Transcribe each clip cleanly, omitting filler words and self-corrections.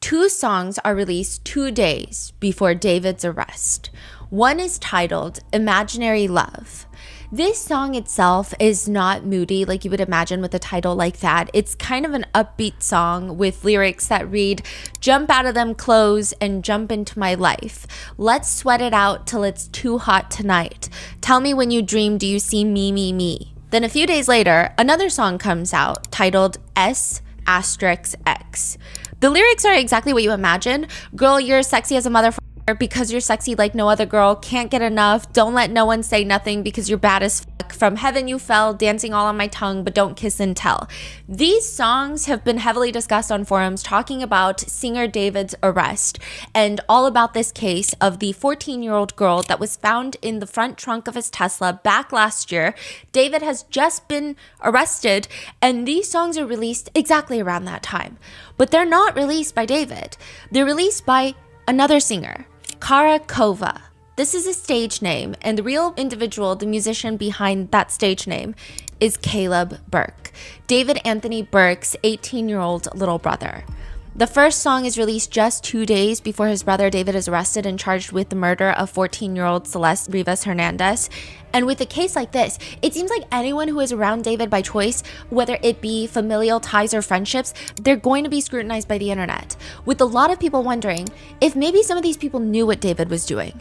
Two songs are released 2 days before David's arrest. One is titled Imaginary Love. This song itself is not moody like you would imagine with a title like that. It's kind of an upbeat song with lyrics that read, "Jump out of them clothes and jump into my life. Let's sweat it out till it's too hot tonight. Tell me when you dream, do you see me, me, me?" Then a few days later, another song comes out titled S**X. The lyrics are exactly what you imagine. Girl, you're sexy as a motherfucker because you're sexy like no other girl. Can't get enough. Don't let no one say nothing because you're bad as fuck. From heaven you fell, dancing all on my tongue, but don't kiss and tell. These songs have been heavily discussed on forums talking about singer David's arrest and all about this case of the 14-year-old girl that was found in the front trunk of his Tesla back last year. David has just been arrested, and these songs are released exactly around that time. But they're not released by David. They're released by another singer, Kara Kova. This is a stage name, and the real individual, the musician behind that stage name, is Caleb Burke, David Anthony Burke's 18-year-old little brother. The first song is released just 2 days before his brother David is arrested and charged with the murder of 14-year-old Celeste Rivas Hernandez. And with a case like this, it seems like anyone who is around David by choice, whether it be familial ties or friendships, they're going to be scrutinized by the internet. With a lot of people wondering if maybe some of these people knew what David was doing.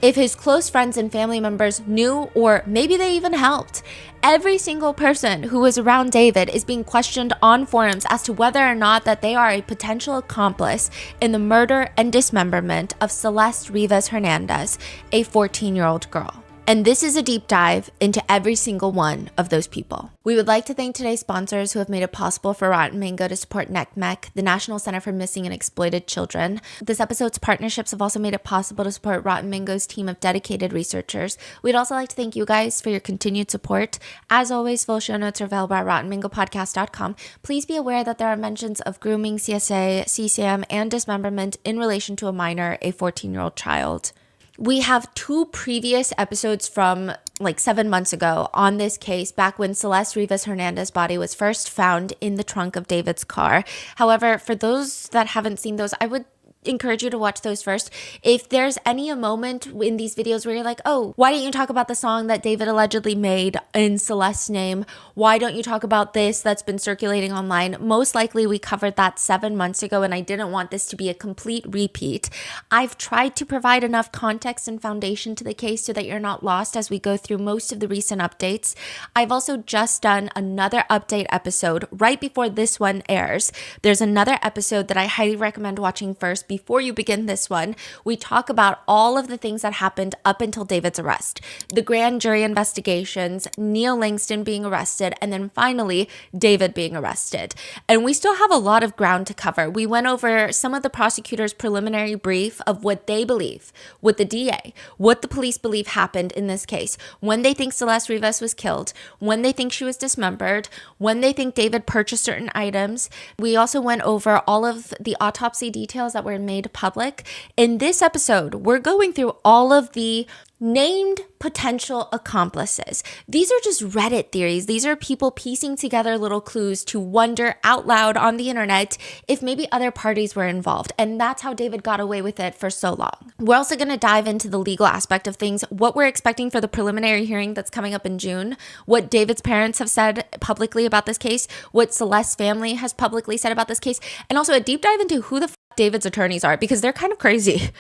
If his close friends and family members knew, or maybe they even helped. Every single person who was around David is being questioned on forums as to whether or not that they are a potential accomplice in the murder and dismemberment of Celeste Rivas Hernandez, a 14-year-old girl. And this is a deep dive into every single one of those people. We would like to thank today's sponsors who have made it possible for Rotten Mango to support NCMEC, the National Center for Missing and Exploited Children. This episode's partnerships have also made it possible to support Rotten Mango's team of dedicated researchers. We'd also like to thank you guys for your continued support. As always, full show notes are available at rottenmangopodcast.com. Please be aware that there are mentions of grooming, CSA, CSAM, and dismemberment in relation to a minor, a 14-year-old child. We have 2 previous episodes from like 7 months ago on this case, back when Celeste Rivas Hernandez's body was first found in the trunk of David's car. However, for those that haven't seen those, I would encourage you to watch those first. If there's a moment in these videos where you're like, oh, why didn't you talk about the song that David allegedly made in Celeste's name? Why don't you talk about this that's been circulating online? Most likely we covered that 7 months ago, and I didn't want this to be a complete repeat. I've tried to provide enough context and foundation to the case so that you're not lost as we go through most of the recent updates. I've also just done another update episode right before this one airs. There's another episode that I highly recommend watching first before you begin this one. We talk about all of the things that happened up until David's arrest, the grand jury investigations, Neil Langston being arrested, and then finally David being arrested. And we still have a lot of ground to cover. We went over some of the prosecutor's preliminary brief of what they believe, what the DA, what the police believe happened in this case, when they think Celeste Rivas was killed, when they think she was dismembered, when they think David purchased certain items. We also went over all of the autopsy details that were made public. In this episode, we're going through all of the named potential accomplices. These are just Reddit theories. These are people piecing together little clues to wonder out loud on the internet if maybe other parties were involved. And that's how David got away with it for so long. We're also going to dive into the legal aspect of things, what we're expecting for the preliminary hearing that's coming up in June, what David's parents have said publicly about this case, what Celeste's family has publicly said about this case, and also a deep dive into who the David's attorneys are, because they're kind of crazy.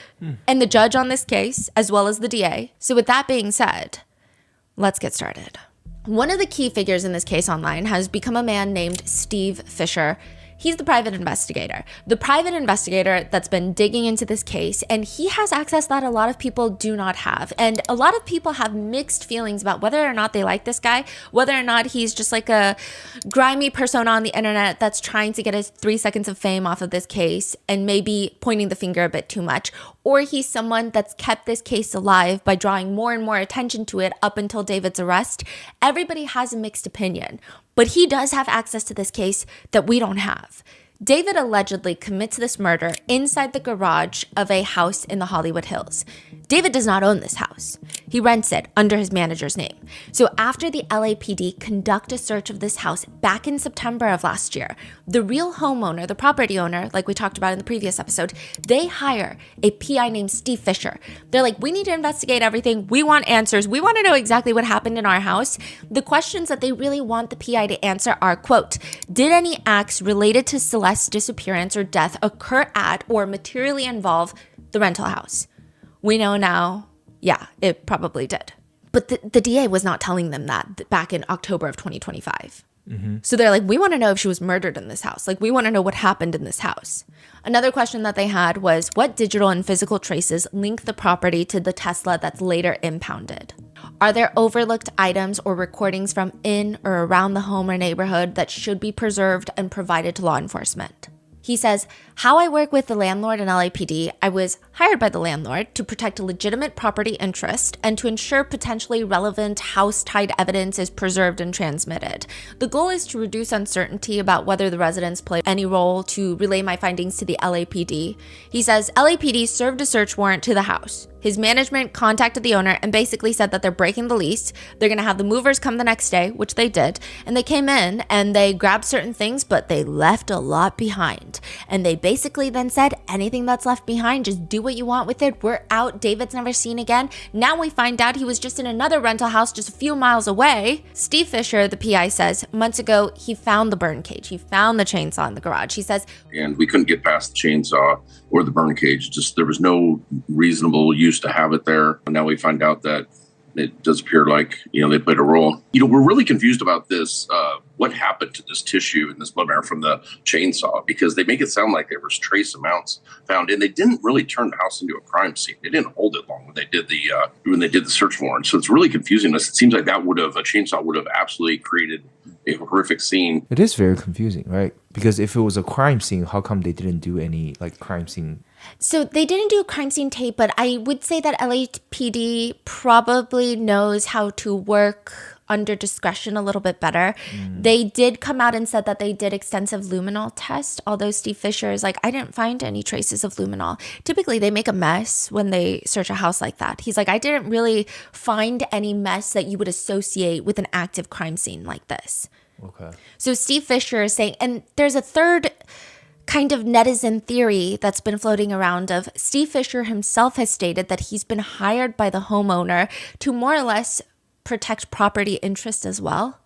And the judge on this case, as well as the DA. So with that being said, let's get started. One of the key figures in this case online has become a man named Steve Fisher. He's the private investigator that's been digging into this case, and he has access that a lot of people do not have. And a lot of people have mixed feelings about whether or not they like this guy, whether or not he's just like a grimy persona on the internet that's trying to get his 3 seconds of fame off of this case and maybe pointing the finger a bit too much, or he's someone that's kept this case alive by drawing more and more attention to it up until David's arrest. Everybody has a mixed opinion. But he does have access to this case that we don't have. David allegedly commits this murder inside the garage of a house in the Hollywood Hills. David does not own this house. He rents it under his manager's name. So after the LAPD conduct a search of this house back in September of last year, the real homeowner, the property owner, like we talked about in the previous episode, they hire a PI named Steve Fisher. They're like, we need to investigate everything. We want answers. We want to know exactly what happened in our house. The questions that they really want the PI to answer are, quote, did any acts related to Celeste's disappearance or death occur at or materially involve the rental house? We know now, yeah, it probably did. But the DA was not telling them that back in October of 2025. So they're like, we want to know if she was murdered in this house. Like, we want to know what happened in this house. Another question that they had was, what digital and physical traces link the property to the Tesla that's later impounded? Are there overlooked items or recordings from in or around the home or neighborhood that should be preserved and provided to law enforcement? He says, how I work with the landlord and LAPD, I was hired by the landlord to protect legitimate property interest and to ensure potentially relevant house-tied evidence is preserved and transmitted. The goal is to reduce uncertainty about whether the residents play any role to relay my findings to the LAPD. He says, LAPD served a search warrant to the house. His management contacted the owner and basically said that they're breaking the lease. They're going to have the movers come the next day, which they did. And they came in and they grabbed certain things, but they left a lot behind. And they basically then said, anything that's left behind, just do what you want with it. We're out. David's never seen again. Now we find out he was just in another rental house just a few miles away. Steve Fisher, the PI, says months ago, he found the burn cage. He found the chainsaw in the garage. He says, and we couldn't get past the chainsaw or the burn cage. Just there was no reasonable use to have it there. And now we find out that it does appear like, they played a role. We're really confused about this. What happened to this tissue and this blood marrow from the chainsaw? Because they make it sound like there was trace amounts found, and they didn't really turn the house into a crime scene. They didn't hold it long when they did the search warrant. So it's really confusing. It seems like a chainsaw would have absolutely created a horrific scene. It is very confusing, right? Because if it was a crime scene, how come they didn't do any crime scene? So they didn't do a crime scene tape, but I would say that LAPD probably knows how to work under discretion a little bit better. They did come out and said that they did extensive luminol tests, although Steve Fisher is like, I didn't find any traces of luminol. Typically, they make a mess when they search a house like that. He's like, I didn't really find any mess that you would associate with an active crime scene like this. Okay. So Steve Fisher is saying, and there's a third kind of netizen theory that's been floating around of Steve Fisher himself has stated that he's been hired by the homeowner to more or less protect property interest as well.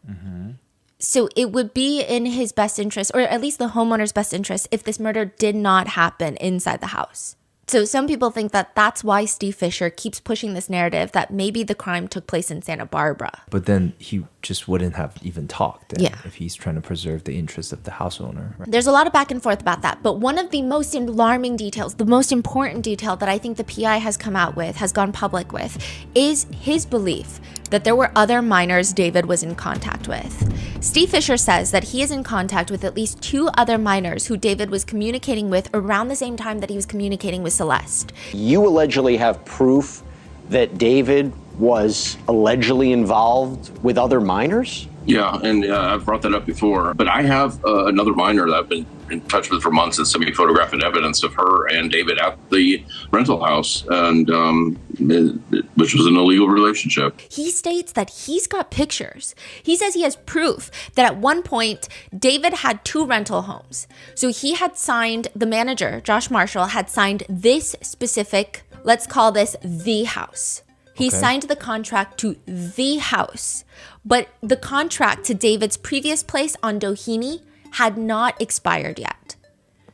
So it would be in his best interest, or at least the homeowner's best interest, if this murder did not happen inside the house. So some people think that that's why Steve Fisher keeps pushing this narrative that maybe the crime took place in Santa Barbara. But then he just wouldn't have even talked if he's trying to preserve the interests of the house owner. Right? There's a lot of back and forth about that. But one of the most alarming details, the most important detail that I think the PI has come out with, has gone public with, is his belief that there were other minors David was in contact with. Steve Fisher says that he is in contact with at least 2 other minors who David was communicating with around the same time that he was communicating with Celeste. You allegedly have proof that David was allegedly involved with other minors? Yeah, and I've brought that up before. But I have another minor that I've been in touch with for months and sent me photographic evidence of her and David at the rental house, and which was an illegal relationship. He states that he's got pictures. He says he has proof that at one point, David had 2 rental homes. So he had signed, the manager, Josh Marshall, had signed this specific, let's call this the house. He signed the contract to the house, but the contract to David's previous place on Doheny had not expired yet.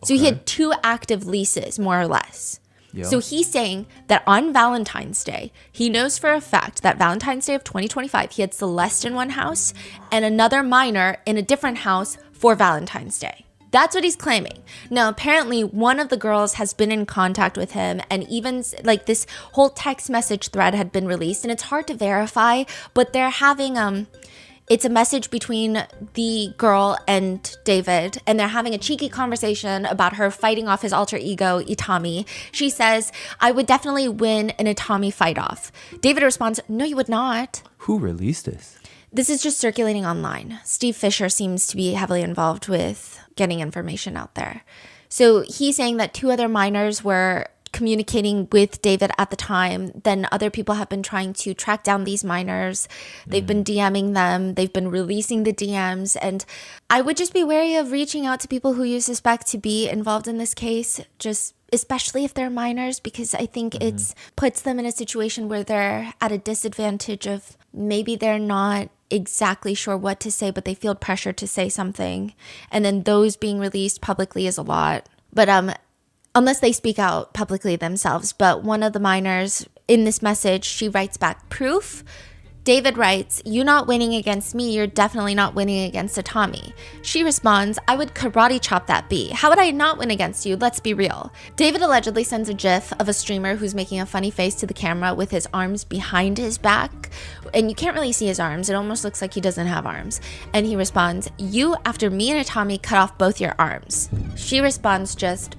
So he had 2 active leases, more or less. Yeah. So he's saying that on Valentine's Day, he knows for a fact that Valentine's Day of 2025, he had Celeste in one house and another minor in a different house for Valentine's Day. That's what he's claiming. Now, apparently, one of the girls has been in contact with him, and even this whole text message thread had been released, and it's hard to verify, but they're having it's a message between the girl and David, and they're having a cheeky conversation about her fighting off his alter ego, Itami. She says, I would definitely win an Itami fight-off. David responds, no, you would not. Who released this? This is just circulating online. Steve Fisher seems to be heavily involved with getting information out there. So he's saying that 2 other minors were communicating with David at the time, then other people have been trying to track down these minors. They've been DMing them. They've been releasing the DMs. And I would just be wary of reaching out to people who you suspect to be involved in this case, just especially if they're minors, because I think it puts them in a situation where they're at a disadvantage of maybe they're not exactly sure what to say, but they feel pressure to say something. And then those being released publicly is a lot. But unless they speak out publicly themselves. But one of the minors in this message, she writes back, proof? David writes, you not winning against me, you're definitely not winning against Atami. She responds, I would karate chop that bee. How would I not win against you? Let's be real. David allegedly sends a gif of a streamer who's making a funny face to the camera with his arms behind his back. And you can't really see his arms. It almost looks like he doesn't have arms. And he responds, you, after me and Atami, cut off both your arms. She responds just ...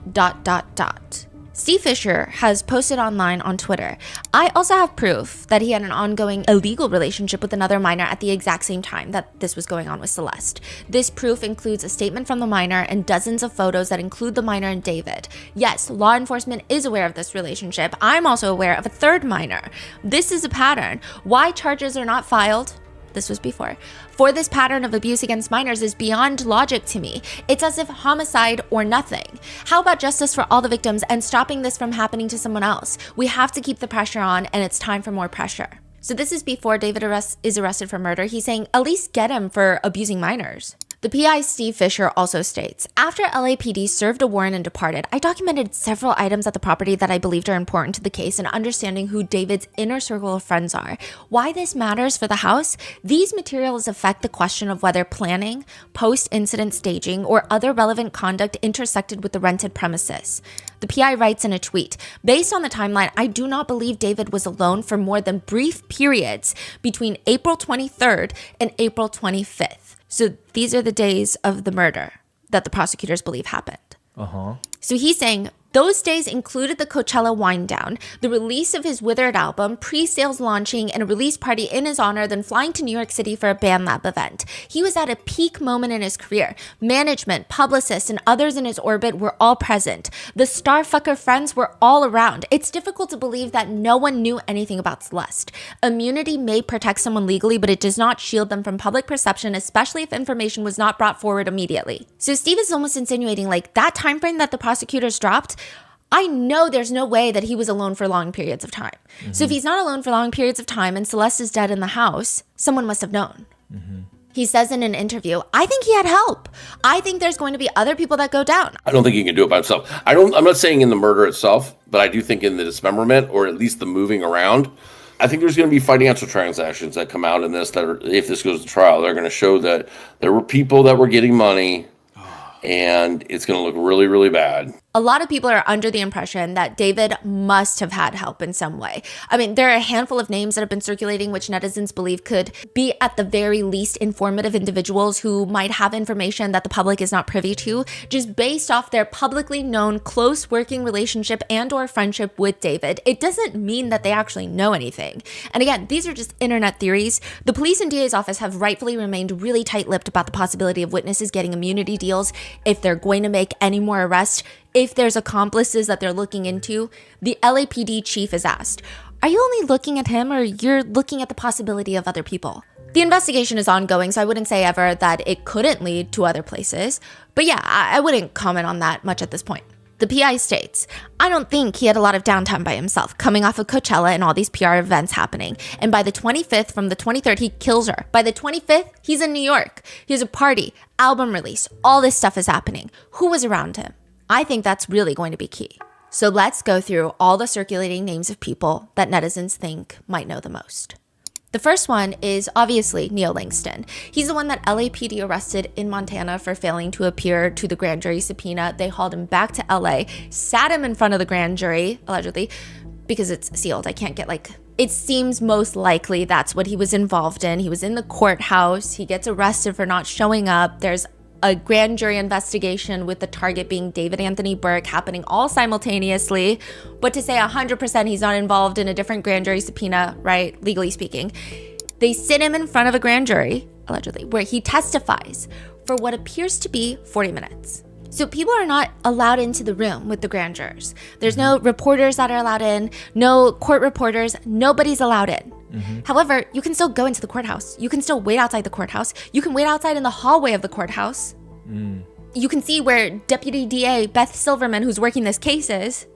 Steve Fisher has posted online on Twitter, I also have proof that he had an ongoing illegal relationship with another minor at the exact same time that this was going on with Celeste. This proof includes a statement from the minor and dozens of photos that include the minor and David. Yes, law enforcement is aware of this relationship. I'm also aware of a third minor. This is a pattern. Why charges are not filed? This was before. For this pattern of abuse against minors is beyond logic to me. It's as if homicide or nothing. How about justice for all the victims and stopping this from happening to someone else? We have to keep the pressure on, and it's time for more pressure. So this is before David is arrested for murder. He's saying, at least get him for abusing minors. The PI, Steve Fisher, also states, after LAPD served a warrant and departed, I documented several items at the property that I believed are important to the case and understanding who David's inner circle of friends are. Why this matters for the house? These materials affect the question of whether planning, post-incident staging, or other relevant conduct intersected with the rented premises. The PI writes in a tweet, based on the timeline, I do not believe David was alone for more than brief periods between April 23rd and April 25th. So these are the days of the murder that the prosecutors believe happened. So he's saying those days included the Coachella wind down, the release of his Withered album, pre-sales launching, and a release party in his honor, then flying to New York City for a Band Lab event. He was at a peak moment in his career. Management, publicists, and others in his orbit were all present. The starfucker friends were all around. It's difficult to believe that no one knew anything about Celeste. Immunity may protect someone legally, but it does not shield them from public perception, especially if information was not brought forward immediately. So Steve is almost insinuating like that time frame that the prosecutors dropped, I know there's no way that he was alone for long periods of time. So if he's not alone for long periods of time and Celeste is dead in the house, someone must have known. He says in an interview, I think he had help. I think there's going to be other people that go down. I don't think he can do it by himself. I'm not saying in the murder itself, but I do think in the dismemberment or at least the moving around. I think there's going to be financial transactions that come out in this that are, if this goes to trial, they're going to show that there were people that were getting money and it's going to look really, really bad. A lot of people are under the impression that David must have had help in some way. I mean, there are a handful of names that have been circulating which netizens believe could be at the very least informative individuals who might have information that the public is not privy to, just based off their publicly known close working relationship and or friendship with David. It doesn't mean that they actually know anything. And again, these are just internet theories. The police and DA's office have rightfully remained really tight-lipped about the possibility of witnesses getting immunity deals if they're going to make any more arrests. If there's accomplices that they're looking into, the LAPD chief is asked, are you only looking at him or you're looking at the possibility of other people? The investigation is ongoing, so I wouldn't say ever that it couldn't lead to other places. But yeah, I wouldn't comment on that much at this point. The PI states, I don't think he had a lot of downtime by himself, coming off of Coachella and all these PR events happening. And by the 25th, from the 23rd, he kills her. By the 25th, he's in New York. He has a party, album release, all this stuff is happening. Who was around him? I think that's really going to be key. So let's go through all the circulating names of people that netizens think might know the most. The first one is obviously Neil Langston. He's the one that LAPD arrested in Montana for failing to appear to the grand jury subpoena. They hauled him back to LA, sat him in front of the grand jury, allegedly, because it's sealed. I can't get it seems most likely that's what he was involved in. He was in the courthouse. He gets arrested for not showing up. There's a grand jury investigation with the target being David Anthony Burke happening all simultaneously. But to say 100% he's not involved in a different grand jury subpoena, right, legally speaking, they sit him in front of a grand jury, allegedly, where he testifies for what appears to be 40 minutes. So people are not allowed into the room with the grand jurors. There's no reporters that are allowed in, no court reporters, nobody's allowed in. However, you can still go into the courthouse. You can still wait outside the courthouse. You can wait outside in the hallway of the courthouse. You can see where Deputy DA Beth Silverman, who's working this case, is.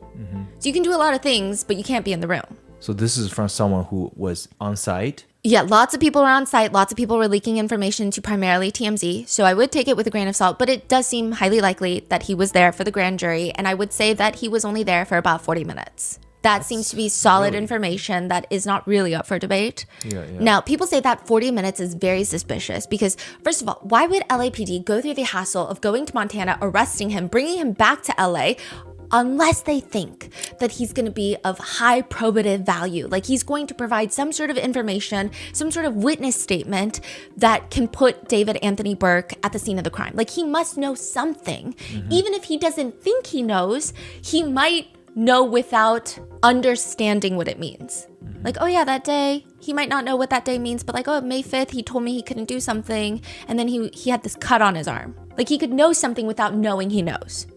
So you can do a lot of things, but you can't be in the room. So this is from someone who was on site? Yeah, lots of people were on site. Lots of people were leaking information to primarily TMZ. So I would take it with a grain of salt, but it does seem highly likely that he was there for the grand jury. And I would say that he was only there for about 40 minutes. That seems to be solid information that is not really up for debate. Now, people say that 40 minutes is very suspicious because, first of all, why would LAPD go through the hassle of going to Montana, arresting him, bringing him back to LA, unless they think that he's going to be of high probative value? Like he's going to provide some sort of information, some sort of witness statement that can put David Anthony Burke at the scene of the crime. Like he must know something. Even if he doesn't think he knows, he might know without understanding what it means. Like, oh yeah, that day, he might not know what that day means, but like, oh, May 5th, he told me he couldn't do something, and then he had this cut on his arm. Like he could know something without knowing he knows.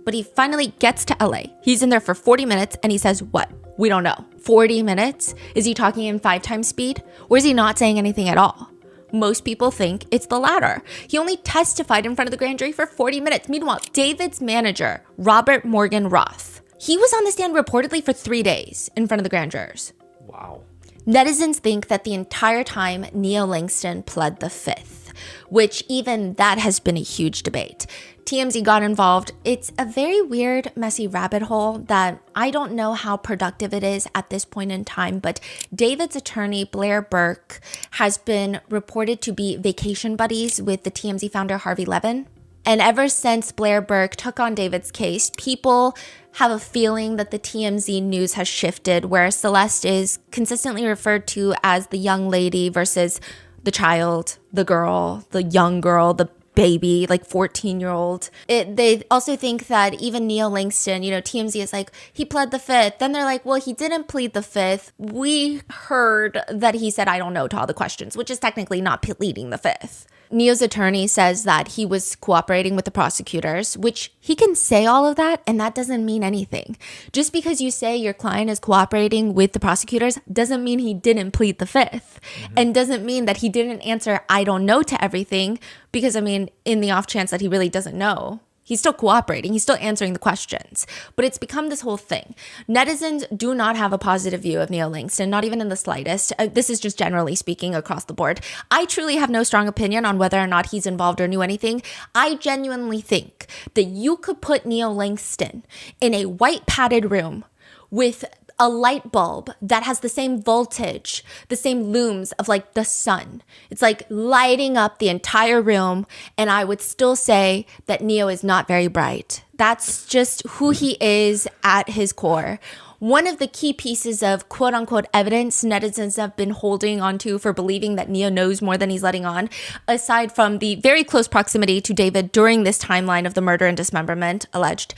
But he finally gets to LA. He's in there for 40 minutes, and he says, what? We don't know. 40 minutes? Is he talking in 5 times speed? Or is he not saying anything at all? Most people think it's the latter. He only testified in front of the grand jury for 40 minutes. Meanwhile, David's manager, Robert Morgan Roth, he was on the stand reportedly for 3 days in front of the grand jurors. Wow. Netizens think that the entire time Neo Langston pled the fifth, which even that has been a huge debate. TMZ got involved. It's a very weird, messy rabbit hole that I don't know how productive it is at this point in time, but David's attorney, Blair Burke, has been reported to be vacation buddies with the TMZ founder, Harvey Levin. And ever since Blair Burke took on David's case, people have a feeling that the TMZ news has shifted, where Celeste is consistently referred to as the young lady versus the child, the girl, the young girl, the baby, like 14-year-old. They also think that even Neo Langston, TMZ is like, he pled the fifth. Then they're like, well, he didn't plead the fifth. We heard that he said, I don't know to all the questions, which is technically not pleading the fifth. Neo's attorney says that he was cooperating with the prosecutors, which he can say all of that, and that doesn't mean anything. Just because you say your client is cooperating with the prosecutors doesn't mean he didn't plead the fifth, and doesn't mean that he didn't answer I don't know to everything, because, in the off chance that he really doesn't know, he's still cooperating. He's still answering the questions. But it's become this whole thing. Netizens do not have a positive view of Neo Langston, not even in the slightest. This is just generally speaking across the board. I truly have no strong opinion on whether or not he's involved or knew anything. I genuinely think that you could put Neo Langston in a white padded room with a light bulb that has the same voltage, the same looms of like the sun. It's like lighting up the entire room, and I would still say that Neo is not very bright. That's just who he is at his core. One of the key pieces of quote unquote evidence netizens have been holding onto for believing that Neo knows more than he's letting on, aside from the very close proximity to David during this timeline of the murder and dismemberment alleged.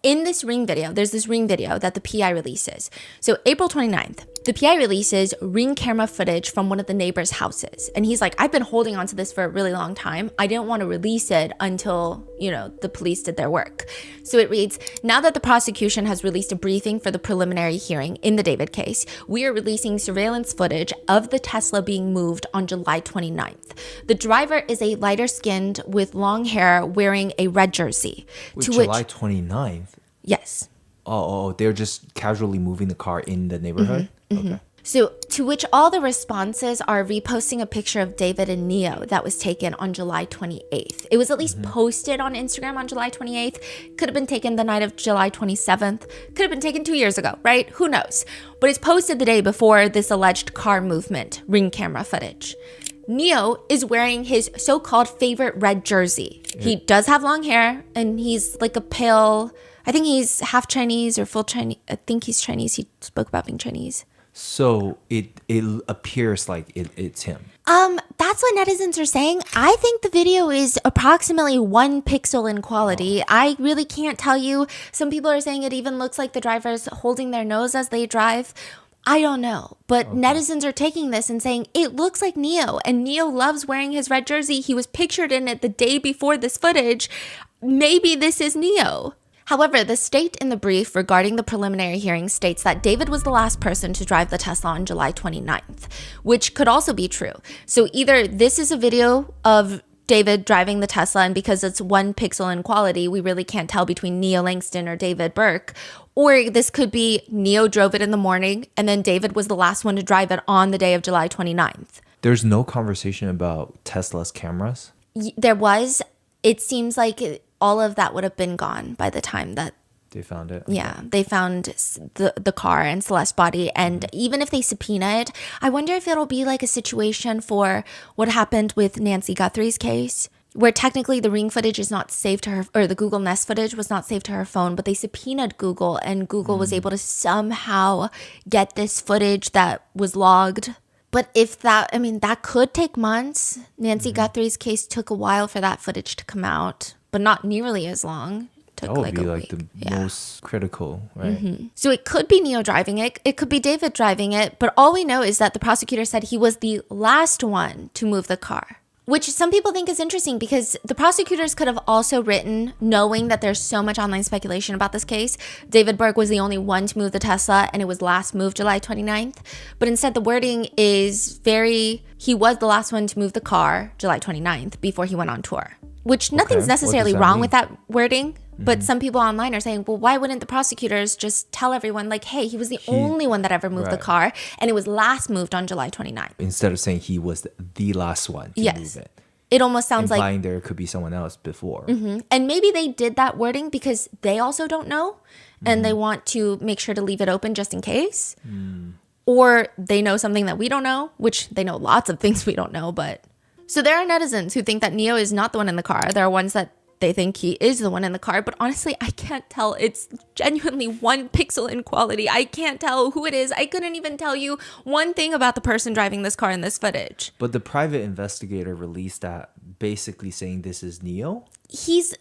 In this ring video, there's this ring video that the PI releases. So April 29th, the PI releases ring camera footage from one of the neighbors' houses. And he's like, I've been holding on to this for a really long time. I didn't want to release it until, the police did their work. So it reads, now that the prosecution has released a briefing for the preliminary hearing in the David case, we are releasing surveillance footage of the Tesla being moved on July 29th. The driver is a lighter skinned with long hair wearing a red jersey. Wait, July 29th? Yes. Oh, they're just casually moving the car in the neighborhood? Okay. So to which all the responses are reposting a picture of David and Neo that was taken on July 28th. It was at least posted on Instagram on July 28th. Could have been taken the night of July 27th. Could have been taken 2 years ago, right? Who knows? But it's posted the day before this alleged car movement ring camera footage. Neo is wearing his so-called favorite red jersey. He does have long hair, and he's like a pale, I think he's half Chinese or full Chinese. I think he's Chinese. He spoke about being Chinese. So it appears like it's him. That's what netizens are saying. I think the video is approximately 1 pixel in quality. Oh. I really can't tell you. Some people are saying it even looks like the driver's holding their nose as they drive. I don't know, but netizens are taking this and saying it looks like Neo, and Neo loves wearing his red jersey. He was pictured in it the day before this footage. maybe this is Neo. However, the state in the brief regarding the preliminary hearing states that David was the last person to drive the Tesla on July 29th, which could also be true. So either this is a video of David driving the Tesla, and because it's 1 pixel in quality, we really can't tell between Neo Langston or David Burke. Or this could be Neo drove it in the morning, and then David was the last one to drive it on the day of July 29th. There's no conversation about Tesla's cameras? There was. It seems like all of that would have been gone by the time that they found it. Yeah, they found the car and Celeste's body. And even if they subpoena it, I wonder if it'll be like a situation for what happened with Nancy Guthrie's case, where technically the Ring footage is not saved to her, or the Google Nest footage was not saved to her phone, but they subpoenaed Google, and Google was able to somehow get this footage that was logged. But if that, I mean, that could take months. Nancy Guthrie's case took a while for that footage to come out, but not nearly as long. That would be like the most critical, right? So it could be Neo driving it. It could be David driving it. But all we know is that the prosecutor said he was the last one to move the car, which some people think is interesting because the prosecutors could have also written, knowing that there's so much online speculation about this case, David Burke was the only one to move the Tesla and it was last moved July 29th. But instead the wording is he was the last one to move the car July 29th before he went on tour. Which nothing's necessarily wrong with that wording, but some people online are saying, well, why wouldn't the prosecutors just tell everyone, like, hey, he was the only one that ever moved the car, and it was last moved on July 29th. Instead of saying he was the last one to move it. It almost sounds implying there could be someone else before. And maybe they did that wording because they also don't know, and they want to make sure to leave it open just in case. Or they know something that we don't know, which they know lots of things we don't know, but... So there are netizens who think that Neo is not the one in the car. There are ones that they think he is the one in the car. But honestly, I can't tell. It's genuinely 1 pixel in quality. I can't tell who it is. I couldn't even tell you one thing about the person driving this car in this footage. But the private investigator released that basically saying this is Neo? He's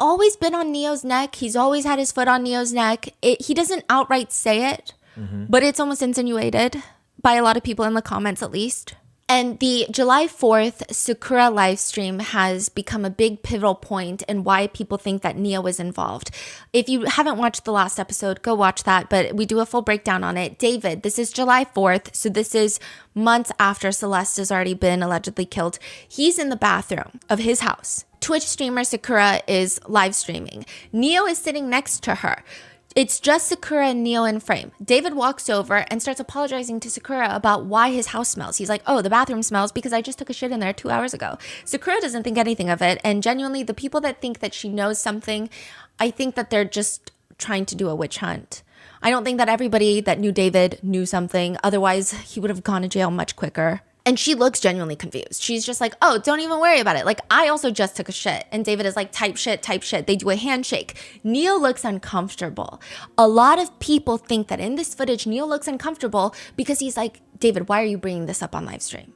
always been on Neo's neck. He's always had his foot on Neo's neck. He doesn't outright say it, but it's almost insinuated by a lot of people in the comments at least. And the July 4th Sakura live stream has become a big pivotal point in why people think that Neo was involved. If you haven't watched the last episode, go watch that, but we do a full breakdown on it. David, this is July 4th, so this is months after Celeste has already been allegedly killed. He's in the bathroom of his house. Twitch streamer Sakura is live streaming. Neo is sitting next to her. It's just Sakura and Neo in frame. David walks over and starts apologizing to Sakura about why his house smells. He's like, oh, the bathroom smells because I just took a shit in there 2 hours ago. Sakura doesn't think anything of it. And genuinely, the people that think that she knows something, I think that they're just trying to do a witch hunt. I don't think that everybody that knew David knew something. Otherwise, he would have gone to jail much quicker. And she looks genuinely confused. She's just like, oh, don't even worry about it. Like, I also just took a shit. And David is like, type shit. They do a handshake. Neo looks uncomfortable. A lot of people think that in this footage, Neo looks uncomfortable because he's like, David, why are you bringing this up on live stream?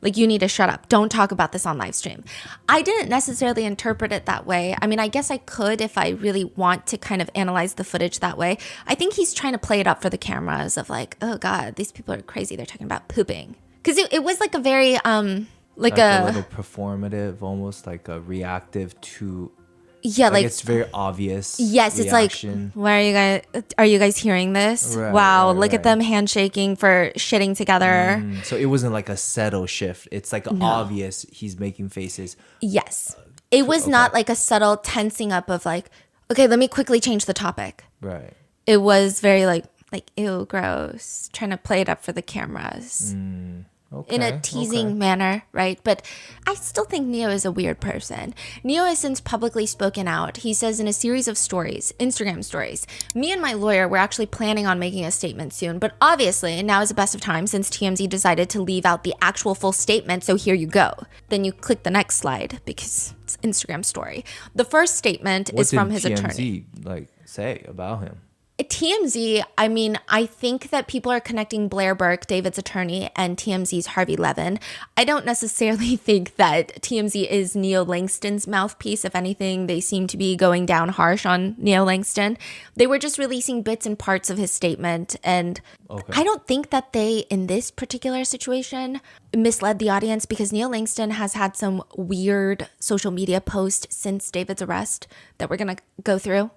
Like, you need to shut up. Don't talk about this on live stream. I didn't necessarily interpret it that way. I mean, I guess I could if I really want to kind of analyze the footage that way. I think he's trying to play it up for the cameras of like, oh God, these people are crazy. They're talking about pooping. Because it was like a very, like a little performative, almost like a reactive to... Yeah, like it's very obvious. Yes, reaction. It's like, why are you guys hearing this? Right, wow, look at them handshaking for shitting together. So it wasn't like a subtle shift. It's like obvious he's making faces. Yes. It was not like a subtle tensing up of like, okay, let me quickly change the topic. Right. It was very like, ew, gross. Trying to play it up for the cameras. In a teasing manner, right? But I still think Neo is a weird person. Neo has since publicly spoken out. He says in a series of stories, Instagram stories, me and my lawyer were actually planning on making a statement soon, but obviously now is the best of time since TMZ decided to leave out the actual full statement, so here you go. Then you click the next slide because it's Instagram story. The first statement is from his attorney. What did TMZ like say about him? TMZ, I mean, I think that people are connecting Blair Burke, David's attorney, and TMZ's Harvey Levin. I don't necessarily think that TMZ is Neo Langston's mouthpiece. If anything, they seem to be going down harsh on Neo Langston. They were just releasing bits and parts of his statement. And I don't think that they, in this particular situation, misled the audience, because Neo Langston has had some weird social media posts since David's arrest that we're going to go through.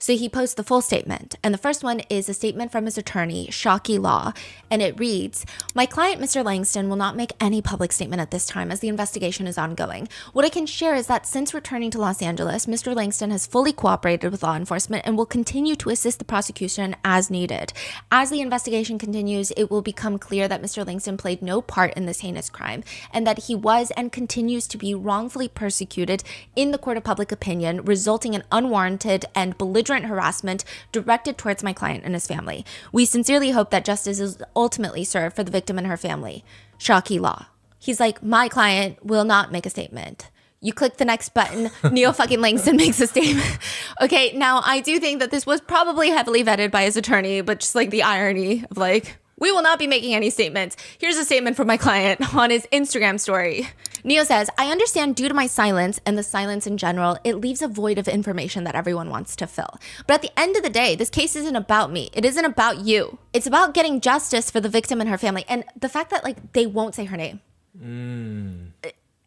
So he posts the full statement, and the first one is a statement from his attorney, Shockey Law, and it reads, "My client, Mr. Langston, will not make any public statement at this time as the investigation is ongoing. What I can share is that since returning to Los Angeles, Mr. Langston has fully cooperated with law enforcement and will continue to assist the prosecution as needed. As the investigation continues, it will become clear that Mr. Langston played no part in this heinous crime, and that he was and continues to be wrongfully persecuted in the court of public opinion, resulting in unwarranted and belligerent harassment directed towards my client and his family. We sincerely hope that justice is ultimately served for the victim and her family. Shockey Law." He's like, my client will not make a statement. You click the next button, Neo fucking Langston makes a statement. Okay, now I do think that this was probably heavily vetted by his attorney, but just like the irony of like, we will not be making any statements. Here's a statement from my client on his Instagram story. Neo says, "I understand due to my silence and the silence in general, it leaves a void of information that everyone wants to fill. But at the end of the day, this case isn't about me. It isn't about you. It's about getting justice for the victim and her family." And the fact that like they won't say her name.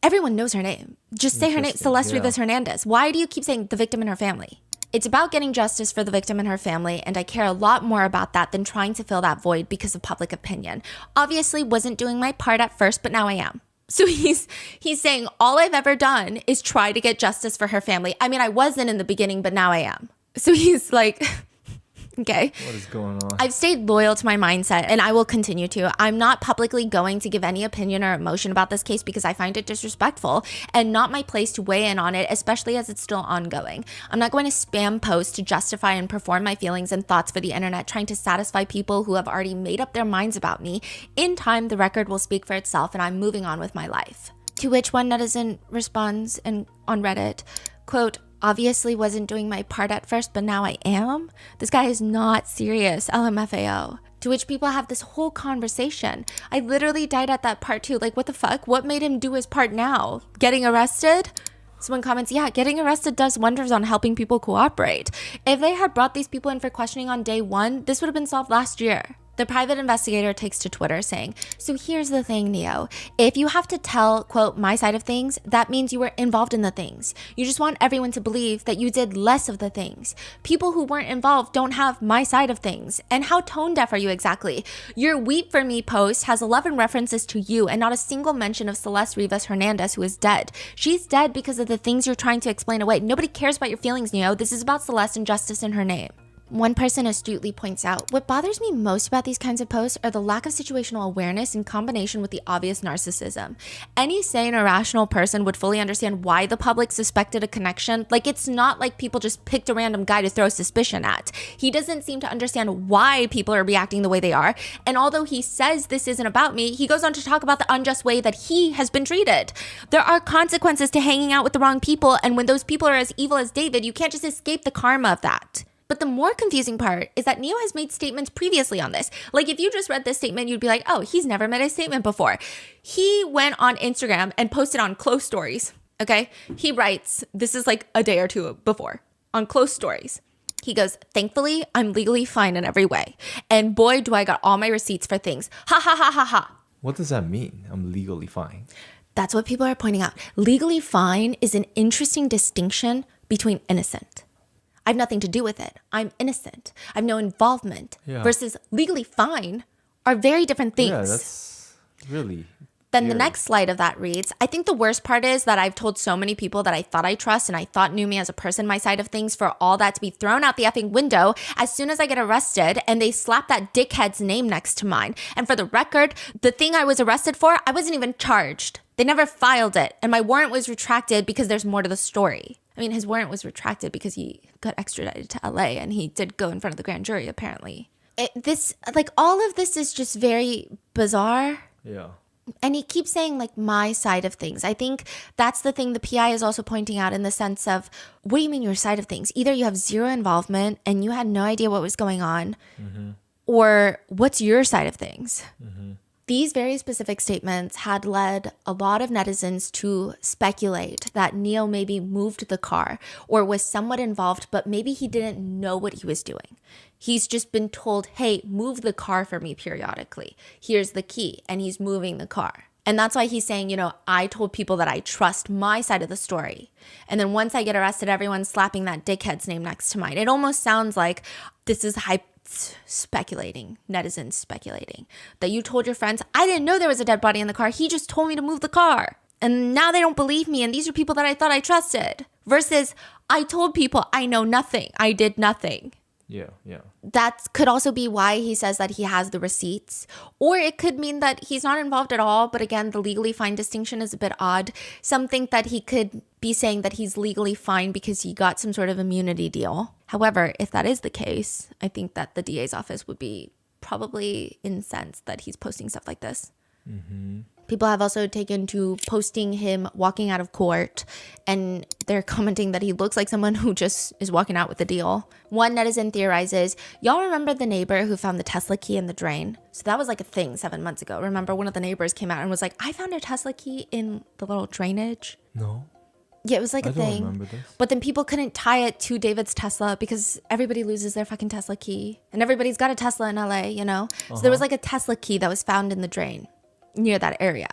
Everyone knows her name. Just say her name, Celeste Rivas Hernandez. Why do you keep saying the victim and her family? It's about getting justice for the victim and her family, and I care a lot more about that than trying to fill that void because of public opinion. Obviously wasn't doing my part at first, but now I am. So he's saying all I've ever done is try to get justice for her family. I mean, I wasn't in the beginning, but now I am. So he's like, okay. What is going on? I've stayed loyal to my mindset, and I will continue to. I'm not publicly going to give any opinion or emotion about this case because I find it disrespectful and not my place to weigh in on it, especially as it's still ongoing. I'm not going to spam posts to justify and perform my feelings and thoughts for the internet, trying to satisfy people who have already made up their minds about me. In time, the record will speak for itself, and I'm moving on with my life. To which one netizen responds on Reddit, quote, "Obviously wasn't doing my part at first, but now I am. This guy is not serious, LMFAO." To which people have this whole conversation. I literally died at that part too. Like, what the fuck? What made him do his part now? Getting arrested? Someone comments, yeah, getting arrested does wonders on helping people cooperate. If they had brought these people in for questioning on day one, this would have been solved last year. The private investigator takes to Twitter saying, "So here's the thing, Neo. If you have to tell, quote, my side of things, that means you were involved in the things. You just want everyone to believe that you did less of the things. People who weren't involved don't have my side of things. And how tone deaf are you exactly? Your Weep For Me post has 11 references to you and not a single mention of Celeste Rivas Hernandez, who is dead. She's dead because of the things you're trying to explain away. Nobody cares about your feelings, Neo. This is about Celeste and justice in her name." One person astutely points out, "What bothers me most about these kinds of posts are the lack of situational awareness in combination with the obvious narcissism. Any sane or rational person would fully understand why the public suspected a connection. Like, it's not like people just picked a random guy to throw suspicion at. He doesn't seem to understand why people are reacting the way they are. And although he says this isn't about me, he goes on to talk about the unjust way that he has been treated. There are consequences to hanging out with the wrong people, and when those people are as evil as David, you can't just escape the karma of that." But the more confusing part is that Neo has made statements previously on this. Like, if you just read this statement, you'd be like, oh, he's never made a statement before. He went on Instagram and posted on Close Stories, okay? He writes, this is like a day or two before, on Close Stories. He goes, "Thankfully, I'm legally fine in every way. And boy, do I got all my receipts for things. Ha ha ha ha ha." What does that mean? I'm legally fine. That's what people are pointing out. Legally fine is an interesting distinction between innocent. I have nothing to do with it. I'm innocent. I have no involvement. Yeah. Versus legally fine are very different things. Yeah, that's really... Then the next slide of that reads, "I think the worst part is that I've told so many people that I thought I trust and I thought knew me as a person, my side of things, for all that to be thrown out the effing window as soon as I get arrested and they slap that dickhead's name next to mine. And for the record, the thing I was arrested for, I wasn't even charged. They never filed it. And my warrant was retracted because there's more to the story." I mean, his warrant was retracted because he got extradited to LA and he did go in front of the grand jury, apparently. All of this is just very bizarre. Yeah. And he keeps saying, like, my side of things. I think that's the thing the PI is also pointing out, in the sense of, what do you mean your side of things? Either you have zero involvement and you had no idea what was going on, or what's your side of things? These very specific statements had led a lot of netizens to speculate that Neo maybe moved the car or was somewhat involved, but maybe he didn't know what he was doing. He's just been told, hey, move the car for me periodically. Here's the key. And he's moving the car. And that's why he's saying, I told people that I trust my side of the story. And then once I get arrested, everyone's slapping that dickhead's name next to mine. It almost sounds like this is speculating, netizens speculating, that you told your friends, I didn't know there was a dead body in the car. He just told me to move the car. And now they don't believe me. And these are people that I thought I trusted. Versus, I told people I know nothing. I did nothing. Yeah. That could also be why he says that he has the receipts. Or it could mean that he's not involved at all. But again, the legally fine distinction is a bit odd. Some think that he could be saying that he's legally fine because he got some sort of immunity deal. However, if that is the case, I think that the DA's office would be probably incensed that he's posting stuff like this. People have also taken to posting him walking out of court, and they're commenting that he looks like someone who just is walking out with a deal. One netizen theorizes, y'all remember the neighbor who found the Tesla key in the drain? So that was like a thing 7 months ago. Remember, one of the neighbors came out and was like, I found a Tesla key in the little drainage. No. Yeah, it was like a thing. I don't remember this. But then people couldn't tie it to David's Tesla because everybody loses their fucking Tesla key. And everybody's got a Tesla in LA, So there was like a Tesla key that was found in the drain near that area.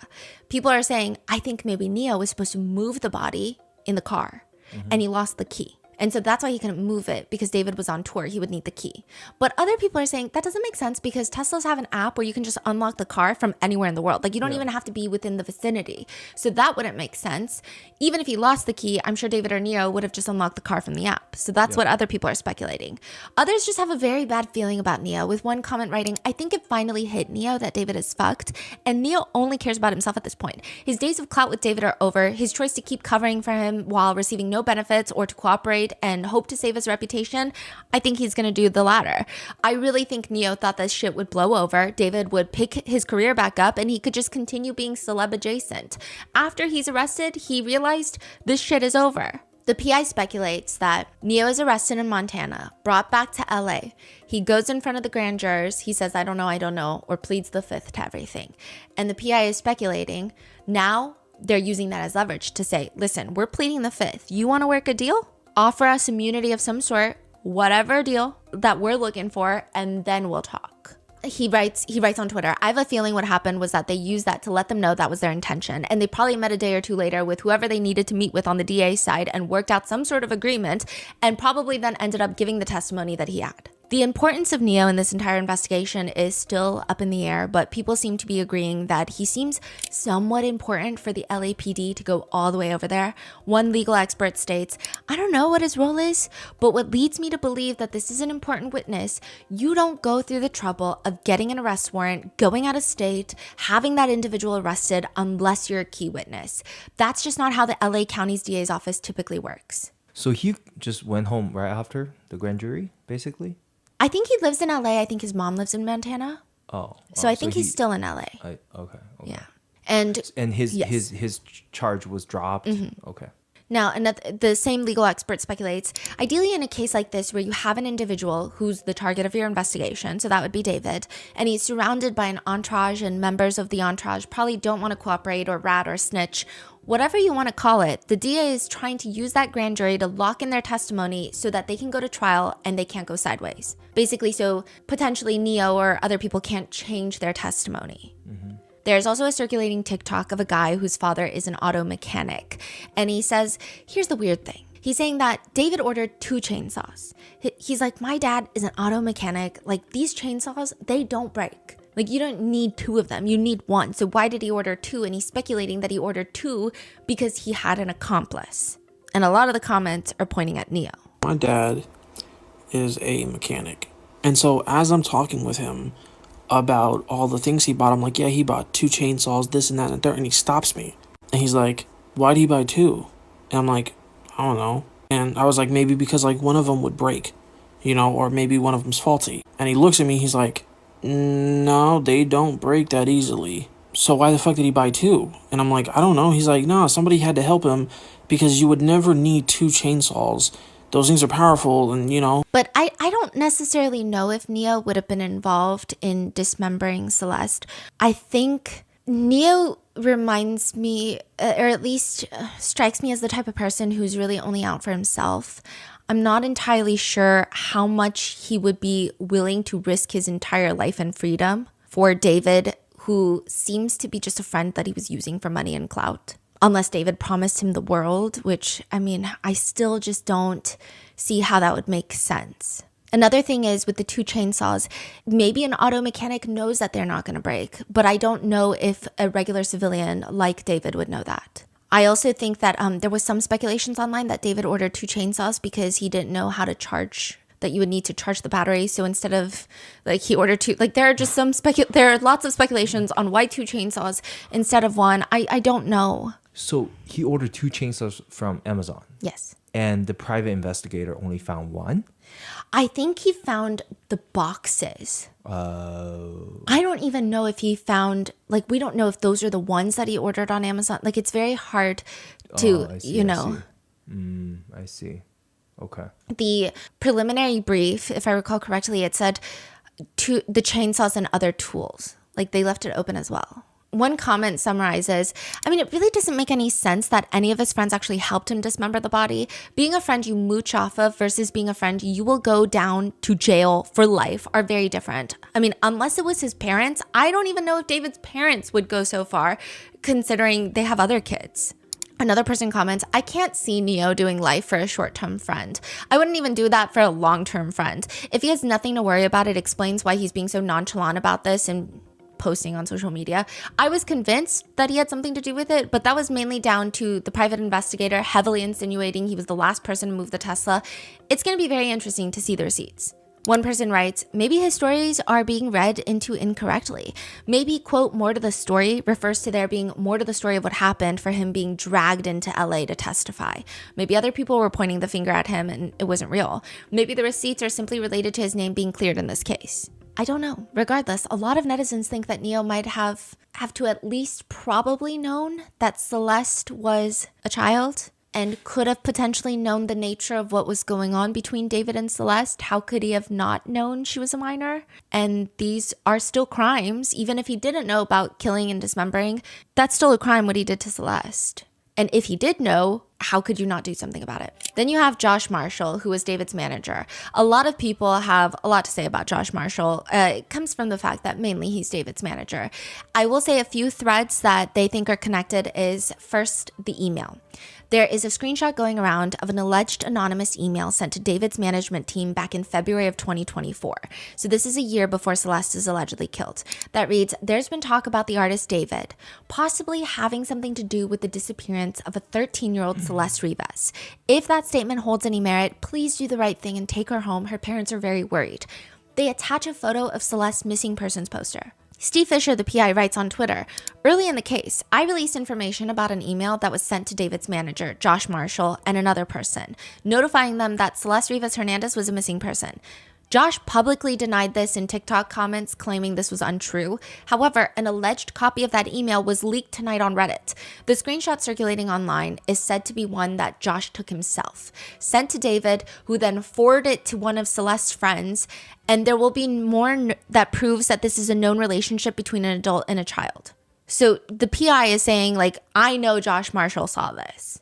People are saying, I think maybe Neo was supposed to move the body in the car and he lost the key. And so that's why he couldn't move it, because David was on tour. He would need the key. But other people are saying that doesn't make sense because Teslas have an app where you can just unlock the car from anywhere in the world. Like, you don't even have to be within the vicinity. So that wouldn't make sense. Even if he lost the key, I'm sure David or Neo would have just unlocked the car from the app. So that's what other people are speculating. Others just have a very bad feeling about Neo, with one comment writing, I think it finally hit Neo that David is fucked. And Neo only cares about himself at this point. His days of clout with David are over. His choice to keep covering for him while receiving no benefits, or to cooperate and hope to save his reputation, I think he's going to do the latter. I really think Neo thought this shit would blow over. David would pick his career back up and he could just continue being celeb adjacent. After he's arrested, he realized this shit is over. The PI speculates that Neo is arrested in Montana, brought back to LA. He goes in front of the grand jurors. He says, I don't know, or pleads the fifth to everything. And the PI is speculating now they're using that as leverage to say, listen, we're pleading the fifth. You want to work a deal? Offer us immunity of some sort, whatever deal that we're looking for, and then we'll talk. He writes on Twitter, I have a feeling what happened was that they used that to let them know that was their intention. And they probably met a day or two later with whoever they needed to meet with on the DA side and worked out some sort of agreement, and probably then ended up giving the testimony that he had. The importance of Neo in this entire investigation is still up in the air, but people seem to be agreeing that he seems somewhat important for the LAPD to go all the way over there. One legal expert states, I don't know what his role is, but what leads me to believe that this is an important witness, you don't go through the trouble of getting an arrest warrant, going out of state, having that individual arrested unless you're a key witness. That's just not how the LA County's DA's office typically works. So he just went home right after the grand jury, basically? I think he lives in LA. I think his mom lives in Montana. So I think he's still in LA. Okay. Yeah. And his charge was dropped. Okay. Now, the same legal expert speculates, ideally in a case like this where you have an individual who's the target of your investigation, so that would be David, and he's surrounded by an entourage, and members of the entourage probably don't want to cooperate or rat or snitch, whatever you want to call it, the DA is trying to use that grand jury to lock in their testimony so that they can go to trial and they can't go sideways. Basically, so potentially Neo or other people can't change their testimony. There's also a circulating TikTok of a guy whose father is an auto mechanic. And he says, here's the weird thing. He's saying that David ordered 2 chainsaws. He's like, my dad is an auto mechanic. Like, these chainsaws, they don't break. Like, you don't need 2 of them. You need 1. So why did he order 2? And he's speculating that he ordered 2 because he had an accomplice. And a lot of the comments are pointing at Neo. My dad is a mechanic. And so as I'm talking with him about all the things he bought, I'm like, yeah, he bought 2 chainsaws, this and that and the third. And he stops me. And he's like, why'd he buy 2? And I'm like, I don't know. And I was like, maybe because like one of them would break, or maybe one of them's faulty. And he looks at me, he's like, no, they don't break that easily. so why the fuck did he buy two? And I'm like, I don't know. He's like, no, somebody had to help him because you would never need two chainsaws. Those things are powerful and, you know. But I don't necessarily know if Neo would have been involved in dismembering Celeste. I think Neo reminds me, or at least strikes me as the type of person who's really only out for himself. I'm not entirely sure how much he would be willing to risk his entire life and freedom for David, who seems to be just a friend that he was using for money and clout. Unless David promised him the world, which, I mean, I still just don't see how that would make sense. Another thing is with the two chainsaws, maybe an auto mechanic knows that they're not going to break, but I don't know if a regular civilian like David would know that. I also think that there was some speculations online that David ordered two chainsaws because he didn't know how to charge, that you would need to charge the battery. So instead of like he ordered two, like there are just there are lots of speculations on why two chainsaws instead of one. I don't know. So he ordered two chainsaws from Amazon. Yes. And the private investigator only found one? I think he found the boxes. I don't even know if he found, like, we don't know if those are the ones that he ordered on Amazon. Like, it's very hard to, I see. Okay. The preliminary brief, if I recall correctly, it said to the chainsaws and other tools. Like, they left it open as well. One comment summarizes, I mean, it really doesn't make any sense that any of his friends actually helped him dismember the body. Being a friend you mooch off of versus being a friend you will go down to jail for life are very different. I mean, unless it was his parents, I don't even know if David's parents would go so far, considering they have other kids. Another person comments, I can't see Neo doing life for a short-term friend. I wouldn't even do that for a long-term friend. If he has nothing to worry about, it explains why he's being so nonchalant about this and posting on social media. I was convinced that he had something to do with it, but that was mainly down to the private investigator heavily insinuating he was the last person to move the Tesla. It's going to be very interesting to see the receipts. One person writes, maybe his stories are being read into incorrectly. Maybe, quote, more to the story refers to there being more to the story of what happened for him being dragged into LA to testify. Maybe other people were pointing the finger at him and it wasn't real. Maybe the receipts are simply related to his name being cleared in this case. I don't know. Regardless, a lot of netizens think that Neo might have to at least probably known that Celeste was a child and could have potentially known the nature of what was going on between David and Celeste. How could he have not known she was a minor? And these are still crimes. Even if he didn't know about killing and dismembering, that's still a crime what he did to Celeste. And if he did know, how could you not do something about it? Then you have Josh Marshall, who was David's manager. A lot of people have a lot to say about Josh Marshall. It comes from the fact that mainly he's David's manager. I will say a few threads that they think are connected is first the email. There is a screenshot going around of an alleged anonymous email sent to David's management team back in February of 2024. So this is a year before Celeste is allegedly killed. That reads, there's been talk about the artist David possibly having something to do with the disappearance of a 13-year-old Celeste Rivas. If that statement holds any merit, please do the right thing and take her home. Her parents are very worried. They attach a photo of Celeste's missing persons poster. Steve Fisher, the PI, writes on Twitter, early in the case, I released information about an email that was sent to David's manager, Josh Marshall, and another person, notifying them that Celeste Rivas Hernandez was a missing person. Josh publicly denied this in TikTok comments, claiming this was untrue. However, an alleged copy of that email was leaked tonight on Reddit. The screenshot circulating online is said to be one that Josh took himself, sent to David, who then forwarded it to one of Celeste's friends, and there will be more that proves that this is a known relationship between an adult and a child. So the PI is saying, like, I know Josh Marshall saw this.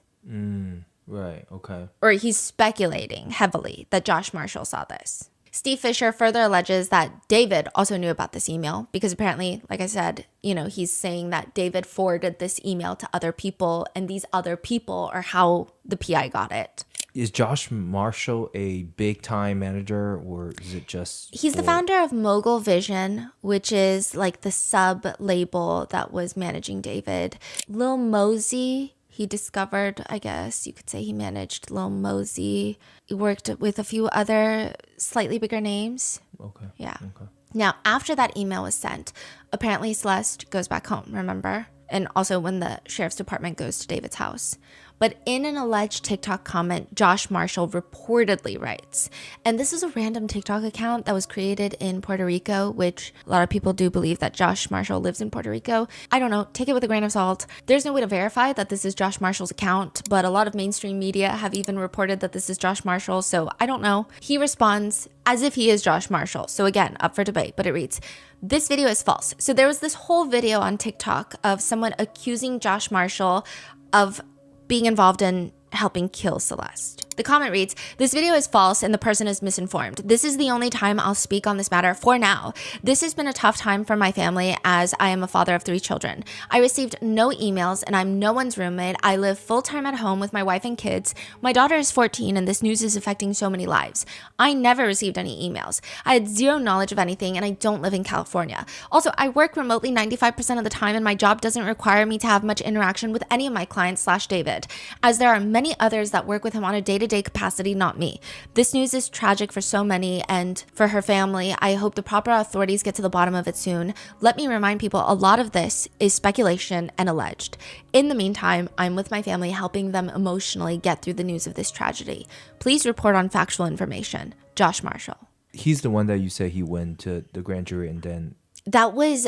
Right, okay. Or he's speculating heavily that Josh Marshall saw this. Steve Fisher further alleges that David also knew about this email because apparently, like I said, he's saying that David forwarded this email to other people and these other people are how the PI got it. Is Josh Marshall a big time manager or is it just... He's the founder of Mogul Vision, which is like the sub label that was managing David. Lil Mosey, he discovered, I guess you could say he managed Lil Mosey. He worked with a few other slightly bigger names. Okay. Yeah. Okay. Now, after that email was sent, apparently Celeste goes back home, remember? And also when the sheriff's department goes to David's house. But in an alleged TikTok comment, Josh Marshall reportedly writes, and this is a random TikTok account that was created in Puerto Rico, which a lot of people do believe that Josh Marshall lives in Puerto Rico. I don't know, take it with a grain of salt. There's no way to verify that this is Josh Marshall's account, but a lot of mainstream media have even reported that this is Josh Marshall, so I don't know. He responds as if he is Josh Marshall. So again, up for debate, but it reads, "This video is false." So there was this whole video on TikTok of someone accusing Josh Marshall of being involved in helping kill Celeste. The comment reads, "This video is false and the person is misinformed. This is the only time I'll speak on this matter for now. This has been a tough time for my family as I am a father of 3 children. I received no emails and I'm no one's roommate. I live full-time at home with my wife and kids. My daughter is 14 and this news is affecting so many lives. I never received any emails. I had zero knowledge of anything and I don't live in California. Also, I work remotely 95% of the time and my job doesn't require me to have much interaction with any of my clients / David, as there are many others that work with him on a day-to-day capacity, not me. This news is tragic for so many and for her family. I hope the proper authorities get to the bottom of it soon. Let me remind people, a lot of this is speculation and alleged. In the meantime, I'm with my family helping them emotionally get through the news of this tragedy. Please report on factual information. Josh Marshall." He's the one that you say he went to the grand jury and then... That was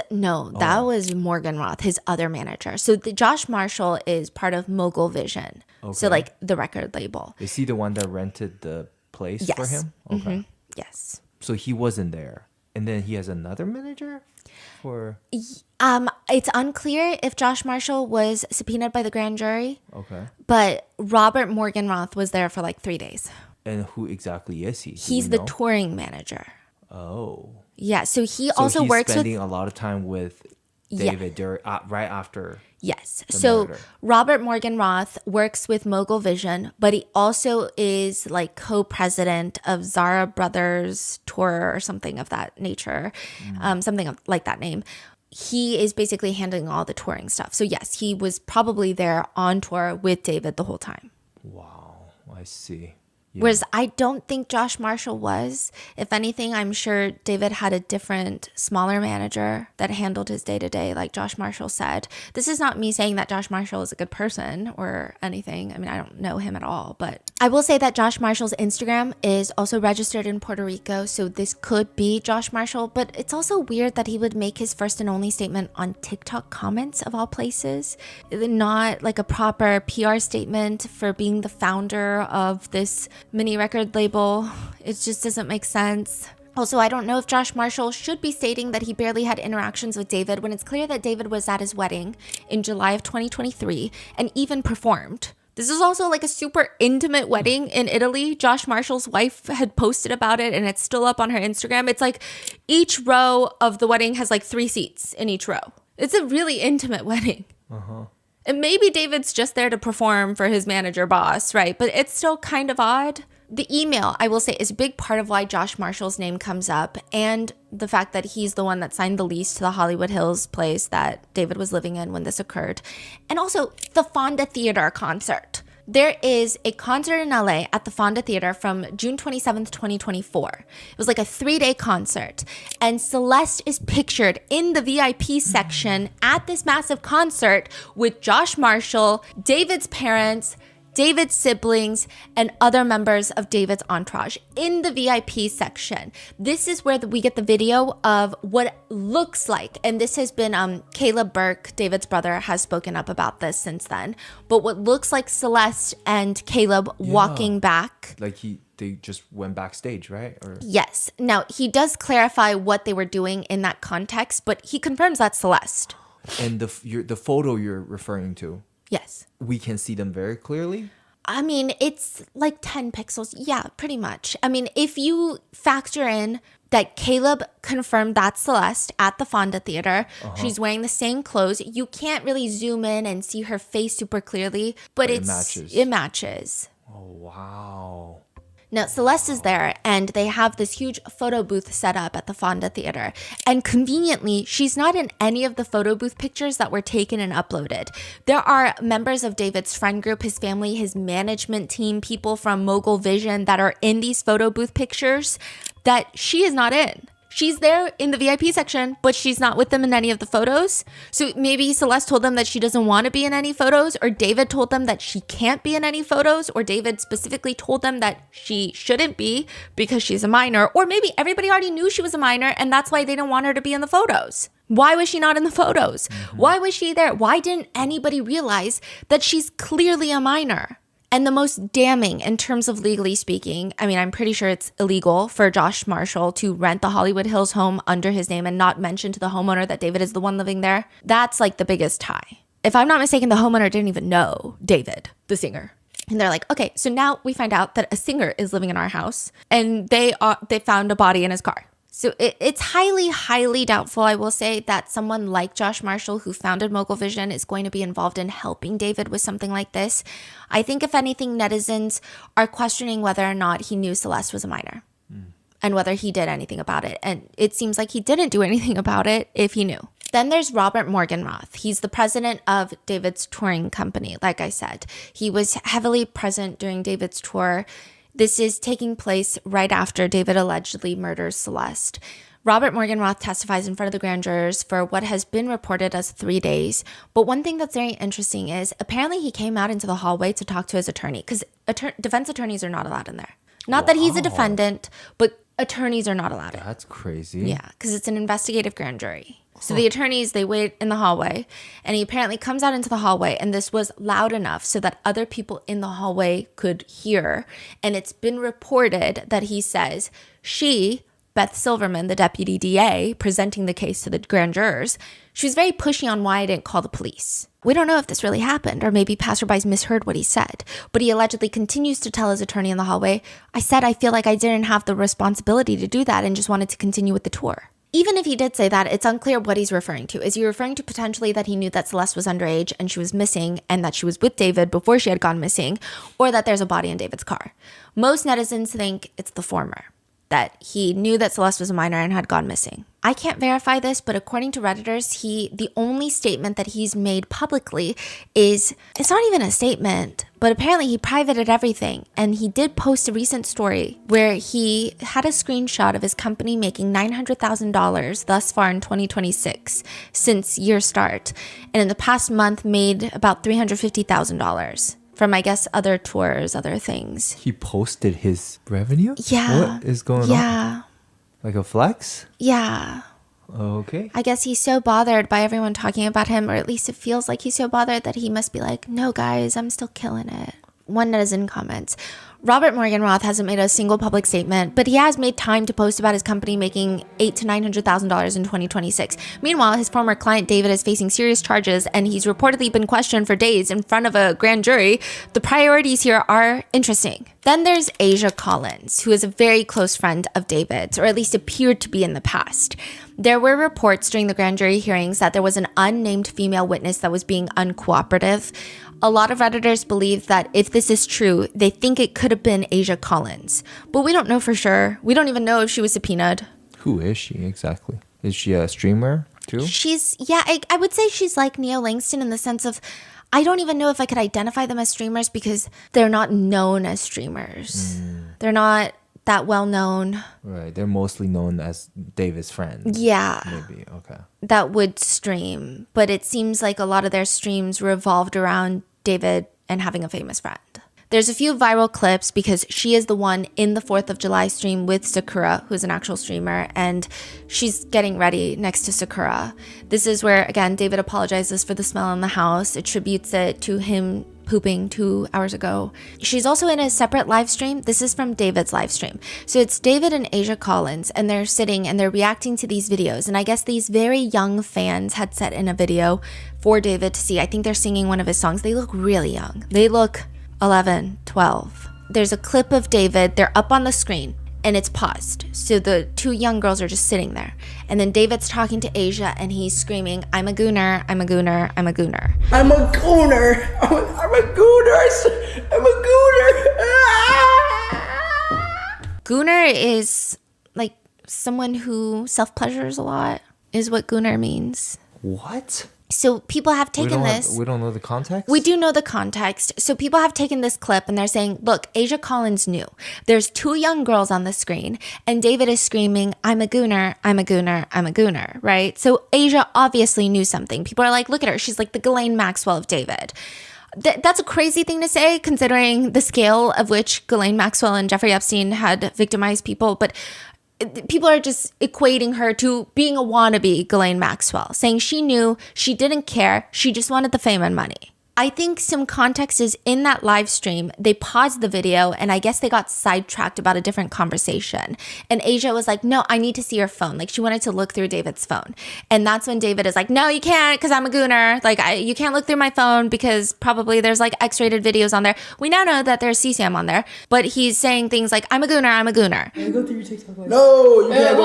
Morgan Roth, his other manager. So Josh Marshall is part of Mogul Vision. Okay. So like the record label. Is he the one that rented the place for him? Okay. Mm-hmm. Yes. So he wasn't there. And then he has another manager for... It's unclear if Josh Marshall was subpoenaed by the grand jury. Okay. But Robert Morgan Roth was there for like 3 days. And who exactly is he? He's the touring manager. Oh. Yeah, so he also works with... he's spending a lot of time with David right after... Yes. So murder. Robert Morgan Roth works with Mogul Vision, but he also is like co-president of Zara Brothers Tour or something of that nature, something like that name. He is basically handling all the touring stuff. So yes, he was probably there on tour with David the whole time. Wow, I see. Yeah. Whereas I don't think Josh Marshall was. If anything, I'm sure David had a different, smaller manager that handled his day-to-day, like Josh Marshall said. This is not me saying that Josh Marshall is a good person or anything. I mean, I don't know him at all. But I will say that Josh Marshall's Instagram is also registered in Puerto Rico, so this could be Josh Marshall. But it's also weird that he would make his first and only statement on TikTok comments, of all places. Not like a proper PR statement for being the founder of this mini record label. It just doesn't make sense. Also, I don't know if Josh Marshall should be stating that he barely had interactions with David when it's clear that David was at his wedding in July of 2023 and even performed. This is also like a super intimate wedding in Italy. Josh Marshall's wife had posted about it and it's still up on her Instagram. It's like each row of the wedding has like 3 seats in each row. It's a really intimate wedding. And maybe David's just there to perform for his manager boss, right? But it's still kind of odd. The email, I will say, is a big part of why Josh Marshall's name comes up, and the fact that he's the one that signed the lease to the Hollywood Hills place that David was living in when this occurred. And also the Fonda Theater concert. There is a concert in LA at the Fonda Theater from June 27th, 2024. It was like a 3-day concert. And Celeste is pictured in the VIP section at this massive concert with Josh Marshall, David's parents, David's siblings, and other members of David's entourage in the VIP section. This is where we get the video of what looks like, and this has been, Caleb Burke, David's brother, has spoken up about this since then, but what looks like Celeste and Caleb walking back. Like they just went backstage, right? Or... Yes. Now, he does clarify what they were doing in that context, but he confirms that's Celeste. And the photo you're referring to? Yes. We can see them very clearly? I mean, it's like 10 pixels. Yeah, pretty much. I mean, if you factor in that Caleb confirmed that's Celeste at the Fonda Theater, she's wearing the same clothes. You can't really zoom in and see her face super clearly, but it matches. Oh, wow. Now, Celeste is there, and they have this huge photo booth set up at the Fonda Theater. And conveniently, she's not in any of the photo booth pictures that were taken and uploaded. There are members of David's friend group, his family, his management team, people from Mogul Vision that are in these photo booth pictures that she is not in. She's there in the VIP section, but she's not with them in any of the photos. So maybe Celeste told them that she doesn't want to be in any photos, or David told them that she can't be in any photos, or David specifically told them that she shouldn't be because she's a minor, or maybe everybody already knew she was a minor and that's why they didn't want her to be in the photos. Why was she not in the photos? Why was she there? Why didn't anybody realize that she's clearly a minor? And the most damning in terms of legally speaking, I mean, I'm pretty sure it's illegal for Josh Marshall to rent the Hollywood Hills home under his name and not mention to the homeowner that David is the one living there. That's like the biggest tie. If I'm not mistaken, the homeowner didn't even know David, the singer. And they're like, okay, so now we find out that a singer is living in our house and they found a body in his car. So it's highly, highly doubtful, I will say, that someone like Josh Marshall, who founded Mogul Vision, is going to be involved in helping David with something like this. I think, if anything, netizens are questioning whether or not he knew Celeste was a minor and whether he did anything about it. And it seems like he didn't do anything about it if he knew. Then there's Robert Morgenroth. He's the president of David's touring company, like I said. He was heavily present during David's tour. This is taking place right after David allegedly murders Celeste. Robert Morgenroth testifies in front of the grand jurors for what has been reported as 3 days. But one thing that's very interesting is apparently he came out into the hallway to talk to his attorney, because defense attorneys are not allowed in there. Not that he's a defendant, but attorneys are not allowed in. That's crazy. Yeah, because it's an investigative grand jury. So the attorneys, they wait in the hallway, and he apparently comes out into the hallway, and this was loud enough so that other people in the hallway could hear. And it's been reported that he says she, Beth Silverman, the deputy DA, presenting the case to the grand jurors, she was very pushy on why I didn't call the police. We don't know if this really happened, or maybe passerbys misheard what he said, but he allegedly continues to tell his attorney in the hallway, I said I feel like I didn't have the responsibility to do that and just wanted to continue with the tour. Even if he did say that, it's unclear what he's referring to. Is he referring to potentially that he knew that Celeste was underage and she was missing and that she was with David before she had gone missing, or that there's a body in David's car? Most netizens think it's the former, that he knew that Celeste was a minor and had gone missing. I can't verify this, but according to Redditors, the only statement that he's made publicly is, it's not even a statement, but apparently he privated everything. And he did post a recent story where he had a screenshot of his company making $900,000 thus far in 2026 since year start. And in the past month made about $350,000. From, I guess, other tours, other things. He posted his revenue? Yeah. What is going on? Yeah. Like a flex? Yeah. Okay. I guess he's so bothered by everyone talking about him, or at least it feels like he's so bothered that he must be like, no, guys, I'm still killing it. One netizen comments, Robert Morgenroth hasn't made a single public statement, but he has made time to post about his company making $800,000 to $900,000 in 2026. Meanwhile, his former client David is facing serious charges, and he's reportedly been questioned for days in front of a grand jury. The priorities here are interesting. Then there's Asia Collins, who is a very close friend of David's, or at least appeared to be in the past. There were reports during the grand jury hearings that there was an unnamed female witness that was being uncooperative. A lot of Redditors believe that if this is true, they think it could have been Asia Collins. But we don't know for sure. We don't even know if she was subpoenaed. Who is she exactly? Is she a streamer too? I would say she's like Neo Langston in the sense of, I don't even know if I could identify them as streamers because they're not known as streamers. They're not that well known. Right. They're mostly known as David's friends. Yeah. Maybe. Okay. That would stream. But it seems like a lot of their streams revolved around David and having a famous friend. There's a few viral clips because she is the one in the 4th of July stream with Sakura, who's an actual streamer, and she's getting ready next to Sakura. This is where, again, David apologizes for the smell in the house, attributes it to him pooping 2 hours ago. She's also in a separate live stream. This is from David's live stream. So it's David and Asia Collins, and they're sitting and they're reacting to these videos. And I guess these very young fans had set in a video for David to see. I think they're singing one of his songs. They look really young. They look 11, 12. There's a clip of David. They're up on the screen and it's paused. So the 2 young girls are just sitting there. And then David's talking to Asia and he's screaming, I'm a gooner, I'm a gooner, I'm a gooner. I'm a gooner. I'm a gooner. I'm a gooner. Gooner is like someone who self-pleasures a lot, is what gooner means. What? So people have taken this. We don't know the context? We do know the context. So people have taken this clip and they're saying, look, Asia Collins knew. There's 2 young girls on the screen and David is screaming, I'm a gooner, I'm a gooner, I'm a gooner, right? So Asia obviously knew something. People are like, look at her. She's like the Ghislaine Maxwell of David. That's a crazy thing to say considering the scale of which Ghislaine Maxwell and Jeffrey Epstein had victimized people. But people are just equating her to being a wannabe Ghislaine Maxwell, saying she knew, she didn't care, she just wanted the fame and money. I think some context is in that live stream. They paused the video and I guess they got sidetracked about a different conversation. And Asia was like, no, I need to see your phone. Like she wanted to look through David's phone. And that's when David is like, no, you can't because I'm a gooner. Like you can't look through my phone because probably there's like X-rated videos on there. We now know that there's CSAM on there. But he's saying things like, I'm a gooner, I'm a gooner. You go through your TikTok life. No, you can't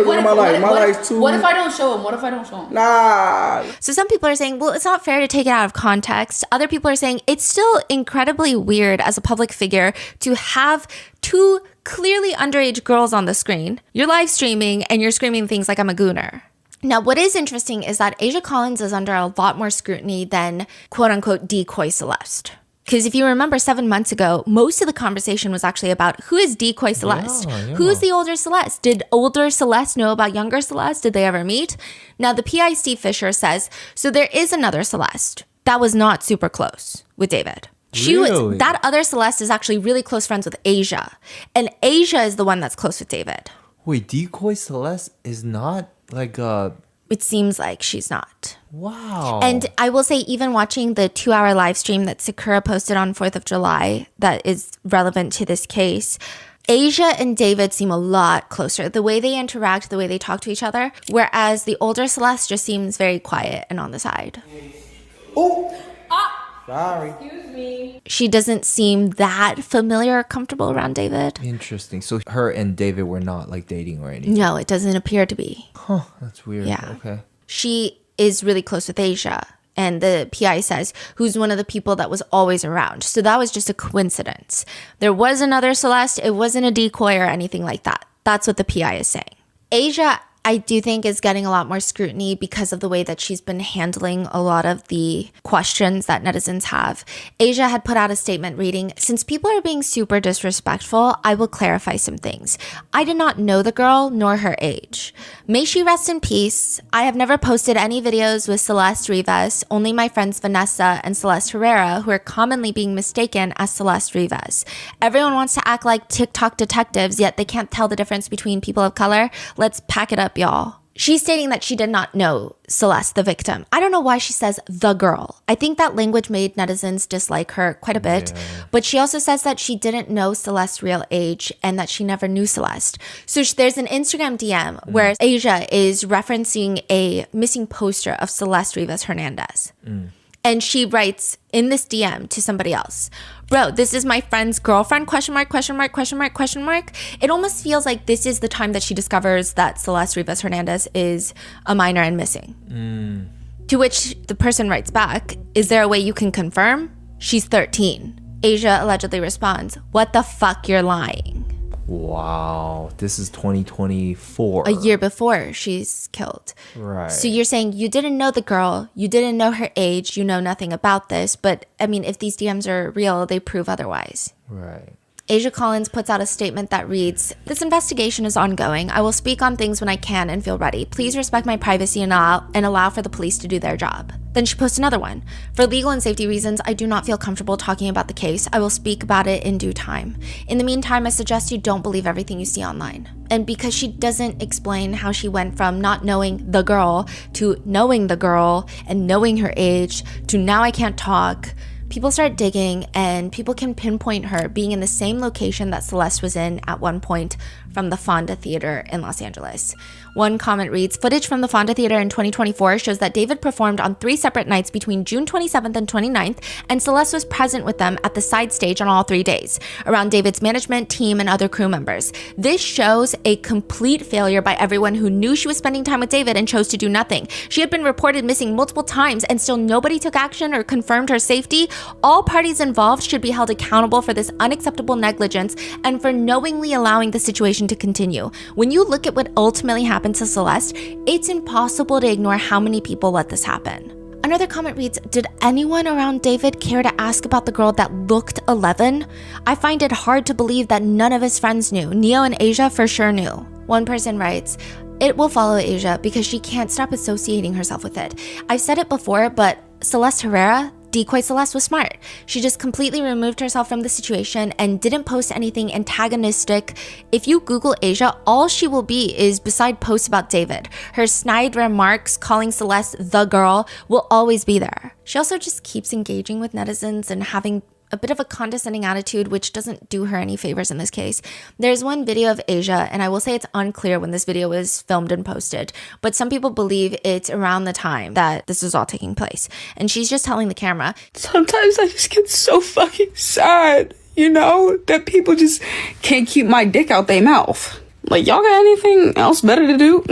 go to my life. My life's too. What if I don't show him? What if I don't show him? Nah. So some people are saying, well, it's not fair to take it out of context. Other people are saying it's still incredibly weird as a public figure to have 2 clearly underage girls on the screen. You're live streaming and you're screaming things like I'm a gooner. Now, what is interesting is that Asia Collins is under a lot more scrutiny than quote unquote decoy Celeste. Because if you remember 7 months ago, most of the conversation was actually about who is decoy Celeste? Yeah. Who is the older Celeste? Did older Celeste know about younger Celeste? Did they ever meet? Now, the PI Steve Fisher says, so there is another Celeste that was not super close with David. Really? That other Celeste is actually really close friends with Asia. And Asia is the one that's close with David. Wait, decoy Celeste is not like It seems like she's not. Wow. And I will say, even watching the 2-hour live stream that Sakura posted on 4th of July that is relevant to this case, Asia and David seem a lot closer. The way they interact, the way they talk to each other, whereas the older Celeste just seems very quiet and on the side. Oh. Sorry. Excuse me. She doesn't seem that familiar or comfortable around David. Interesting. So her and David were not like dating or anything? No, it doesn't appear to be. Huh, that's weird. Yeah. Okay. She is really close with Asia. And the PI says, who's one of the people that was always around. So that was just a coincidence. There was another Celeste. It wasn't a decoy or anything like that. That's what the PI is saying. Asia, I do think, is getting a lot more scrutiny because of the way that she's been handling a lot of the questions that netizens have. Asia had put out a statement reading, since people are being super disrespectful, I will clarify some things. I did not know the girl nor her age. May she rest in peace. I have never posted any videos with Celeste Rivas, only my friends Vanessa and Celeste Herrera, who are commonly being mistaken as Celeste Rivas. Everyone wants to act like TikTok detectives, yet they can't tell the difference between people of color. Let's pack it up, y'all. She's stating that she did not know Celeste, the victim. I don't know why she says the girl. I think that language made netizens dislike her quite a bit. Yeah. But she also says that she didn't know Celeste's real age and that she never knew Celeste. So there's an Instagram DM where Asia is referencing a missing poster of Celeste Rivas Hernandez. And she writes in this DM to somebody else, bro, this is my friend's girlfriend, question mark, question mark, question mark, question mark. It almost feels like this is the time that she discovers that Celeste Rivas Hernandez is a minor and missing. To which the person writes back, is there a way you can confirm? She's 13. Asia allegedly responds, what the fuck, you're lying. Wow, this is 2024. A year before she's killed. Right. So you're saying you didn't know the girl, you didn't know her age, you know nothing about this. But I mean, if these DMs are real, they prove otherwise. Right. Asia Collins puts out a statement that reads, this investigation is ongoing. I will speak on things when I can and feel ready. Please respect my privacy and allow for the police to do their job. Then she posts another one. For legal and safety reasons, I do not feel comfortable talking about the case. I will speak about it in due time. In the meantime, I suggest you don't believe everything you see online. And because she doesn't explain how she went from not knowing the girl to knowing the girl and knowing her age to now I can't talk, people start digging and people can pinpoint her being in the same location that Celeste was in at one point from the Fonda Theater in Los Angeles. One comment reads, footage from the Fonda Theater in 2024 shows that David performed on 3 separate nights between June 27th and 29th, and Celeste was present with them at the side stage on all 3 days, around David's management, team, and other crew members. This shows a complete failure by everyone who knew she was spending time with David and chose to do nothing. She had been reported missing multiple times and still nobody took action or confirmed her safety. All parties involved should be held accountable for this unacceptable negligence and for knowingly allowing the situation to continue. When you look at what ultimately happened to Celeste, it's impossible to ignore how many people let this happen. Another comment reads, did anyone around David care to ask about the girl that looked 11? I find it hard to believe that none of his friends knew. Neo and Asia for sure knew. One person writes, it will follow Asia because she can't stop associating herself with it. I've said it before, but Celeste Herrera, Decoy Celeste, was smart. She just completely removed herself from the situation and didn't post anything antagonistic. If you Google Asia, all she will be is beside posts about David. Her snide remarks calling Celeste the girl will always be there. She also just keeps engaging with netizens and having a bit of a condescending attitude, which doesn't do her any favors in this case. There's one video of Asia, and I will say it's unclear when this video was filmed and posted, but some people believe it's around the time that this is all taking place. And she's just telling the camera, Sometimes I just get so fucking sad, that people just can't keep my dick out their mouth. Like, y'all got anything else better to do?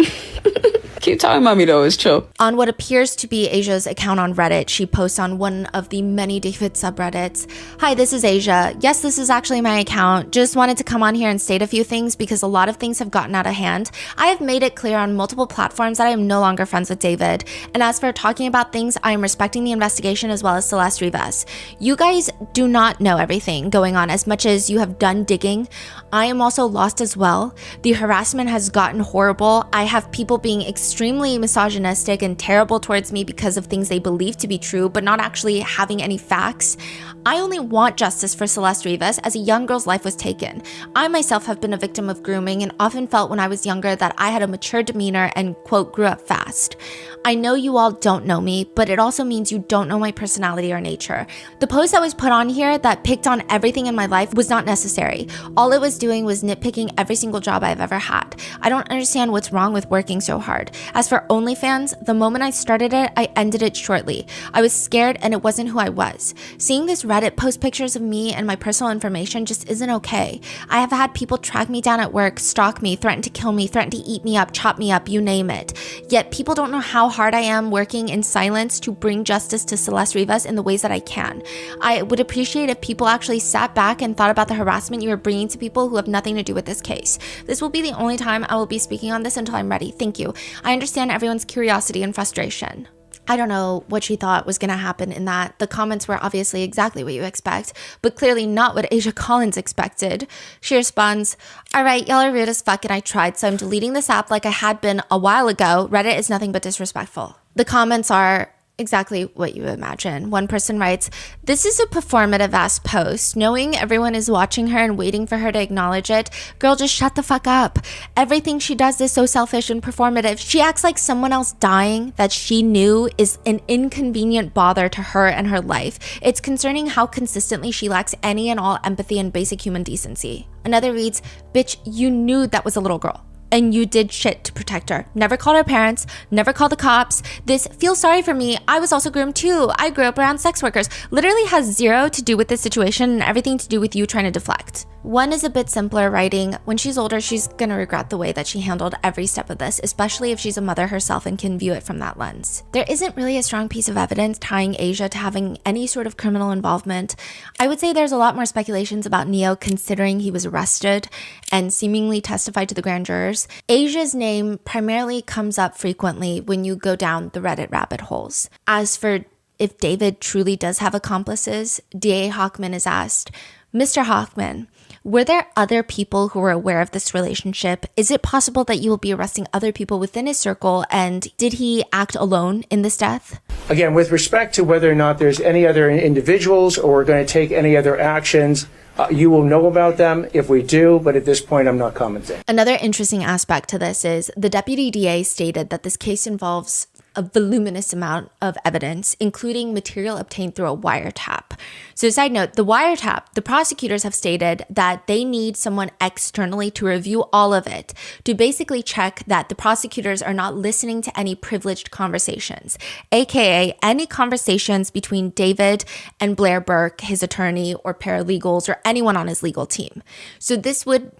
Keep talking about me though, it's chill. On what appears to be Asia's account on Reddit, she posts on one of the many David subreddits, "Hi, this is Asia. Yes, this is actually my account. Just wanted to come on here and state a few things because a lot of things have gotten out of hand. I have made it clear on multiple platforms that I am no longer friends with David. And as for talking about things, I am respecting the investigation as well as Celeste Rivas. You guys do not know everything going on as much as you have done digging. I am also lost as well. The harassment has gotten horrible. I have people being extremely misogynistic and terrible towards me because of things they believe to be true, but not actually having any facts. I only want justice for Celeste Rivas as a young girl's life was taken. I myself have been a victim of grooming and often felt when I was younger that I had a mature demeanor and, quote, grew up fast. I know you all don't know me, but it also means you don't know my personality or nature. The post that was put on here that picked on everything in my life was not necessary. All it was doing was nitpicking every single job I've ever had. I don't understand what's wrong with working so hard. As for OnlyFans, the moment I started it, I ended it shortly. I was scared and it wasn't who I was. Seeing this Reddit post pictures of me and my personal information just isn't okay. I have had people track me down at work, stalk me, threaten to kill me, threaten to eat me up, chop me up, you name it. Yet people don't know how hard I am working in silence to bring justice to Celeste Rivas in the ways that I can. I would appreciate if people actually sat back and thought about the harassment you are bringing to people who have nothing to do with this case. This will be the only time I will be speaking on this until I'm ready. Thank you. I understand everyone's curiosity and frustration." I don't know what she thought was going to happen in that. The comments were obviously exactly what you expect, but clearly not what Asia Collins expected. She responds, "All right, y'all are rude as fuck and I tried, so I'm deleting this app like I had been a while ago. Reddit is nothing but disrespectful." The comments are exactly what you imagine. One person writes, "This is a performative ass post. Knowing everyone is watching her and waiting for her to acknowledge it, girl, just shut the fuck up. Everything she does is so selfish and performative. She acts like someone else dying that she knew is an inconvenient bother to her and her life. It's concerning how consistently she lacks any and all empathy and basic human decency." Another reads, "Bitch, you knew that was a little girl. And you did shit to protect her. Never called her parents, never called the cops. This feel sorry for me. I was also groomed too. I grew up around sex workers." Literally has zero to do with this situation and everything to do with you trying to deflect. One is a bit simpler, writing, "When she's older, she's gonna regret the way that she handled every step of this, especially if she's a mother herself and can view it from that lens." There isn't really a strong piece of evidence tying Asia to having any sort of criminal involvement. I would say there's a lot more speculations about Neo considering he was arrested and seemingly testified to the grand jurors. Asia's name primarily comes up frequently when you go down the Reddit rabbit holes. As for if David truly does have accomplices, DA Hochman is asked, "Mr. Hochman, were there other people who were aware of this relationship? Is it possible that you will be arresting other people within his circle? And did he act alone in this death?" Again, with respect to whether or not there's any other individuals or we're going to take any other actions, you will know about them if we do, but at this point, I'm not commenting. Another interesting aspect to this is the deputy DA stated that this case involves a voluminous amount of evidence, including material obtained through a wiretap. So side note, the wiretap, the prosecutors have stated that they need someone externally to review all of it, to basically check that the prosecutors are not listening to any privileged conversations, aka any conversations between David and Blair Burke, his attorney, or paralegals, or anyone on his legal team. So this would,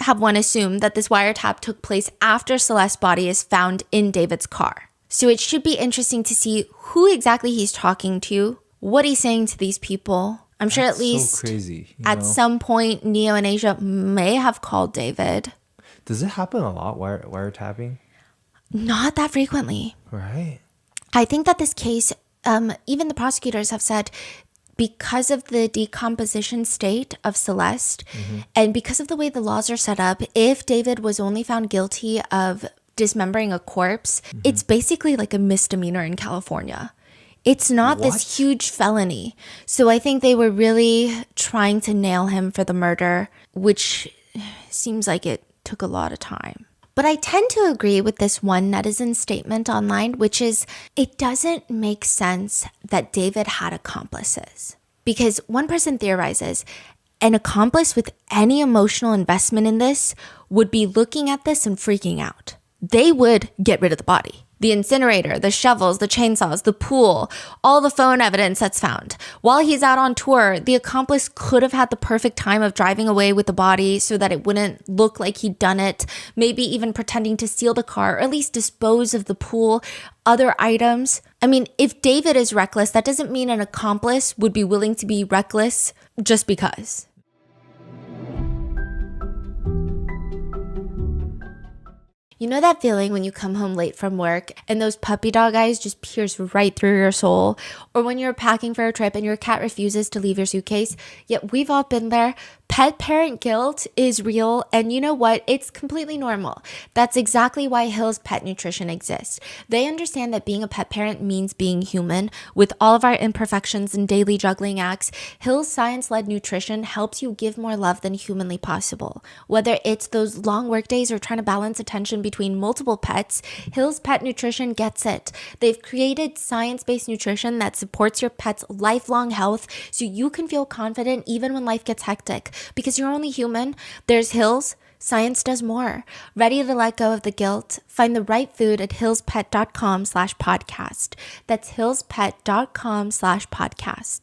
have one assume that this wiretap took place after Celeste's body is found in David's car. So it should be interesting to see who exactly he's talking to, what he's saying to these people. I'm sure at least so crazy, at some point, Neo and Asia may have called David. Does it happen a lot, wiretapping? Not that frequently. Right. I think that this case even the prosecutors have said, because of the decomposition state of Celeste, and because of the way the laws are set up, if David was only found guilty of dismembering a corpse, it's basically like a misdemeanor in California. It's not this huge felony. So I think they were really trying to nail him for the murder, which seems like it took a lot of time. But I tend to agree with this one netizen statement online, which is, it doesn't make sense that David had accomplices. Because one person theorizes, an accomplice with any emotional investment in this would be looking at this and freaking out. They would get rid of the body. The incinerator, the shovels, the chainsaws, the pool, all the phone evidence that's found. While he's out on tour, the accomplice could have had the perfect time of driving away with the body so that it wouldn't look like he'd done it, maybe even pretending to steal the car, or at least dispose of the pool, other items. I mean, if David is reckless, that doesn't mean an accomplice would be willing to be reckless just because. You know that feeling when you come home late from work and those puppy dog eyes just pierce right through your soul? Or when you're packing for a trip and your cat refuses to leave your suitcase? Yet we've all been there. Pet parent guilt is real, and you know what? It's completely normal. That's exactly why Hill's Pet Nutrition exists. They understand that being a pet parent means being human. With all of our imperfections and daily juggling acts, Hill's science-led nutrition helps you give more love than humanly possible. Whether it's those long work days or trying to balance attention between multiple pets, Hill's Pet Nutrition gets it. They've created science-based nutrition that supports your pet's lifelong health so you can feel confident even when life gets hectic. Because you're only human. There's Hills. Science does more. Ready to let go of the guilt? Find the right food at hillspet.com/podcast. That's hillspet.com/podcast.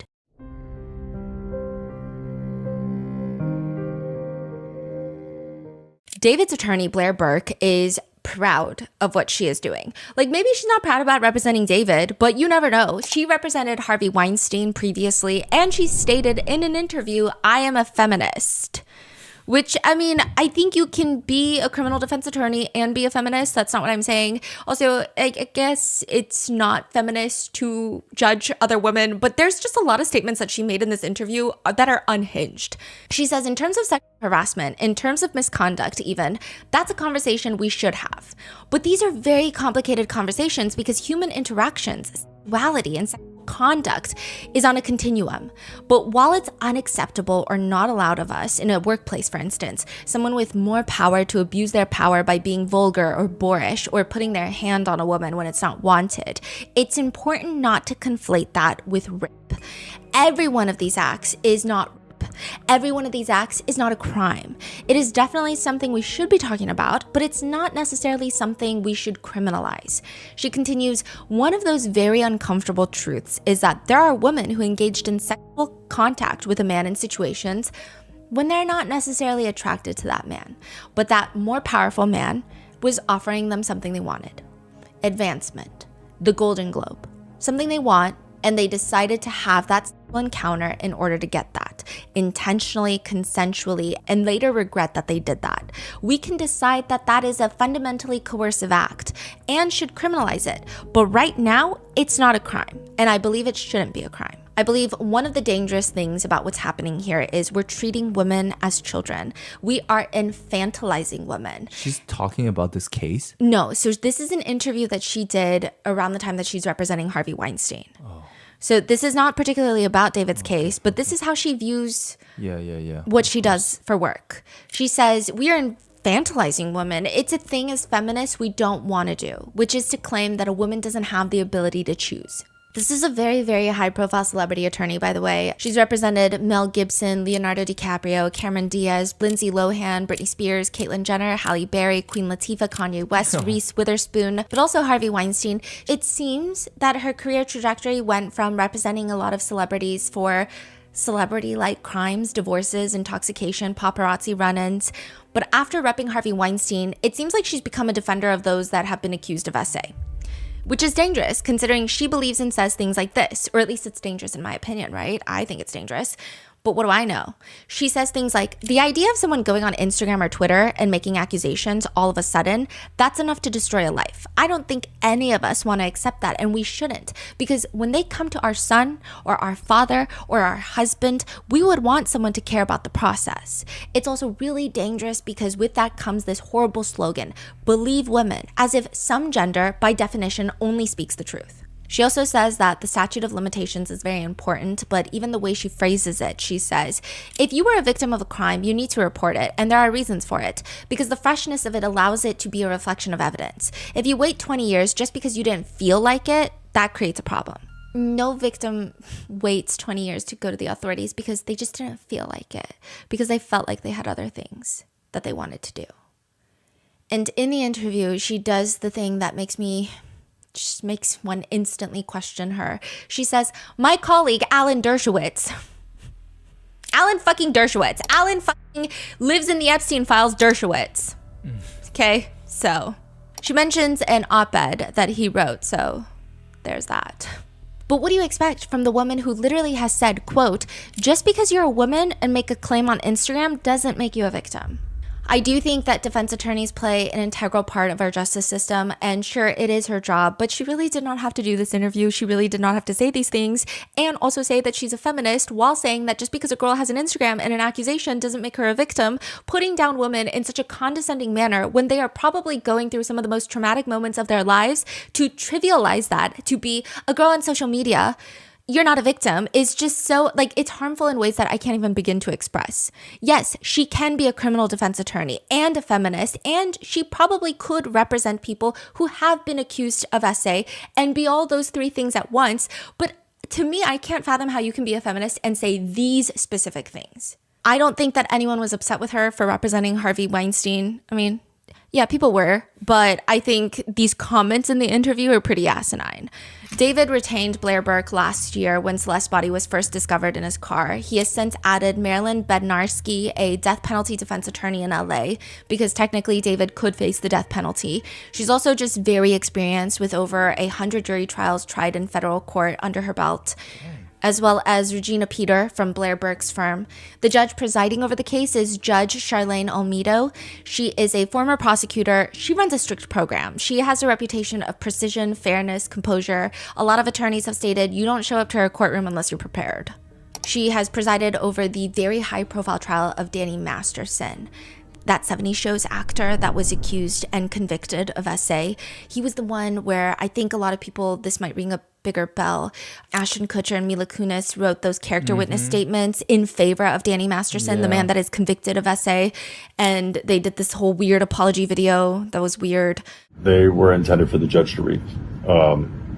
David's attorney, Blair Burke, is proud of what she is doing. Like, maybe she's not proud about representing David, but you never know. She represented Harvey Weinstein previously, and she stated in an interview, "I am a feminist." Which, I mean, I think you can be a criminal defense attorney and be a feminist. That's not what I'm saying. Also, I guess it's not feminist to judge other women, but there's just a lot of statements that she made in this interview that are unhinged. She says, in terms of sexual harassment, in terms of misconduct even, that's a conversation we should have. But these are very complicated conversations because human interactions, sexuality, and sexual conduct is on a continuum. But while it's unacceptable or not allowed of us in a workplace, for instance, someone with more power to abuse their power by being vulgar or boorish or putting their hand on a woman when it's not wanted, it's important not to conflate that with rape. Every one of these acts is not rape. Every one of these acts is not a crime. It is definitely something we should be talking about, but it's not necessarily something we should criminalize. She continues, one of those very uncomfortable truths is that there are women who engaged in sexual contact with a man in situations when they're not necessarily attracted to that man, but that more powerful man was offering them something they wanted. Advancement, the Golden Globe, something they want, and they decided to have that sexual encounter in order to get that, intentionally, consensually, and later regret that they did that. We can decide that that is a fundamentally coercive act and should criminalize it. But right now, it's not a crime, and I believe it shouldn't be a crime. I believe one of the dangerous things about what's happening here is we're treating women as children. We are infantilizing women. She's talking about this case? No, so this is an interview that she did around the time that she's representing Harvey Weinstein. Oh. So this is not particularly about David's case, but this is how she views what she does for work. She says, we are infantilizing women. It's a thing as feminists we don't want to do, which is to claim that a woman doesn't have the ability to choose. This is a very, very high-profile celebrity attorney, by the way. She's represented Mel Gibson, Leonardo DiCaprio, Cameron Diaz, Lindsay Lohan, Britney Spears, Caitlyn Jenner, Halle Berry, Queen Latifah, Kanye West, Reese Witherspoon, but also Harvey Weinstein. It seems that her career trajectory went from representing a lot of celebrities for celebrity-like crimes, divorces, intoxication, paparazzi run-ins. But after repping Harvey Weinstein, it seems like she's become a defender of those that have been accused of SA. Which is dangerous, considering she believes and says things like this, or at least it's dangerous in my opinion, right? I think it's dangerous. But what do I know? She says things like, the idea of someone going on Instagram or Twitter and making accusations all of a sudden, that's enough to destroy a life. I don't think any of us want to accept that, and we shouldn't. Because when they come to our son or our father or our husband, we would want someone to care about the process. It's also really dangerous because with that comes this horrible slogan, believe women, as if some gender, by definition, only speaks the truth. She also says that the statute of limitations is very important, but even the way she phrases it, she says, if you were a victim of a crime, you need to report it, and there are reasons for it, because the freshness of it allows it to be a reflection of evidence. If you wait 20 years just because you didn't feel like it, that creates a problem. No victim waits 20 years to go to the authorities because they just didn't feel like it, because they felt like they had other things that they wanted to do. And in the interview, she does the thing that makes one instantly question her. She says, my colleague, Alan fucking Dershowitz. Alan fucking lives in the Epstein files, Dershowitz. Okay, so she mentions an op-ed that he wrote, so there's that. But what do you expect from the woman who literally has said, quote, just because you're a woman and make a claim on Instagram doesn't make you a victim? I do think that defense attorneys play an integral part of our justice system, and sure, it is her job, but she really did not have to do this interview. She really did not have to say these things, and also say that she's a feminist while saying that just because a girl has an Instagram and an accusation doesn't make her a victim, putting down women in such a condescending manner when they are probably going through some of the most traumatic moments of their lives, to trivialize that, to be a girl on social media, you're not a victim, is just so, like, it's harmful in ways that I can't even begin to express. Yes, she can be a criminal defense attorney and a feminist, and she probably could represent people who have been accused of SA and be all those three things at once. But to me, I can't fathom how you can be a feminist and say these specific things. I don't think that anyone was upset with her for representing Harvey Weinstein. I mean, yeah, people were, but I think these comments in the interview are pretty asinine. David retained Blair Burke last year when Celeste's body was first discovered in his car. He has since added Marilyn Bednarski, a death penalty defense attorney in LA, because technically David could face the death penalty. She's also just very experienced with over 100 jury trials tried in federal court under her belt, as well as Regina Peter from Blair Burke's firm. The judge presiding over the case is Judge Charlene Olmedo. She is a former prosecutor. She runs a strict program. She has a reputation of precision, fairness, composure. A lot of attorneys have stated you don't show up to her courtroom unless you're prepared. She has presided over the very high-profile trial of Danny Masterson, that 70 Shows actor that was accused and convicted of SA. He was the one where I think a lot of people, this might ring a bigger bell. Ashton Kutcher and Mila Kunis wrote those character witness statements in favor of Danny Masterson, the man that is convicted of SA. And they did this whole weird apology video that was weird. They were intended for the judge to read.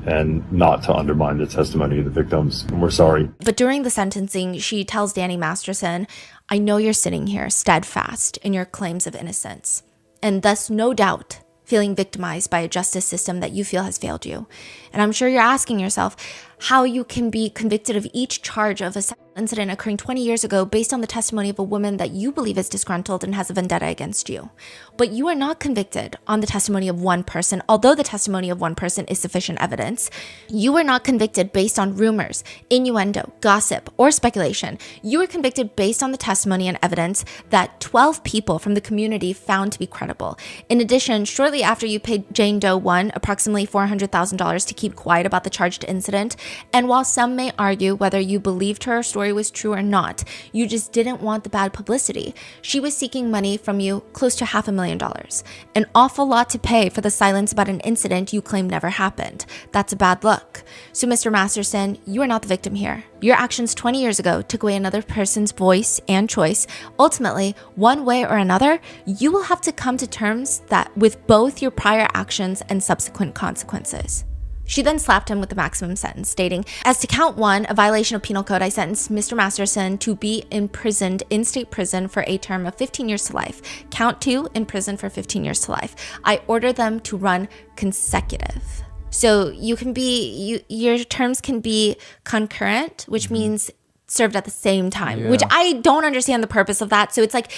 And not to undermine the testimony of the victims. And we're sorry. But during the sentencing, she tells Danny Masterson, I know you're sitting here steadfast in your claims of innocence, and thus no doubt feeling victimized by a justice system that you feel has failed you. And I'm sure you're asking yourself how you can be convicted of each charge of a incident occurring 20 years ago based on the testimony of a woman that you believe is disgruntled and has a vendetta against you. But you are not convicted on the testimony of one person, although the testimony of one person is sufficient evidence. You are not convicted based on rumors, innuendo, gossip, or speculation. You were convicted based on the testimony and evidence that 12 people from the community found to be credible. In addition, shortly after you paid Jane Doe 1 approximately $400,000 to keep quiet about the charged incident, and while some may argue whether you believed her story was true or not, you just didn't want the bad publicity. She was seeking money from you close to $500,000, an awful lot to pay for the silence about an incident you claim never happened. That's a bad look. So Mr. Masterson, you are not the victim here. Your actions 20 years ago took away another person's voice and choice. Ultimately, one way or another, you will have to come to terms with both your prior actions and subsequent consequences. She then slapped him with the maximum sentence, stating, as to count 1, a violation of penal code, I sentence Mr. Masterson to be imprisoned in state prison for a term of 15 years to life. Count 2, in prison for 15 years to life. I order them to run consecutive. So you can your terms can be concurrent, which means served at the same time, which I don't understand the purpose of that. So it's like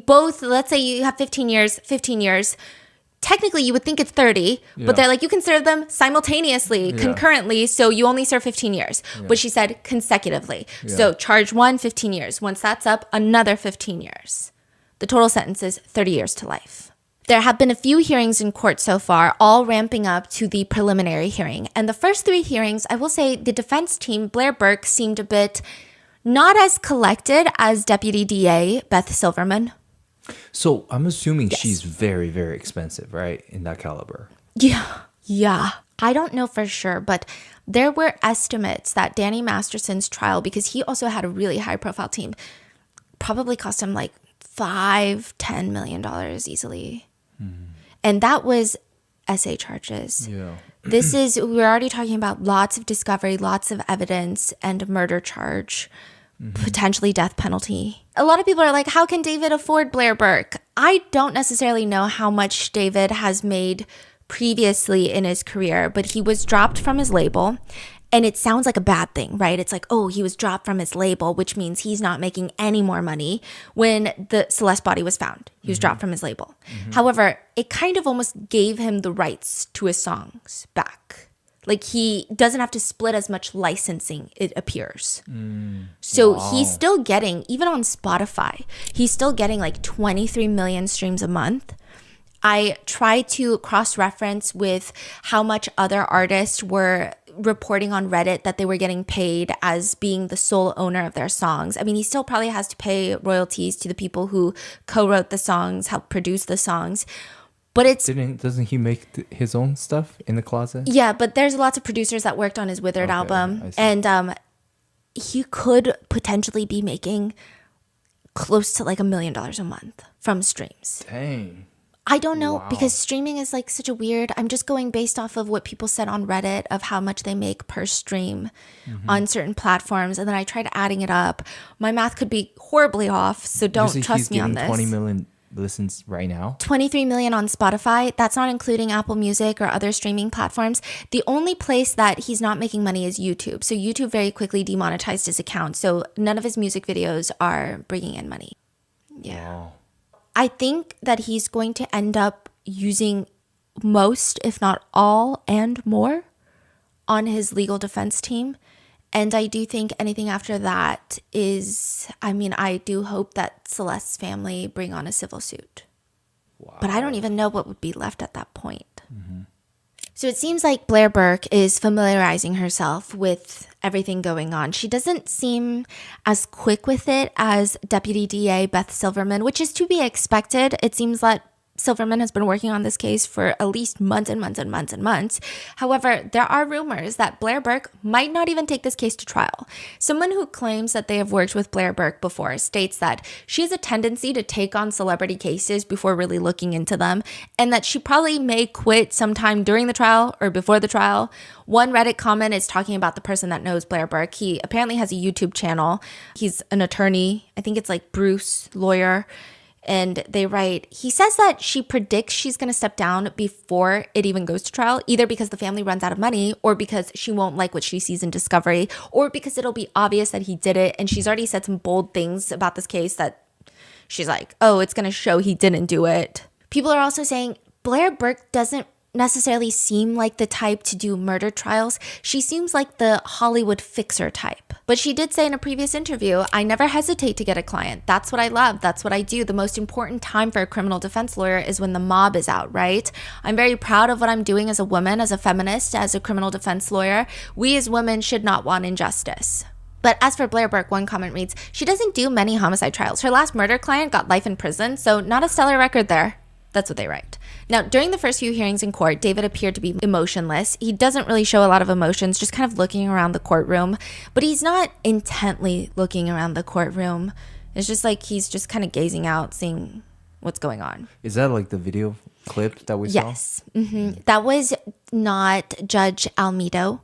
both, let's say you have 15 years, technically you would think it's 30, but they're like, you can serve them simultaneously, concurrently, so you only serve 15 years. But she said consecutively. So charge 1, 15 years. Once that's up, another 15 years. The total sentence is 30 years to life. There have been a few hearings in court so far, all ramping up to the preliminary hearing. And the first 3 hearings, I will say the defense team, Blair Burke, seemed a bit not as collected as Deputy DA Beth Silverman. So I'm assuming she's very, very expensive, right? In that caliber. Yeah. I don't know for sure, but there were estimates that Danny Masterson's trial, because he also had a really high profile team, probably cost him like $5-10 million easily. And that was essay charges. This is, we're already talking about lots of discovery, lots of evidence, and a murder charge, potentially death penalty. A lot of people are like, how can David afford Blair Burke? I don't necessarily know how much David has made previously in his career, but he was dropped from his label. And it sounds like a bad thing, right? It's like, oh, he was dropped from his label, which means he's not making any more money. When the Celeste body was found, he was dropped from his label. However, it kind of almost gave him the rights to his songs back. Like, he doesn't have to split as much licensing, it appears. So he's still getting, even on Spotify, he's still getting like 23 million streams a month. I tried to cross-reference with how much other artists were reporting on Reddit that they were getting paid as being the sole owner of their songs. I mean, he still probably has to pay royalties to the people who co-wrote the songs, helped produce the songs. But it's... Doesn't he make his own stuff in the closet? Yeah, but there's lots of producers that worked on his Withered album. And he could potentially be making close to like $1 million a month from streams. Dang. I don't know, because streaming is like such a weird, I'm just going based off of what people said on Reddit of how much they make per stream on certain platforms. And then I tried adding it up. My math could be horribly off, so don't trust me on this. 20 million listens right now? 23 million on Spotify. That's not including Apple Music or other streaming platforms. The only place that he's not making money is YouTube. So YouTube very quickly demonetized his account. So none of his music videos are bringing in money. Yeah. Wow. I think that he's going to end up using most, if not all, and more on his legal defense team. And I do think anything after that is, I mean, I do hope that Celeste's family bring on a civil suit. Wow. But I don't even know what would be left at that point. So it seems like Blair Burke is familiarizing herself with everything going on. She doesn't seem as quick with it as Deputy DA Beth Silverman, which is to be expected. It seems that Silverman has been working on this case for at least months and months and months and months. However, there are rumors that Blair Burke might not even take this case to trial. Someone who claims that they have worked with Blair Burke before states that she has a tendency to take on celebrity cases before really looking into them, and that she probably may quit sometime during the trial or before the trial. One Reddit comment is talking about the person that knows Blair Burke. He apparently has a YouTube channel. He's an attorney. I think it's like Bruce, lawyer. And they write, he says that she predicts she's going to step down before it even goes to trial, either because the family runs out of money or because she won't like what she sees in discovery or because it'll be obvious that he did it. And she's already said some bold things about this case that she's like, oh, it's going to show he didn't do it. People are also saying Blair Burke doesn't necessarily seem like the type to do murder trials. She seems like the Hollywood fixer type. But she did say in a previous interview, I never hesitate to get a client. That's what I love. That's what I do. The most important time for a criminal defense lawyer is when the mob is out, right? I'm very proud of what I'm doing as a woman, as a feminist, as a criminal defense lawyer. We as women should not want injustice. But as for Blair Burke, one comment reads, she doesn't do many homicide trials. Her last murder client got life in prison, so not a stellar record there. That's what they write. Now, during the first few hearings in court, David appeared to be emotionless. He doesn't really show a lot of emotions, just kind of looking around the courtroom. But he's not intently looking around the courtroom. It's just like he's just kind of gazing out, seeing what's going on. Is that like the video clip that we saw? Yes. That was not Judge Almedo.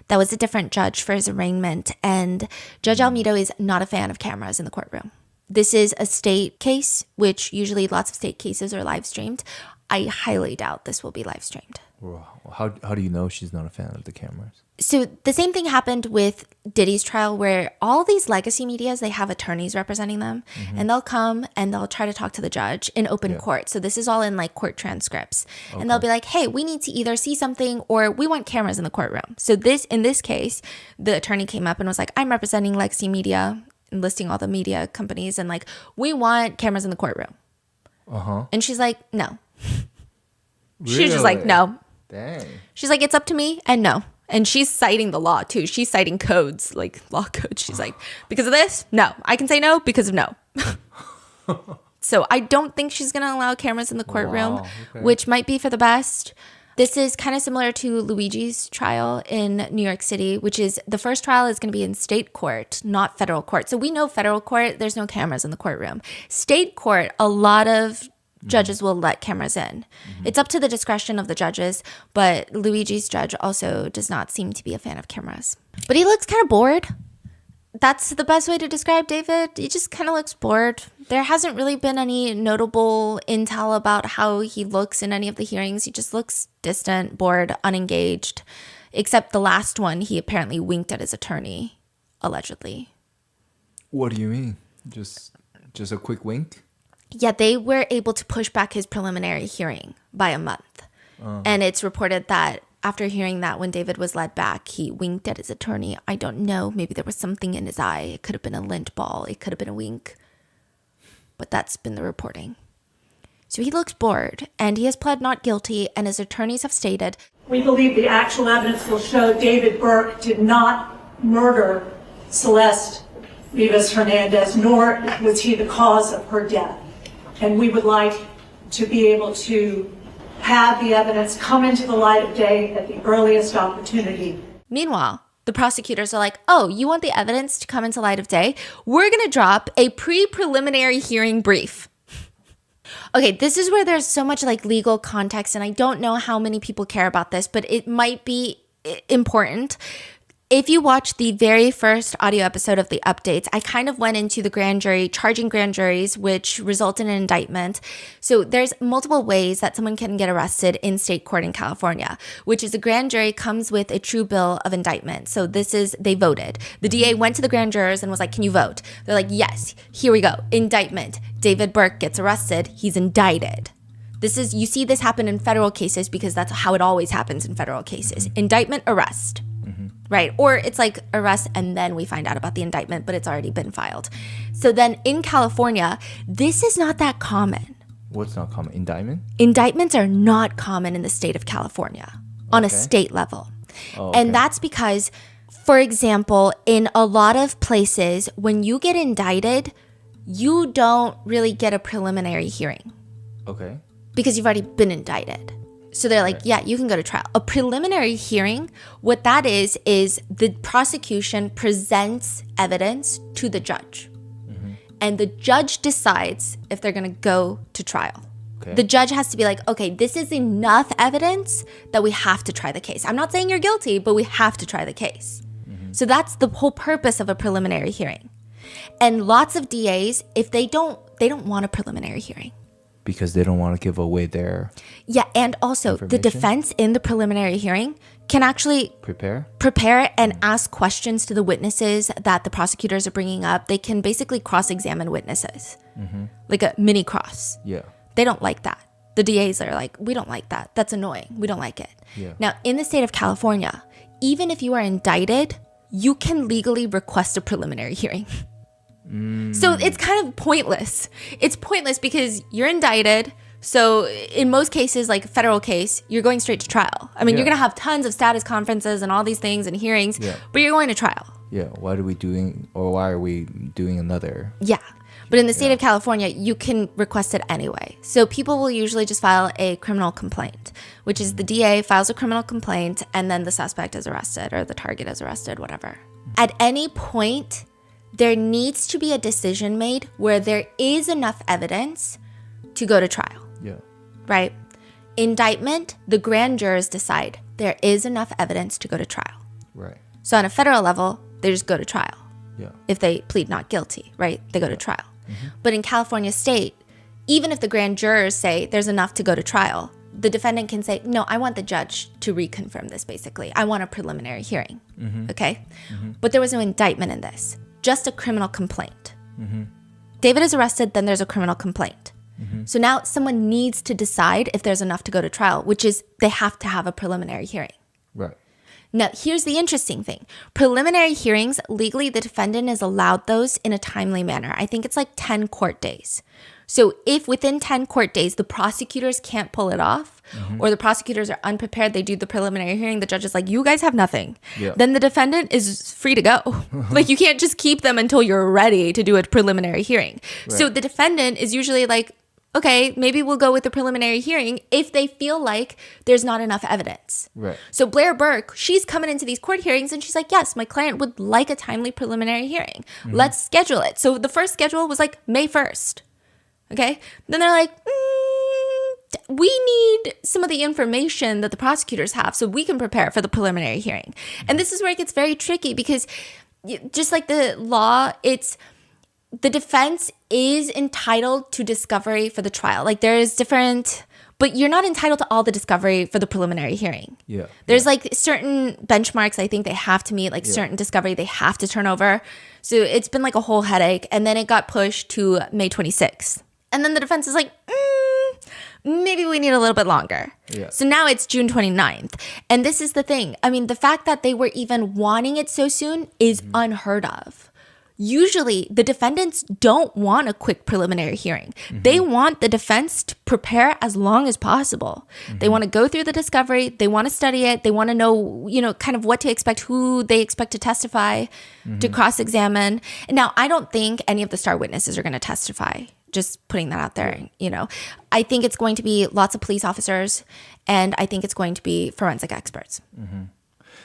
That was a different judge for his arraignment. And Judge Almedo is not a fan of cameras in the courtroom. This is a state case, which usually lots of state cases are live streamed. I highly doubt this will be live streamed. Well, how do you know she's not a fan of the cameras? So the same thing happened with Diddy's trial, where all these legacy medias, they have attorneys representing them, and they'll come and they'll try to talk to the judge in open court. So this is all in like court transcripts, and they'll be like, hey, we need to either see something or we want cameras in the courtroom. So in this case, the attorney came up and was like, I'm representing legacy media and listing all the media companies, and like, we want cameras in the courtroom. And she's like, no. She's just like, no. Dang. She's like, it's up to me and no. And she's citing the law too. She's citing codes, like law codes. She's like, because of this, no. I can say no because of no. So I don't think she's going to allow cameras in the courtroom, which might be for the best. This is kind of similar to Luigi's trial in New York City, which is the first trial is going to be in state court, not federal court. So we know federal court, there's no cameras in the courtroom. State court, a lot of judges will let cameras in. It's up to the discretion of the judges, but Luigi's judge also does not seem to be a fan of cameras. But he looks kind of bored. That's the best way to describe David. He just kind of looks bored. There hasn't really been any notable intel about how he looks in any of the hearings. He just looks distant, bored, unengaged, except the last one, he apparently winked at his attorney, allegedly. What do you mean? Just a quick wink? Yeah, they were able to push back his preliminary hearing by a month. And it's reported that after hearing that, when David was led back, he winked at his attorney. I don't know. Maybe there was something in his eye. It could have been a lint ball. It could have been a wink. But that's been the reporting. So he looks bored, and he has pled not guilty, and his attorneys have stated, we believe the actual evidence will show David Burke did not murder Celeste Rivas Hernandez, nor was he the cause of her death. And we would like to be able to have the evidence come into the light of day at the earliest opportunity. Meanwhile, the prosecutors are like, oh, you want the evidence to come into light of day? We're going to drop a pre-preliminary hearing brief. Okay, this is where there's so much like legal context, and I don't know how many people care about this, but it might be important. If you watch the very first audio episode of the updates, I kind of went into the grand jury, charging grand juries, which result in an indictment. So there's multiple ways that someone can get arrested in state court in California, which is a grand jury comes with a true bill of indictment. So they voted. The DA went to the grand jurors and was like, can you vote? They're like, yes, here we go. Indictment. David Burke gets arrested. He's indicted. You see this happen in federal cases because that's how it always happens in federal cases. Indictment, arrest. Right? Or it's like arrest and then we find out about the indictment, but it's already been filed. So then in California, this is not that common. What's not common? Indictment? Indictments are not common in the state of California on a state level. Oh, okay. And that's because, for example, in a lot of places, when you get indicted, you don't really get a preliminary hearing. Okay. Because you've already been indicted. So they're like, yeah, you can go to trial. A preliminary hearing, what that is the prosecution presents evidence to the judge. And the judge decides if they're going to go to trial. Okay. The judge has to be like, okay, this is enough evidence that we have to try the case. I'm not saying you're guilty, but we have to try the case. So that's the whole purpose of a preliminary hearing. And lots of DAs, if they don't want a preliminary hearing. Because they don't want to give away their and also the defense in the preliminary hearing can actually prepare and ask questions to the witnesses that the prosecutors are bringing up. They can basically cross-examine witnesses, like a mini cross. Yeah. They don't like that. The DAs are like, we don't like that. That's annoying. We don't like it. Yeah. Now, in the state of California, even if you are indicted, you can legally request a preliminary hearing. So it's kind of pointless. It's pointless because you're indicted. So in most cases, like a federal case, you're going straight to trial. I mean, you're going to have tons of status conferences and all these things and hearings, but you're going to trial. Yeah. Why are we doing another? Yeah. But in the state of California, you can request it anyway. So people will usually just file a criminal complaint, which is the DA files a criminal complaint and then the suspect is arrested or the target is arrested, whatever. At any point, there needs to be a decision made where there is enough evidence to go to trial. Yeah. Right? Indictment, the grand jurors decide there is enough evidence to go to trial. Right. So on a federal level, they just go to trial. Yeah. If they plead not guilty, right? They go to trial. But in California state, even if the grand jurors say there's enough to go to trial, the defendant can say, no, I want the judge to reconfirm this, basically. I want a preliminary hearing, okay? But there was no indictment in this, just a criminal complaint. David is arrested, then there's a criminal complaint. So now someone needs to decide if there's enough to go to trial, which is they have to have a preliminary hearing. Right. Now, here's the interesting thing. Preliminary hearings, legally, the defendant is allowed those in a timely manner. I think it's like 10 court days. So if within 10 court days, the prosecutors can't pull it off, or the prosecutors are unprepared, they do the preliminary hearing, the judge is like, you guys have nothing. Yeah. Then the defendant is free to go. Like, you can't just keep them until you're ready to do a preliminary hearing. Right. So the defendant is usually like, okay, maybe we'll go with the preliminary hearing if they feel like there's not enough evidence. Right. So Blair Burke, she's coming into these court hearings and she's like, yes, my client would like a timely preliminary hearing. Let's schedule it. So the first schedule was like May 1st. Okay. Then they're like, we need some of the information that the prosecutors have so we can prepare for the preliminary hearing. And this is where it gets very tricky because just like the law, it's the defense is entitled to discovery for the trial. Like there is different, but you're not entitled to all the discovery for the preliminary hearing. Yeah. There's like certain benchmarks I think they have to meet, like certain discovery they have to turn over. So it's been like a whole headache. And then it got pushed to May 26th. And then the defense is like, maybe we need a little bit longer. Yeah. So now it's June 29th. And this is the thing. I mean, the fact that they were even wanting it so soon is unheard of. Usually, the defendants don't want a quick preliminary hearing. They want the defense to prepare as long as possible. They want to go through the discovery. They want to study it. They want to know, kind of what to expect, who they expect to testify, to cross-examine. And now, I don't think any of the star witnesses are going to testify. Just putting that out there, I think it's going to be lots of police officers, and I think it's going to be forensic experts.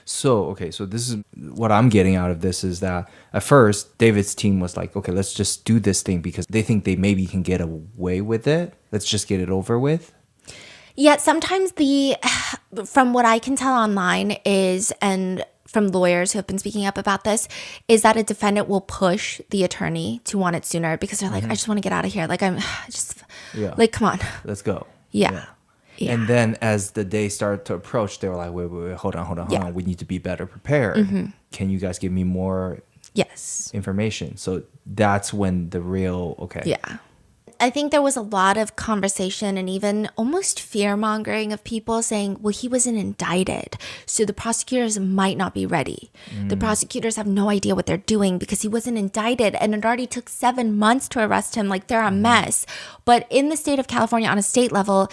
So this is what I'm getting out of this is that at first David's team was like, okay, let's just do this thing because they think they maybe can get away with it. Let's just get it over with. Yeah, sometimes from what I can tell online and from lawyers who have been speaking up about this, is that a defendant will push the attorney to want it sooner because they're like, I just want to get out of here. Like, like, come on. Let's go. Yeah. Yeah. And then as the day started to approach, they were like, wait, hold on. We need to be better prepared. Can you guys give me more information? So that's when the real, Yeah. I think there was a lot of conversation and even almost fear-mongering of people saying, well, he wasn't indicted, so the prosecutors might not be ready. The prosecutors have no idea what they're doing because he wasn't indicted and it already took 7 months to arrest him. Like, they're a mess. But in the state of California, on a state level,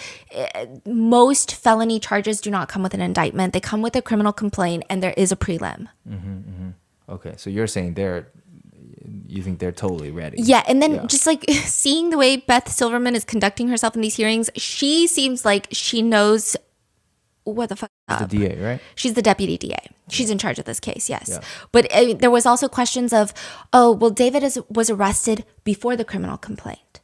most felony charges do not come with an indictment. They come with a criminal complaint and there is a prelim. Okay, so you're saying you think they're totally ready. Yeah, and then just like seeing the way Beth Silverman is conducting herself in these hearings, she seems like she knows what the fuck up. The DA, right? She's the deputy DA. She's in charge of this case, yes. Yeah. But there was also questions of, David was arrested before the criminal complaint.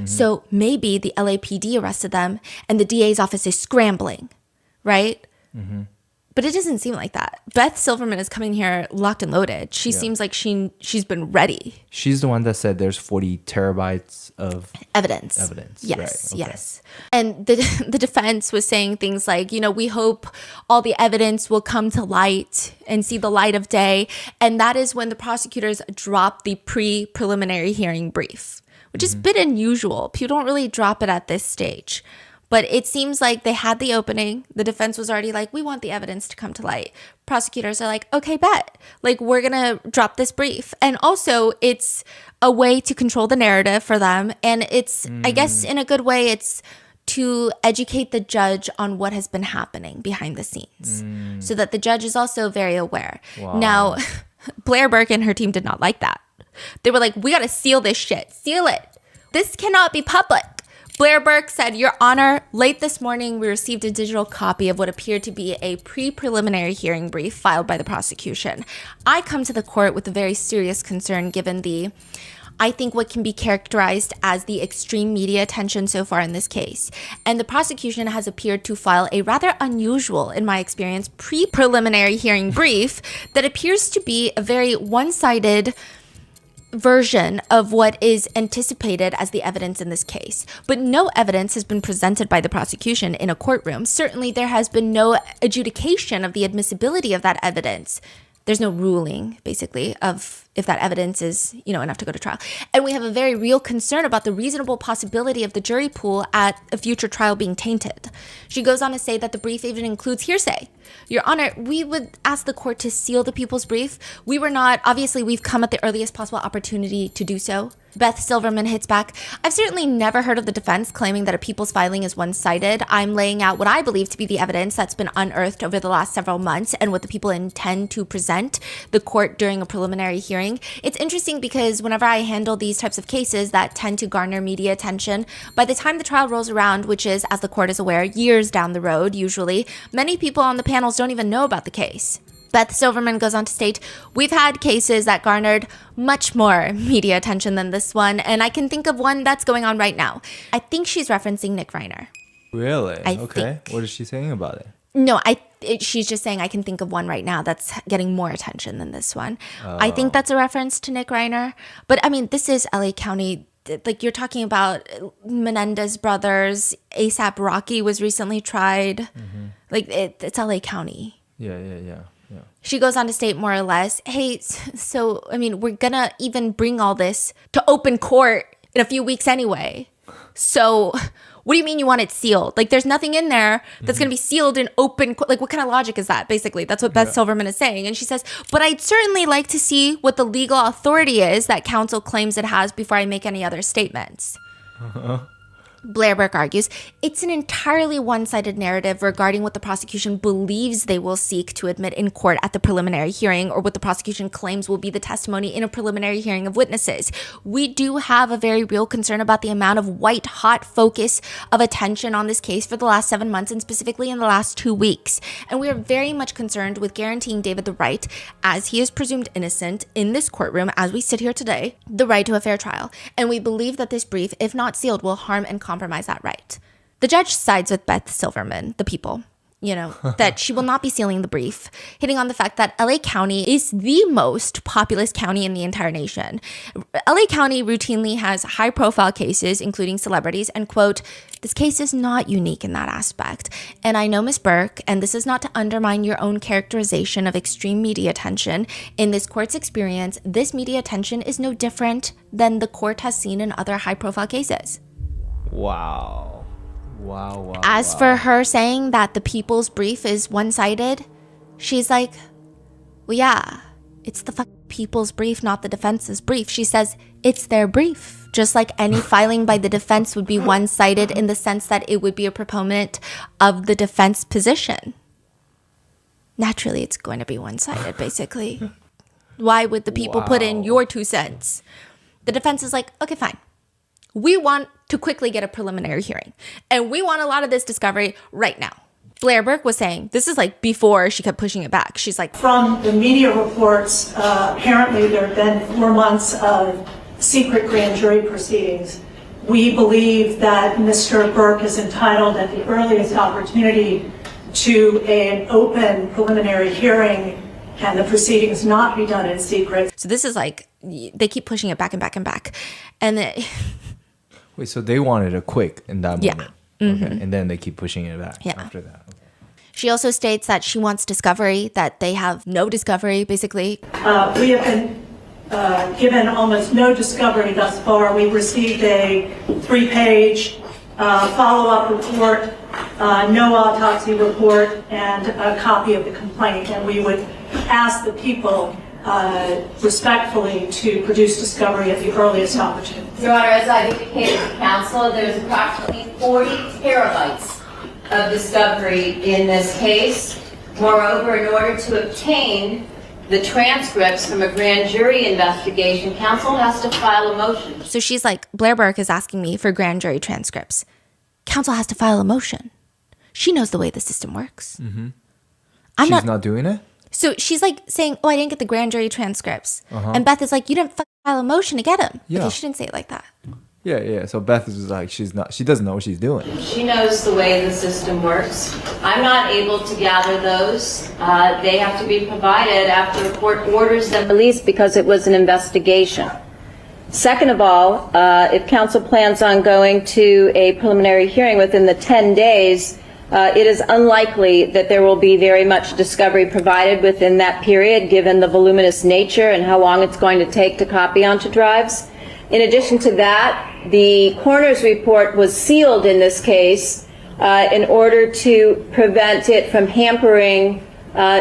So maybe the LAPD arrested them and the DA's office is scrambling, right? But it doesn't seem like that. Beth Silverman is coming here locked and loaded. She seems like she's been ready. She's the one that said there's 40 terabytes of evidence. Yes, right. Yes. And the defense was saying things like, we hope all the evidence will come to light and see the light of day. And that is when the prosecutors drop the preliminary hearing brief, which is a bit unusual. People don't really drop it at this stage. But it seems like they had the opening. The defense was already like, we want the evidence to come to light. Prosecutors are like, okay, bet. Like, we're going to drop this brief. And also, it's a way to control the narrative for them. And it's, I guess, in a good way, it's to educate the judge on what has been happening behind the scenes so that the judge is also very aware. Wow. Now, Blair Burke and her team did not like that. They were like, we got to seal this shit. Seal it. This cannot be public. Blair Burke said, Your Honor, late this morning, we received a digital copy of what appeared to be a preliminary hearing brief filed by the prosecution. I come to the court with a very serious concern given I think what can be characterized as the extreme media attention so far in this case. And the prosecution has appeared to file a rather unusual, in my experience, preliminary hearing brief that appears to be a very one-sided version of what is anticipated as the evidence in this case. But no evidence has been presented by the prosecution in a courtroom. Certainly, there has been no adjudication of the admissibility of that evidence. There's no ruling, basically, of if that evidence is, enough to go to trial. And we have a very real concern about the reasonable possibility of the jury pool at a future trial being tainted. She goes on to say that the brief even includes hearsay. Your Honor, we would ask the court to seal the people's brief. Obviously, we've come at the earliest possible opportunity to do so. Beth Silverman hits back. I've certainly never heard of the defense claiming that a people's filing is one-sided. I'm laying out what I believe to be the evidence that's been unearthed over the last several months and what the people intend to present the court during a preliminary hearing. It's interesting because whenever I handle these types of cases that tend to garner media attention, by the time the trial rolls around, which is, as the court is aware, years down the road usually, many people on the panels don't even know about the case. Beth Silverman goes on to state, we've had cases that garnered much more media attention than this one, and I can think of one that's going on right now. I think she's referencing Nick Reiner. Really? I okay. think. What is she saying about it? No, she's just saying I can think of one right now that's getting more attention than this one. I think that's a reference to Nick Reiner. But, I mean, this is LA County. Like, you're talking about Menendez brothers. ASAP Rocky was recently tried. Mm-hmm. Like, it's LA County. Yeah. She goes on to state more or less, hey, so, I mean, we're going to even bring all this to open court in a few weeks anyway. So what do you mean you want it sealed? Like, there's nothing in there that's going to be sealed in open court. Like, what kind of logic is that, basically? That's what Beth Silverman is saying. And she says, but I'd certainly like to see what the legal authority is that counsel claims it has before I make any other statements. Blair Burke argues, it's an entirely one-sided narrative regarding what the prosecution believes they will seek to admit in court at the preliminary hearing or what the prosecution claims will be the testimony in a preliminary hearing of witnesses. We do have a very real concern about the amount of white-hot focus of attention on this case for the last 7 months and specifically in the last 2 weeks. And we are very much concerned with guaranteeing David the right, as he is presumed innocent in this courtroom as we sit here today, the right to a fair trial. And we believe that this brief, if not sealed, will harm and compromise that right. The judge sides with Beth Silverman, the people, that she will not be sealing the brief, hitting on the fact that LA County is the most populous county in the entire nation. LA County routinely has high-profile cases, including celebrities, and, quote, this case is not unique in that aspect. And I know, Ms. Burke, and this is not to undermine your own characterization of extreme media attention, in this court's experience, this media attention is no different than the court has seen in other high-profile cases. Wow. As for her saying that the people's brief is one-sided, she's like, well, yeah, it's the people's brief, not the defense's brief. She says it's their brief, just like any filing by the defense would be one-sided in the sense that it would be a proponent of the defense position. Naturally, it's going to be one-sided, basically. Why would the people put in your 2 cents? The defense is like, okay, fine. We want to quickly get a preliminary hearing. And we want a lot of this discovery right now. Blair Burke was saying, this is like before she kept pushing it back. She's like, from the media reports, apparently there have been 4 months of secret grand jury proceedings. We believe that Mr. Burke is entitled at the earliest opportunity to an open preliminary hearing and the proceedings not be done in secret. So this is like, they keep pushing it back and back and back. And wait, so they wanted it quick in that moment. Yeah. Mm-hmm. Okay. And then they keep pushing it back after that. Okay. She also states that she wants discovery, that they have no discovery, basically. We have been given almost no discovery thus far. We received a 3-page follow-up report, no autopsy report, and a copy of the complaint. And we would ask the people respectfully to produce discovery at the earliest opportunity. Your Honor, as I've indicated to counsel, there's approximately 40 terabytes of discovery in this case. Moreover, in order to obtain the transcripts from a grand jury investigation, counsel has to file a motion. So she's like, Blair Burke is asking me for grand jury transcripts. Counsel has to file a motion. She knows the way the system works. Mm-hmm. She's not doing it? So she's like saying, I didn't get the grand jury transcripts. And Beth is like, you didn't file a motion to get them. Yeah. Okay, she didn't say it like that. Yeah. So Beth is like, she doesn't know what she's doing. She knows the way the system works. I'm not able to gather those. They have to be provided after the court orders them released because it was an investigation. Second of all, if counsel plans on going to a preliminary hearing within the 10 days, it is unlikely that there will be very much discovery provided within that period, given the voluminous nature and how long it's going to take to copy onto drives. In addition to that, the coroner's report was sealed in this case in order to prevent it from hampering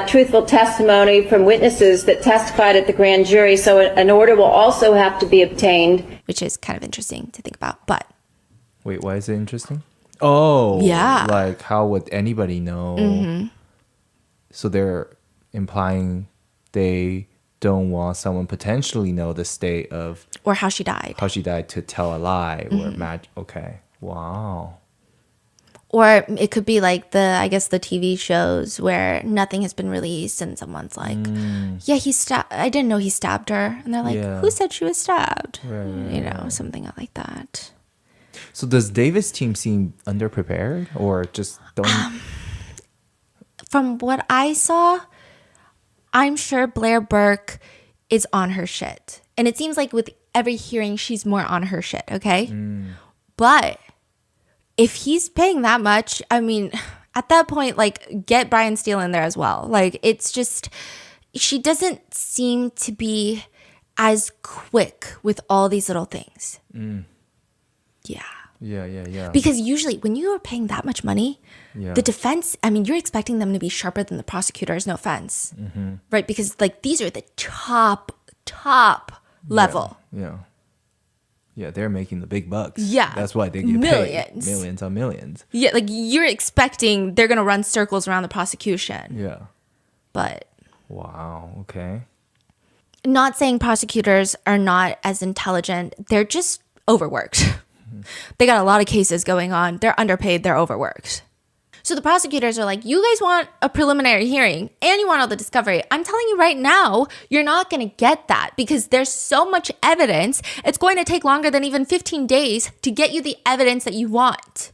truthful testimony from witnesses that testified at the grand jury. So an order will also have to be obtained. Which is kind of interesting to think about, but... Wait, why is it interesting? Oh, yeah. Like, how would anybody know? Mm-hmm. So they're implying they don't want someone potentially know the state of... Or how she died. How she died to tell a lie or Mm-hmm. Okay. Wow. Or it could be like the TV shows where nothing has been released and someone's like, yeah, I didn't know he stabbed her. And they're like, Yeah. who said she was stabbed? Right, You know, something like that. So does David's team seem underprepared or just don't... From what I saw, I'm sure Blair Burke is on her shit. And it seems like with every hearing, she's more on her shit, okay? But if he's paying that much, I mean, at that point, like, get Brian Steele in there as well. Like, it's just, she doesn't seem to be as quick with all these little things. Yeah. Yeah. Because usually when you are paying that much money, the defense, I mean, you're expecting them to be sharper than the prosecutors, no offense. Right? Because, like, these are the top level. Yeah, they're making the big bucks. Yeah. That's why they get Millions. paid. Millions on millions. Yeah, like, you're expecting they're going to run circles around the prosecution. Yeah. But Wow, okay. not saying prosecutors are not as intelligent. They're just overworked. They got a lot of cases going on. They're underpaid. They're overworked. So the prosecutors are like, you guys want a preliminary hearing and you want all the discovery. I'm telling you right now, you're not going to get that because there's so much evidence. It's going to take longer than even 15 days to get you the evidence that you want.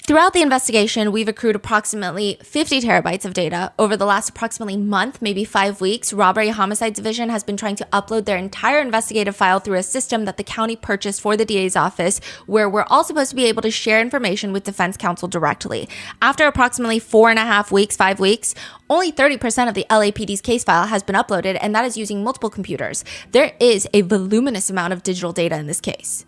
Throughout the investigation, we've accrued approximately 50 terabytes of data. Over the last approximately month, maybe 5 weeks, Robbery Homicide Division has been trying to upload their entire investigative file through a system that the county purchased for the DA's office, where we're all supposed to be able to share information with defense counsel directly. After approximately 4.5 weeks, 5 weeks, only 30% of the LAPD's case file has been uploaded, and that is using multiple computers. There is a voluminous amount of digital data in this case.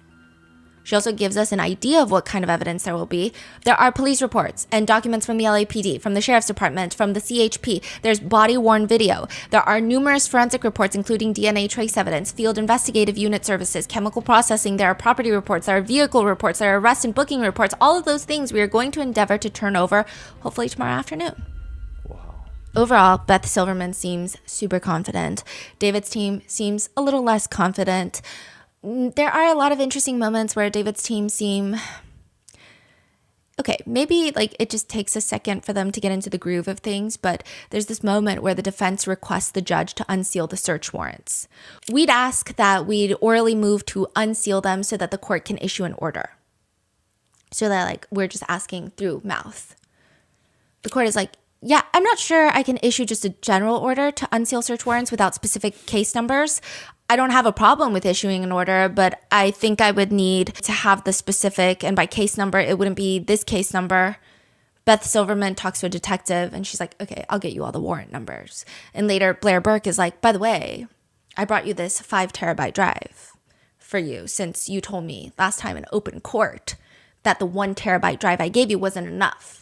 She also gives us an idea of what kind of evidence there will be. There are police reports and documents from the LAPD, from the Sheriff's Department, from the CHP. There's body-worn video. There are numerous forensic reports, including DNA trace evidence, field investigative unit services, chemical processing. There are property reports. There are vehicle reports. There are arrest and booking reports. All of those things we are going to endeavor to turn over, hopefully tomorrow afternoon. Overall, Beth Silverman seems super confident. David's team seems a little less confident. There are a lot of interesting moments where David's team seem... Okay, maybe like it just takes a second for them to get into the groove of things, but there's this moment where the defense requests the judge to unseal the search warrants. We'd ask that we'd orally move to unseal them so that the court can issue an order. So that like we're just asking through mouth. The court is like, yeah, I'm not sure I can issue just a general order to unseal search warrants without specific case numbers. I don't have a problem with issuing an order, but I think I would need to have the specific, and by case number, it wouldn't be this case number. Beth Silverman talks to a detective, and she's like, okay, I'll get you all the warrant numbers. And later, Blair Burke is like, by the way, I brought you this 5 terabyte drive for you since you told me last time in open court that the 1 terabyte drive I gave you wasn't enough.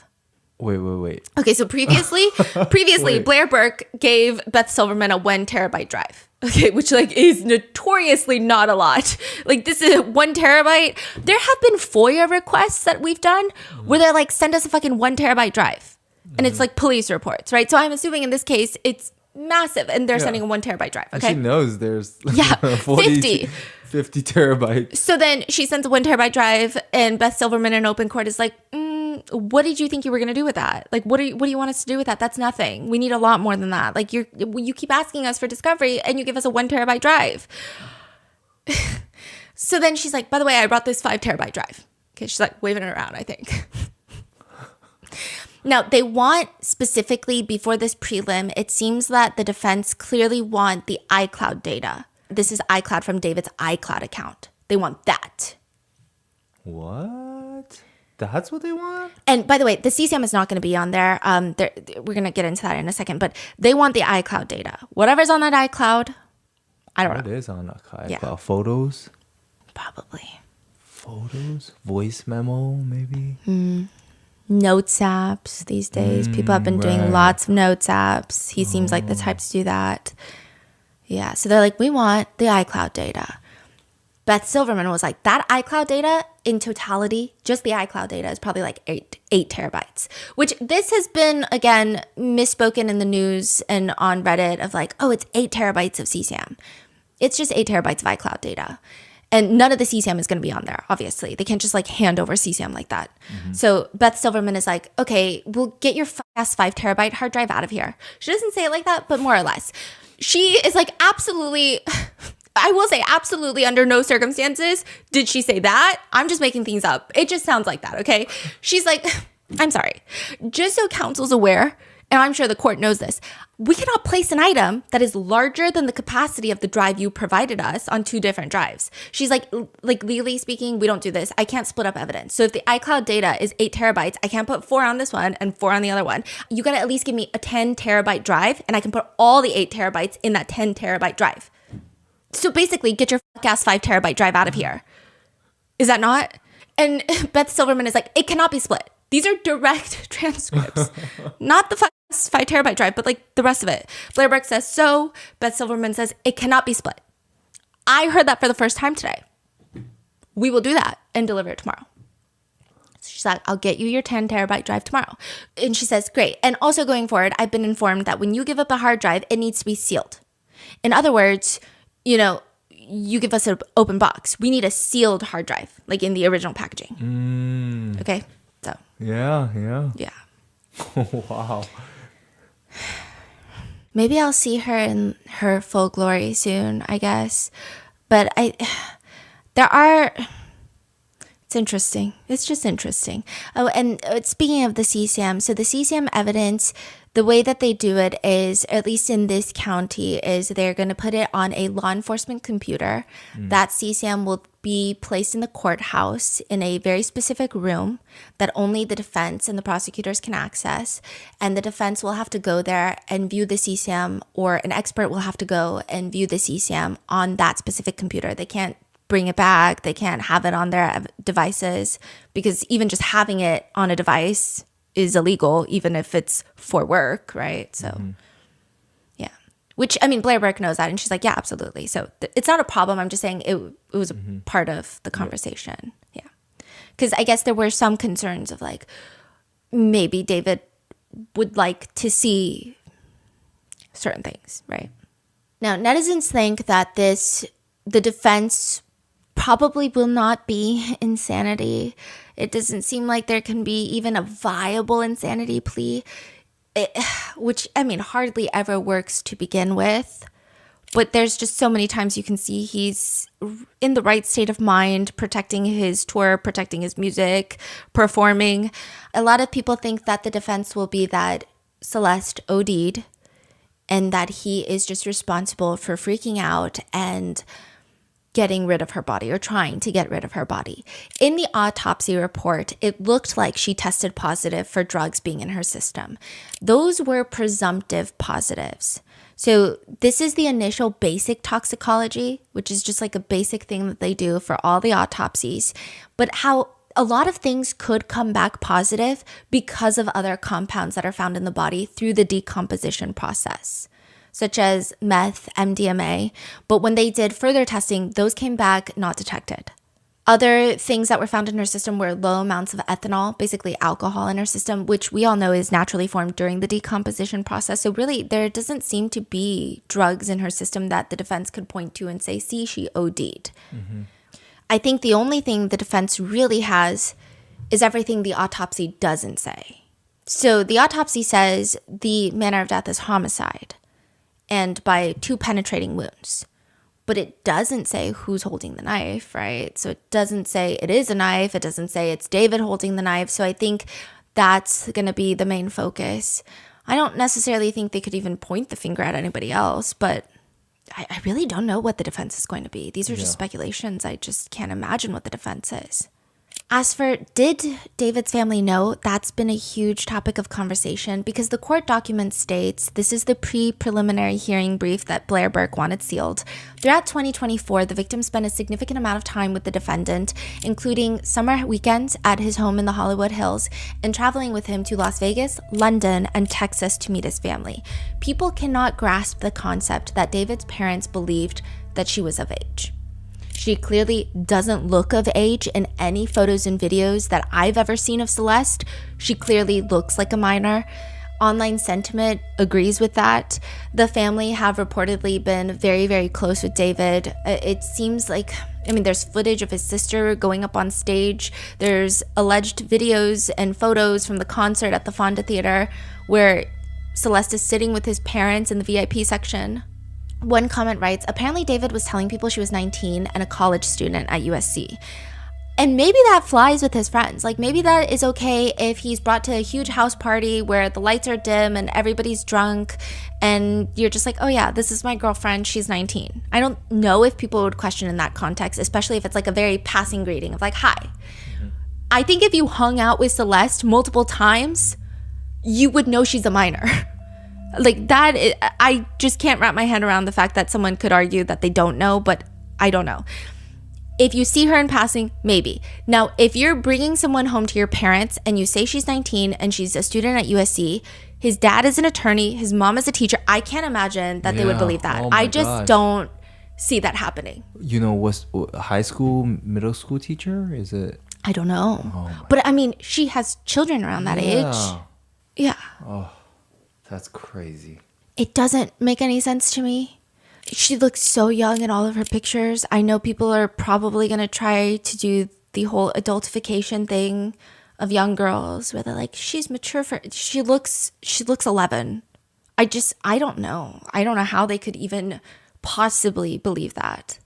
Wait. Okay, so previously, Wait. Blair Burke gave Beth Silverman a 1 terabyte drive. Okay, which like is notoriously not a lot. Like this is 1 terabyte. There have been FOIA requests that we've done where they're like, send us a fucking 1 terabyte drive. And it's like police reports, right? So I'm assuming in this case, it's massive and they're sending a 1 terabyte drive. And Okay. she knows there's 50 terabytes. So then she sends a 1 terabyte drive and Beth Silverman in open court is like, what did you think you were going to do with that? Like, what do you want us to do with that? That's nothing. We need a lot more than that. Like you keep asking us for discovery and you give us a 1 terabyte drive. So then she's like, by the way, I brought this 5 terabyte drive. Okay. She's like waving it around, I think. Now, they want specifically before this prelim, it seems that the defense clearly want the iCloud data this is iCloud from David's iCloud account. They want that. What? That's what they want? And by the way, the CSAM is not going to be on there. We're going to get into that in a second, but they want the iCloud data. Whatever's on that iCloud, I don't know. What is on the iCloud? Yeah. Photos? Probably. Photos? Voice memo, maybe? Notes apps these days. People have been doing lots of notes apps. He seems like the type to do that. Yeah, so they're like, we want the iCloud data. Beth Silverman was like, that iCloud data in totality, just the iCloud data is probably like 8 terabytes, which this has been, again, misspoken in the news and on Reddit of like, oh, it's 8 terabytes of CSAM. It's just 8 terabytes of iCloud data. And none of the CSAM is going to be on there, obviously. They can't just like hand over CSAM like that. So Beth Silverman is like, okay, we'll get your fast 5 terabyte hard drive out of here. She doesn't say it like that, but more or less. She is like, absolutely... I will say absolutely under no circumstances did she say that. I'm just making things up. It just sounds like that, okay? She's like, I'm sorry. Just so counsel's aware, and I'm sure the court knows this, we cannot place an item that is larger than the capacity of the drive you provided us on 2 different drives. She's like legally speaking, we don't do this. I can't split up evidence. So if the iCloud data is 8 terabytes, I can't put 4 on this one and 4 on the other one. You got to at least give me a 10 terabyte drive, and I can put all the 8 terabytes in that 10 terabyte drive. So basically, get your ass 5 terabyte drive out of here. Is that not? And Beth Silverman is like, it cannot be split. These are direct transcripts. Not the 5 terabyte drive, but like the rest of it. Blair Burke says so. Beth Silverman says it cannot be split. I heard that for the first time today. We will do that and deliver it tomorrow. So she's like, I'll get you your 10 terabyte drive tomorrow. And she says, great. And also going forward, I've been informed that when you give up a hard drive, it needs to be sealed. In other words, you know, you give us an open box. We need a sealed hard drive, like in the original packaging. Okay? So. Yeah. Wow. Maybe I'll see her in her full glory soon, I guess. But it's interesting. It's just interesting. Oh, and speaking of the CSAM, so the CSAM evidence, the way that they do it is, at least in this county, is they're going to put it on a law enforcement computer. That CSAM will be placed in the courthouse in a very specific room that only the defense and the prosecutors can access. And the defense will have to go there and view the CSAM, or an expert will have to go and view the CSAM on that specific computer. They can't bring it back. They can't have it on their devices, because even just having it on a device is illegal, even if it's for work, right? So, yeah. Which, I mean, Blair Burke knows that, and she's like, yeah, absolutely. So it's not a problem. I'm just saying it was a part of the conversation. Yeah. Because I guess there were some concerns of like, maybe David would like to see certain things, right? Now, netizens think that the defense probably will not be insanity. It doesn't seem like there can be even a viable insanity plea, which, I mean, hardly ever works to begin with. But there's just so many times you can see he's in the right state of mind, protecting his tour, protecting his music, performing. A lot of people think that the defense will be that Celeste OD'd and that he is just responsible for freaking out and getting rid of her body, or trying to get rid of her body. In the autopsy report, it looked like she tested positive for drugs being in her system. Those were presumptive positives. So this is the initial basic toxicology, which is just like a basic thing that they do for all the autopsies. But how a lot of things could come back positive because of other compounds that are found in the body through the decomposition process, such as meth, MDMA. But when they did further testing, those came back not detected. Other things that were found in her system were low amounts of ethanol, basically alcohol in her system, which we all know is naturally formed during the decomposition process. So really, there doesn't seem to be drugs in her system that the defense could point to and say, see, she OD'd. I think the only thing the defense really has is everything the autopsy doesn't say. So the autopsy says the manner of death is homicide, and by 2 penetrating wounds. But it doesn't say who's holding the knife, right? So it doesn't say it is a knife. It doesn't say it's David holding the knife. So I think that's going to be the main focus. I don't necessarily think they could even point the finger at anybody else, but I really don't know what the defense is going to be. These are just Yeah. speculations. I just can't imagine what the defense is. As for did David's family know, that's been a huge topic of conversation because the court document states this is the pre-preliminary hearing brief that Blair Burke wanted sealed. Throughout 2024, the victim spent a significant amount of time with the defendant, including summer weekends at his home in the Hollywood Hills and traveling with him to Las Vegas, London, and Texas to meet his family. People cannot grasp the concept that David's parents believed that she was of age. She clearly doesn't look of age in any photos and videos that I've ever seen of Celeste. She clearly looks like a minor. Online sentiment agrees with that. The family have reportedly been very, very close with David. It seems like, there's footage of his sister going up on stage. There's alleged videos and photos from the concert at the Fonda Theater where Celeste is sitting with his parents in the VIP section. One comment writes, apparently David was telling people she was 19 and a college student at USC. And maybe that flies with his friends. Like maybe that is okay if he's brought to a huge house party where the lights are dim and everybody's drunk and you're just like, oh yeah, this is my girlfriend, she's 19. I don't know if people would question in that context, especially if it's like a very passing greeting of like, hi. Mm-hmm. I think if you hung out with Celeste multiple times, you would know she's a minor. Like that, I just can't wrap my head around the fact that someone could argue that they don't know, but I don't know. If you see her in passing, maybe. Now, if you're bringing someone home to your parents and you say she's 19 and she's a student at USC, his dad is an attorney, his mom is a teacher, I can't imagine that they would believe that. I just don't see that happening. Was a high school, middle school teacher? Is it? I don't know. But she has children around that age. Yeah. Oh. That's crazy. It doesn't make any sense to me. She looks so young in all of her pictures. I know people are probably going to try to do the whole adultification thing of young girls where they're like, she's mature she looks 11. I don't know. I don't know how they could even possibly believe that.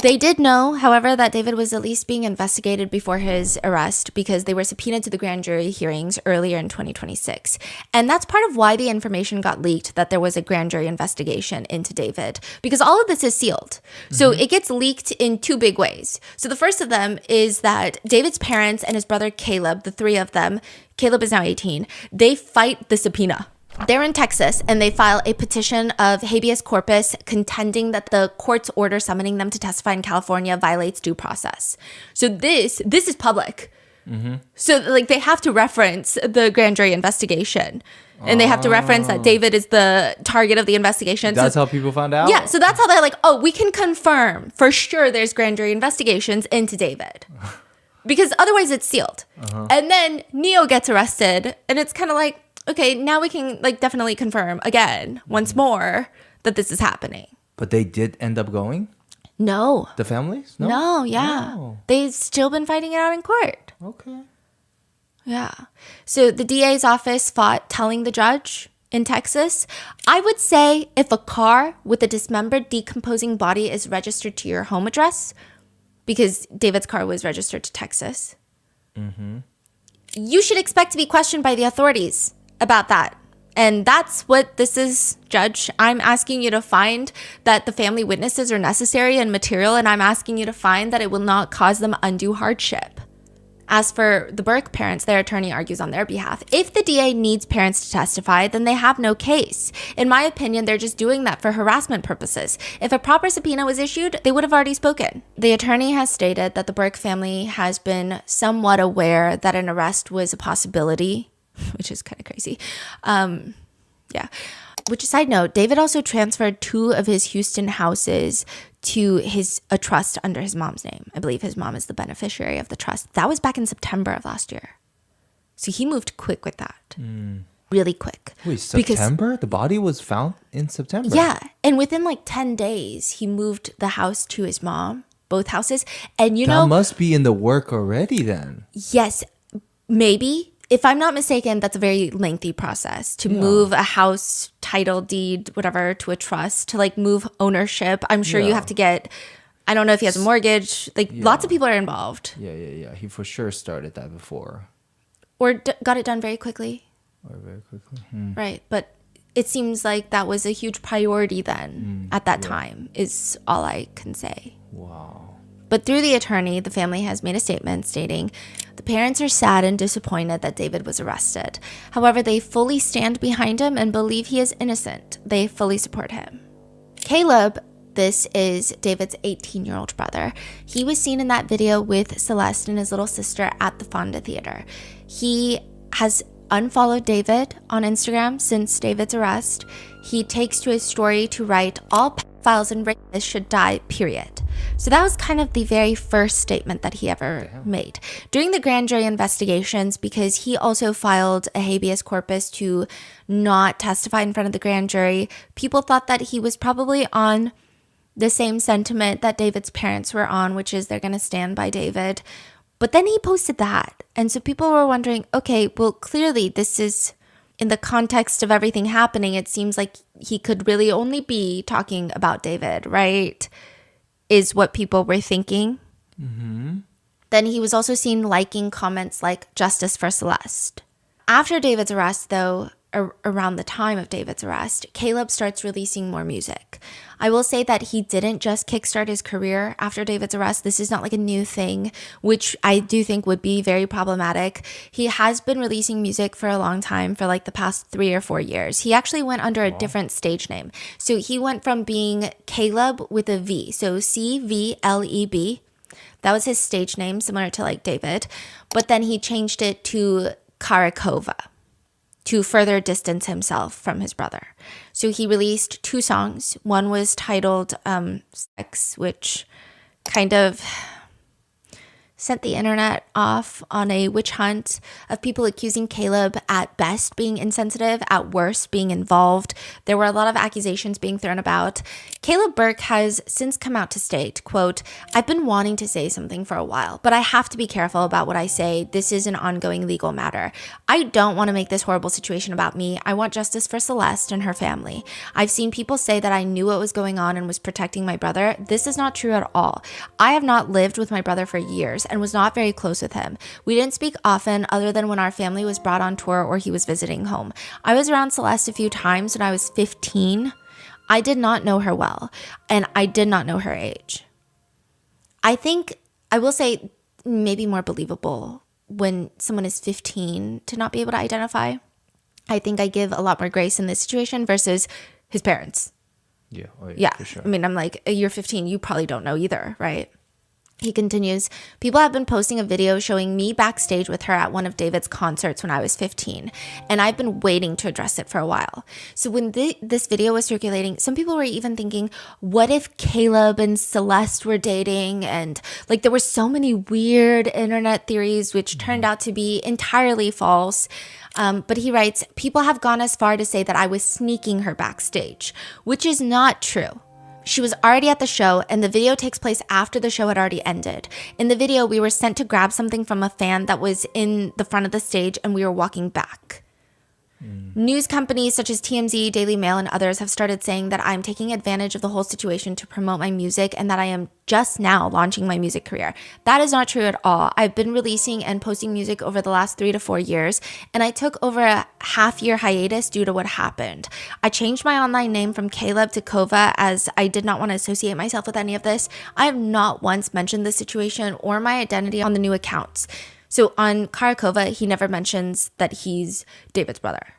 They did know, however, that David was at least being investigated before his arrest because they were subpoenaed to the grand jury hearings earlier in 2026. And that's part of why the information got leaked that there was a grand jury investigation into David, because all of this is sealed. Mm-hmm. So it gets leaked in two big ways. So the first of them is that David's parents and his brother Caleb, the three of them, Caleb is now 18, they fight the subpoena. They're in Texas and they file a petition of habeas corpus contending that the court's order summoning them to testify in California violates due process. So this is public. Mm-hmm. So they have to reference the grand jury investigation and they have to reference that David is the target of the investigation. That's how people found out? Yeah. So that's how they're like, oh, we can confirm for sure there's grand jury investigations into David. Because otherwise it's sealed. Uh-huh. And then Neo gets arrested and it's kind of like, okay, now we can definitely confirm again, once more, that this is happening. But they did end up going? No. The families? No, yeah. No. They've still been fighting it out in court. Okay. Yeah. So the DA's office fought telling the judge in Texas. I would say if a car with a dismembered, decomposing body is registered to your home address, because David's car was registered to Texas, you should expect to be questioned by the authorities about that. And that's what this is, Judge. I'm asking you to find that the family witnesses are necessary and material, and I'm asking you to find that it will not cause them undue hardship. As for the Burke parents, their attorney argues on their behalf. If the DA needs parents to testify, then they have no case. In my opinion, they're just doing that for harassment purposes. If a proper subpoena was issued, they would have already spoken. The attorney has stated that the Burke family has been somewhat aware that an arrest was a possibility, which is kind of crazy. Yeah. Which, side note, David also transferred 2 of his Houston houses to a trust under his mom's name. I believe his mom is the beneficiary of the trust. That was back in September of last year. So he moved quick with that. Really quick. Wait, September? The body was found in September? Yeah. And within 10 days, he moved the house to his mom, both houses. And that must be in the work already then. Yes, maybe. If I'm not mistaken, that's a very lengthy process to move a house, title deed, whatever, to a trust, to move ownership. I'm sure you have to get, I don't know if he has a mortgage. Lots of people are involved. Yeah. He for sure started that before. Or got it done very quickly. Or very quickly. Right. But it seems like that was a huge priority then at that time, is all I can say. Wow. But through the attorney, the family has made a statement stating the parents are sad and disappointed that David was arrested. However, they fully stand behind him and believe he is innocent. They fully support him. Caleb, this is David's 18-year-old brother. He was seen in that video with Celeste and his little sister at the Fonda Theater. He has unfollowed David on Instagram since David's arrest. He takes to his story to write, all pedophiles and rapists should die, period. So that was kind of the very first statement that he ever made. During the grand jury investigations, because he also filed a habeas corpus to not testify in front of the grand jury, people thought that he was probably on the same sentiment that David's parents were on, which is they're going to stand by David. But then he posted that. And so people were wondering, okay, well, clearly this is, in the context of everything happening, it seems like he could really only be talking about David, right? Is what people were thinking. Mm-hmm. Then he was also seen liking comments like "Justice for Celeste." After David's arrest, though, around the time of David's arrest, Caleb starts releasing more music. I will say that he didn't just kickstart his career after David's arrest. This is not like a new thing, which I do think would be very problematic. He has been releasing music for a long time, for like the past 3 or 4 years. He actually went under a different stage name. So he went from being Caleb with a V, so CVLEB. That was his stage name, similar to like David. But then he changed it to Karakova to further distance himself from his brother. So he released 2 songs. One was titled Sex, which kind of sent the internet off on a witch hunt of people accusing Caleb at best being insensitive, at worst being involved. There were a lot of accusations being thrown about. Caleb Burke has since come out to state, quote, "I've been wanting to say something for a while, but I have to be careful about what I say. This is an ongoing legal matter. I don't want to make this horrible situation about me. I want justice for Celeste and her family. I've seen people say that I knew what was going on and was protecting my brother. This is not true at all. I have not lived with my brother for years and was not very close with him. We didn't speak often other than when our family was brought on tour or he was visiting home. I was around Celeste a few times when I was 15. I did not know her well, and I did not know her age." I think, I will say, maybe more believable when someone is 15 to not be able to identify. I think I give a lot more grace in this situation versus his parents. Yeah, For sure. I mean, I'm like, you're 15, you probably don't know either, right? He continues, "People have been posting a video showing me backstage with her at one of David's concerts when I was 15, and I've been waiting to address it for a while." So when this video was circulating, some people were even thinking, what if Caleb and Celeste were dating? And like, there were so many weird internet theories, which turned out to be entirely false. But he writes, "People have gone as far to say that I was sneaking her backstage, which is not true. She was already at the show, and the video takes place after the show had already ended. In the video, we were sent to grab something from a fan that was in the front of the stage, and we were walking back." News companies such as TMZ, Daily Mail, and others have started saying that I'm taking advantage of the whole situation to promote my music and that I am just now launching my music career. That is not true at all. I've been releasing and posting music over the last 3 to 4 years, and I took over a half-year hiatus due to what happened. I changed my online name from Caleb to Kova as I did not want to associate myself with any of this. I have not once mentioned this situation or my identity on the new accounts. So on Karakova, he never mentions that he's David's brother.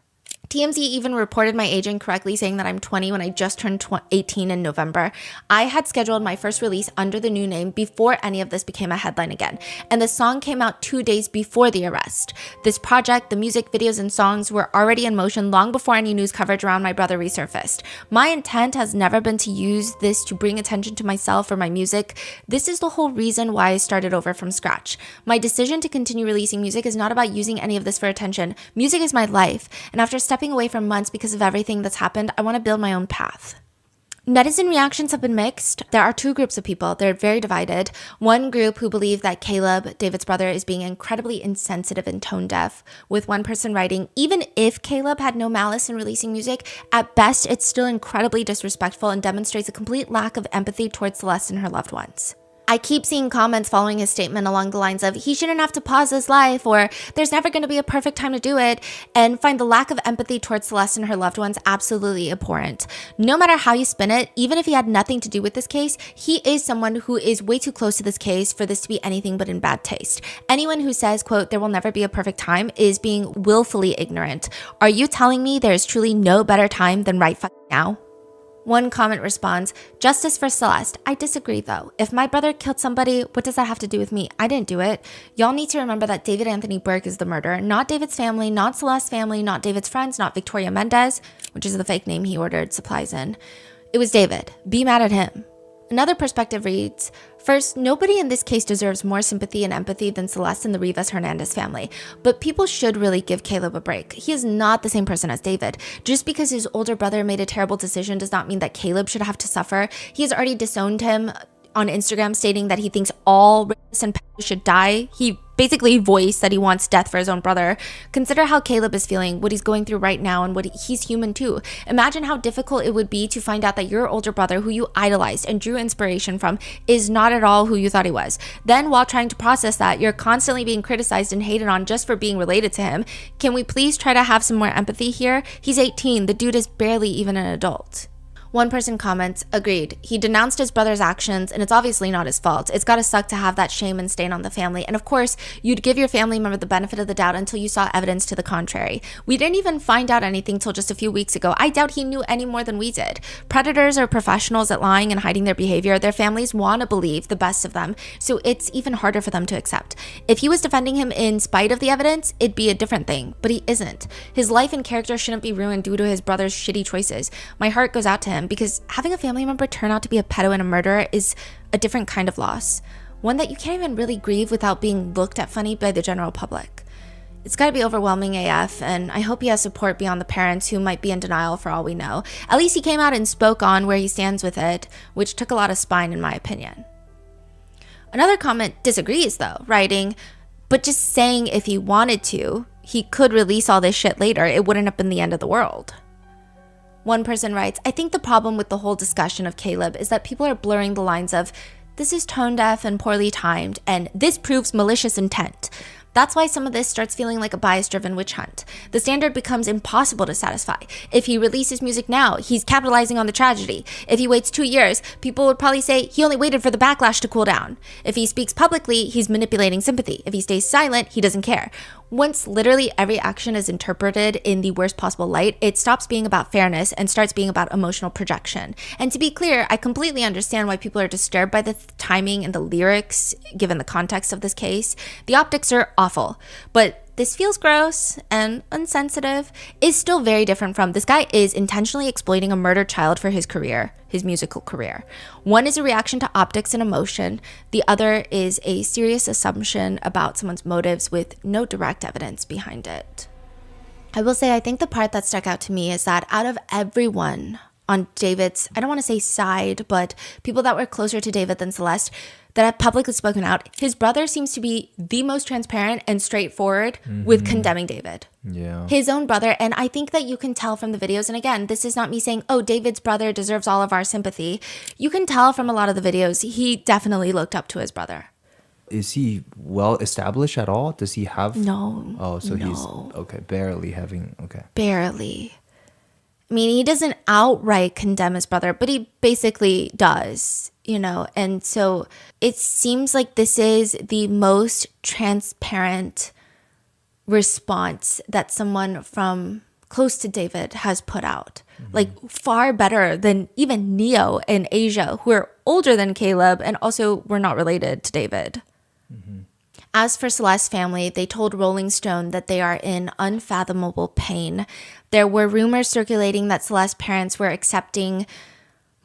TMZ even reported my age incorrectly, saying that I'm 20 when I just turned 18 in November. I had scheduled my first release under the new name before any of this became a headline again, and the song came out 2 days before the arrest. This project, the music videos and songs, were already in motion long before any news coverage around my brother resurfaced. My intent has never been to use this to bring attention to myself or my music. This is the whole reason why I started over from scratch. My decision to continue releasing music is not about using any of this for attention. Music is my life, and after stepping away for months because of everything that's happened, I want to build my own path. Netizen reactions have been mixed. There are 2 groups of people. They're very divided. One group who believe that Caleb, David's brother, is being incredibly insensitive and tone deaf, with one person writing, "Even if Caleb had no malice in releasing music, at best it's still incredibly disrespectful and demonstrates a complete lack of empathy towards Celeste and her loved ones." I keep seeing comments following his statement along the lines of, he shouldn't have to pause his life, or there's never going to be a perfect time to do it, and find the lack of empathy towards Celeste and her loved ones absolutely abhorrent. No matter how you spin it, even if he had nothing to do with this case, he is someone who is way too close to this case for this to be anything but in bad taste. Anyone who says, quote, there will never be a perfect time is being willfully ignorant. Are you telling me there is truly no better time than right fucking now? One comment responds, justice for Celeste. I disagree though. If my brother killed somebody, what does that have to do with me? I didn't do it. Y'all need to remember that David Anthony Burke is the murderer, not David's family, not Celeste's family, not David's friends, not Victoria Mendez, which is the fake name he ordered supplies in. It was David. Be mad at him. Another perspective reads, first, nobody in this case deserves more sympathy and empathy than Celeste and the Rivas Hernandez family, but people should really give Caleb a break. He is not the same person as David. Just because his older brother made a terrible decision does not mean that Caleb should have to suffer. He has already disowned him on Instagram, stating that he thinks all rapists and pedophiles should die. He basically voiced that he wants death for his own brother. Consider how Caleb is feeling, what he's going through right now, and he's human too. Imagine how difficult it would be to find out that your older brother, who you idolized and drew inspiration from, is not at all who you thought he was. Then, while trying to process that, you're constantly being criticized and hated on just for being related to him. Can we please try to have some more empathy here? He's 18. The dude is barely even an adult. One person comments, agreed. He denounced his brother's actions, and it's obviously not his fault. It's gotta suck to have that shame and stain on the family. And of course, you'd give your family member the benefit of the doubt until you saw evidence to the contrary. We didn't even find out anything till just a few weeks ago. I doubt he knew any more than we did. Predators are professionals at lying and hiding their behavior. Their families want to believe the best of them, so it's even harder for them to accept. If he was defending him in spite of the evidence, it'd be a different thing, but he isn't. His life and character shouldn't be ruined due to his brother's shitty choices. My heart goes out to him, because having a family member turn out to be a pedo and a murderer is a different kind of loss. One that you can't even really grieve without being looked at funny by the general public. It's gotta be overwhelming AF, and I hope he has support beyond the parents who might be in denial for all we know. At least he came out and spoke on where he stands with it, which took a lot of spine in my opinion. Another comment disagrees though, writing, but just saying if he wanted to, he could release all this shit later. It wouldn't have been the end of the world. One person writes, I think the problem with the whole discussion of Caleb is that people are blurring the lines of, this is tone deaf and poorly timed, and this proves malicious intent. That's why some of this starts feeling like a bias-driven witch hunt. The standard becomes impossible to satisfy. If he releases music now, he's capitalizing on the tragedy. If he waits 2 years, people would probably say he only waited for the backlash to cool down. If he speaks publicly, he's manipulating sympathy. If he stays silent, he doesn't care. Once literally every action is interpreted in the worst possible light, it stops being about fairness and starts being about emotional projection. And to be clear, I completely understand why people are disturbed by the timing and the lyrics, given the context of this case. The optics are awful, but this feels gross and insensitive is still very different from this guy is intentionally exploiting a murdered child for his career, his musical career. One is a reaction to optics and emotion. The other is a serious assumption about someone's motives with no direct evidence behind it. I will say, I think the part that stuck out to me is that out of everyone on David's, I don't want to say side, but people that were closer to David than Celeste, that have publicly spoken out, his brother seems to be the most transparent and straightforward with condemning David. Yeah. His own brother. And I think that you can tell from the videos. And again, this is not me saying, oh, David's brother deserves all of our sympathy. You can tell from a lot of the videos, he definitely looked up to his brother. Is he well established at all? Does he have? No. Oh, so no. he's, okay, barely having, okay. Barely. I mean, he doesn't outright condemn his brother, but he basically does, you know? And so it seems like this is the most transparent response that someone from close to David has put out. Like far better than even Neo and Asia, who are older than Caleb and also were not related to David. As for Celeste's family, they told Rolling Stone that they are in unfathomable pain. There were rumors circulating that Celeste's parents were accepting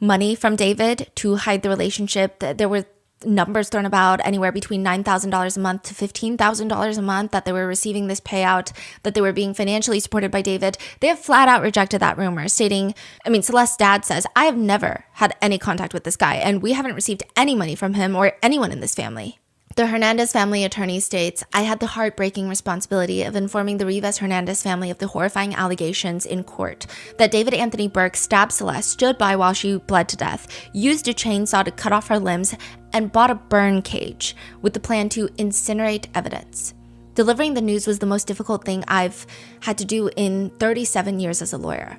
money from David to hide the relationship. There were numbers thrown about anywhere between $9,000 a month to $15,000 a month that they were receiving this payout, that they were being financially supported by David. They have flat out rejected that rumor, stating, I mean, Celeste's dad says, I have never had any contact with this guy, and we haven't received any money from him or anyone in this family. The Hernandez family attorney states, I had the heartbreaking responsibility of informing the Rivas Hernandez family of the horrifying allegations in court that David Anthony Burke stabbed Celeste, stood by while she bled to death, used a chainsaw to cut off her limbs, and bought a burn cage with the plan to incinerate evidence. Delivering the news was the most difficult thing I've had to do in 37 years as a lawyer.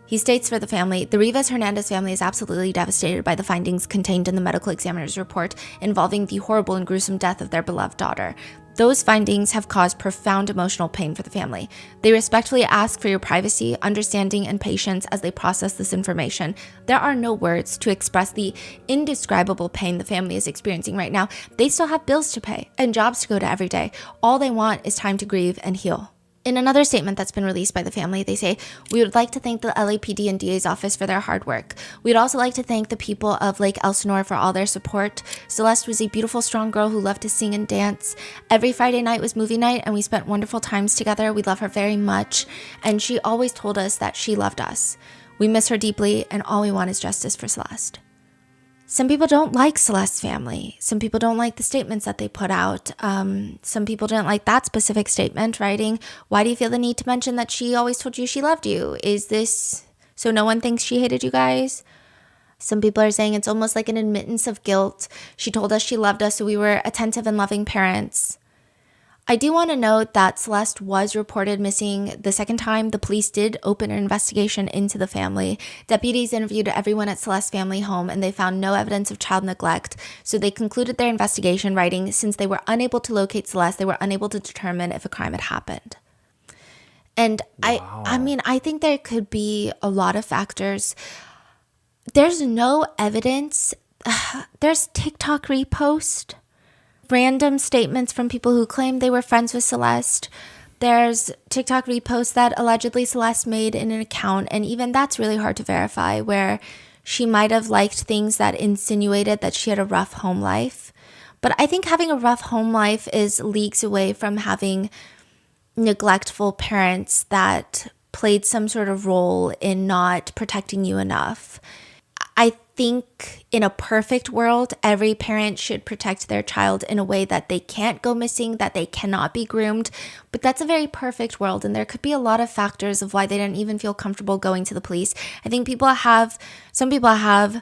He states for the family, the Rivas Hernandez family is absolutely devastated by the findings contained in the medical examiner's report involving the horrible and gruesome death of their beloved daughter. Those findings have caused profound emotional pain for the family. They respectfully ask for your privacy, understanding, and patience as they process this information. There are no words to express the indescribable pain the family is experiencing right now. They still have bills to pay and jobs to go to every day. All they want is time to grieve and heal. In another statement that's been released by the family, they say, we would like to thank the LAPD and DA's office for their hard work. We'd also like to thank the people of Lake Elsinore for all their support. Celeste was a beautiful, strong girl who loved to sing and dance. Every Friday night was movie night, and we spent wonderful times together. We love her very much, and she always told us that she loved us. We miss her deeply, and all we want is justice for Celeste. Some people don't like Celeste's family. Some people don't like the statements that they put out. Some people didn't like that specific statement, writing, why do you feel the need to mention that she always told you she loved you? Is this so no one thinks she hated you guys? Some people are saying it's almost like an admittance of guilt. She told us she loved us, so we were attentive and loving parents. I do want to note that Celeste was reported missing the second time. The police did open an investigation into the family. Deputies interviewed everyone at Celeste's family home, and they found no evidence of child neglect. So they concluded their investigation, writing, since they were unable to locate Celeste, they were unable to determine if a crime had happened. And wow. I think there could be a lot of factors. There's no evidence. There's TikTok repost. Random statements from people who claim they were friends with Celeste. There's TikTok reposts that allegedly Celeste made in an account, and even that's really hard to verify, where she might have liked things that insinuated that she had a rough home life. But I think having a rough home life is leagues away from having neglectful parents that played some sort of role in not protecting you enough. I think in a perfect world, every parent should protect their child in a way that they can't go missing, that they cannot be groomed. But that's a very perfect world, and there could be a lot of factors of why they didn't even feel comfortable going to the police. I think some people have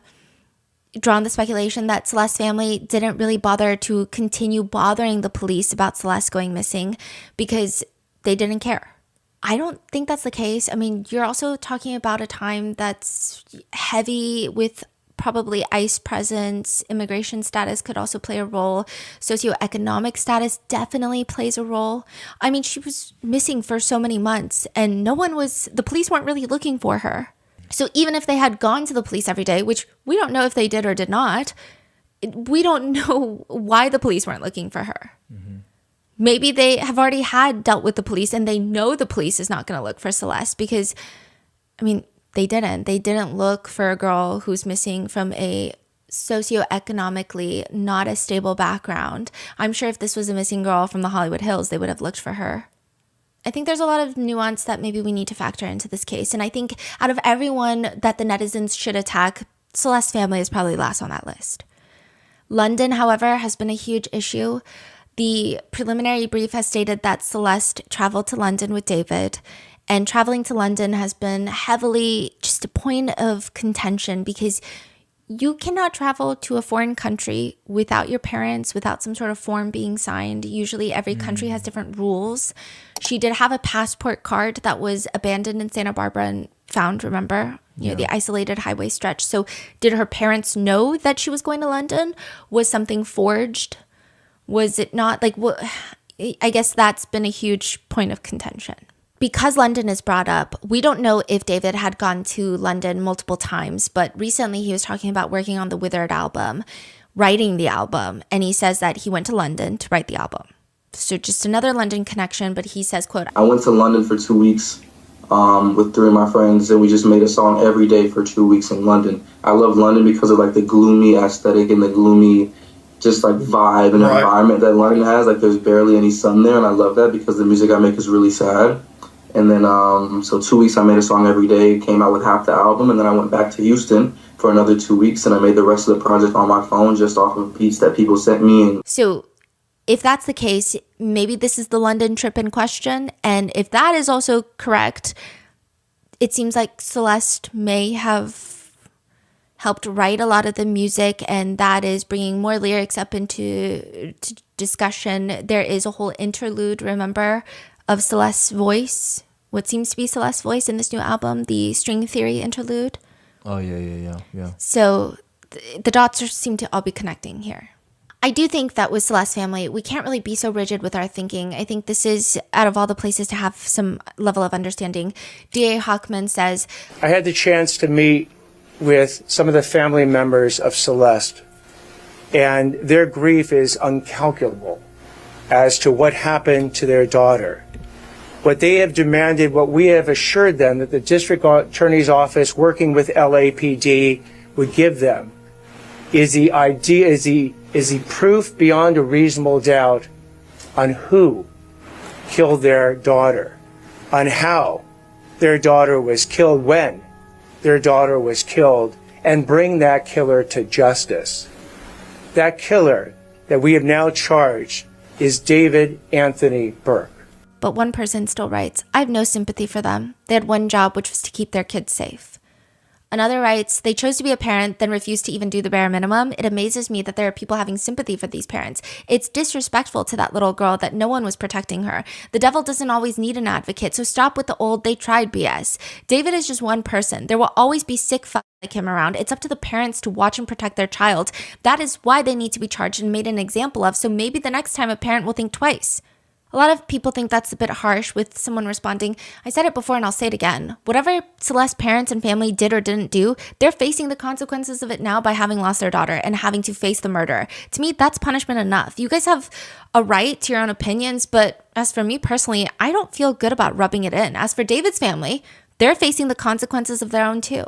drawn the speculation that Celeste's family didn't really bother to continue bothering the police about Celeste going missing because they didn't care. I don't think that's the case. I mean, you're also talking about a time that's heavy with probably ICE presence. Immigration status could also play a role. Socioeconomic status definitely plays a role. I mean, she was missing for so many months, and the police weren't really looking for her. So even if they had gone to the police every day, which we don't know if they did or did not, we don't know why the police weren't looking for her. Mm-hmm. Maybe they have already had dealt with the police and they know the police is not going to look for Celeste because, they didn't. They didn't look for a girl who's missing from a socioeconomically not a stable background. I'm sure if this was a missing girl from the Hollywood Hills, they would have looked for her. I think there's a lot of nuance that maybe we need to factor into this case. And I think out of everyone that the netizens should attack, Celeste's family is probably last on that list. London, however, has been a huge issue. The preliminary brief has stated that Celeste traveled to London with David, and traveling to London has been heavily just a point of contention because you cannot travel to a foreign country without your parents, without some sort of form being signed. Usually every country has different rules. She did have a passport card that was abandoned in Santa Barbara and found, remember? You know, the isolated highway stretch. So did her parents know that she was going to London? Was something forged? Was it not? I guess that's been a huge point of contention. Because London is brought up, we don't know if David had gone to London multiple times, but recently he was talking about working on the Withered album, writing the album, and he says that he went to London to write the album. So just another London connection, but he says, quote, I went to London for 2 weeks with 3 of my friends, and we just made a song every day for 2 weeks in London. I love London because of the gloomy aesthetic and the gloomy just vibe and environment that London has. There's barely any sun there, and I love that because the music I make is really sad. And then so 2 weeks I made a song every day, came out with half the album, and then I went back to Houston for another 2 weeks, and I made the rest of the project on my phone just off of beats that people sent me. So if that's the case, maybe this is the London trip in question. And if that is also correct, it seems like Celeste may have helped write a lot of the music, and that is bringing more lyrics up into discussion. There is a whole interlude, remember, of Celeste's voice, what seems to be Celeste's voice in this new album, the String Theory interlude. Oh, yeah. So the dots seem to all be connecting here. I do think that with Celeste's family, we can't really be so rigid with our thinking. I think this is, out of all the places to have some level of understanding. D.A. Hochman says, I had the chance to meet with some of the family members of Celeste, and their grief is incalculable as to what happened to their daughter. What they have demanded, what we have assured them that the district attorney's office working with LAPD would give them, is the proof beyond a reasonable doubt on who killed their daughter, on how their daughter was killed, when their daughter was killed, and bring that killer to justice. That killer that we have now charged is David Anthony Burke. but one person still writes, I have no sympathy for them. They had one job, which was to keep their kids safe. Another writes, they chose to be a parent, then refused to even do the bare minimum. It amazes me that there are people having sympathy for these parents. It's disrespectful to that little girl that no one was protecting her. The devil doesn't always need an advocate, so stop with the old, they tried BS. David is just one person. There will always be sick fucks like him around. It's up to the parents to watch and protect their child. That is why they need to be charged and made an example of, so maybe the next time a parent will think twice. A lot of people think that's a bit harsh, with someone responding, I said it before and I'll say it again. Whatever Celeste's parents and family did or didn't do, they're facing the consequences of it now by having lost their daughter and having to face the murder. To me, that's punishment enough. You guys have a right to your own opinions, but as for me personally, I don't feel good about rubbing it in. As for David's family, they're facing the consequences of their own too.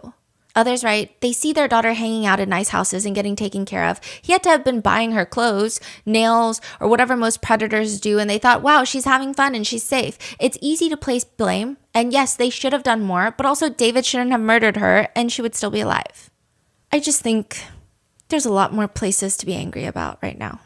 Others write, they see their daughter hanging out in nice houses and getting taken care of. He had to have been buying her clothes, nails, or whatever most predators do, and they thought, wow, she's having fun and she's safe. It's easy to place blame, and yes, they should have done more, but also David shouldn't have murdered her, and she would still be alive. I just think there's a lot more places to be angry about right now.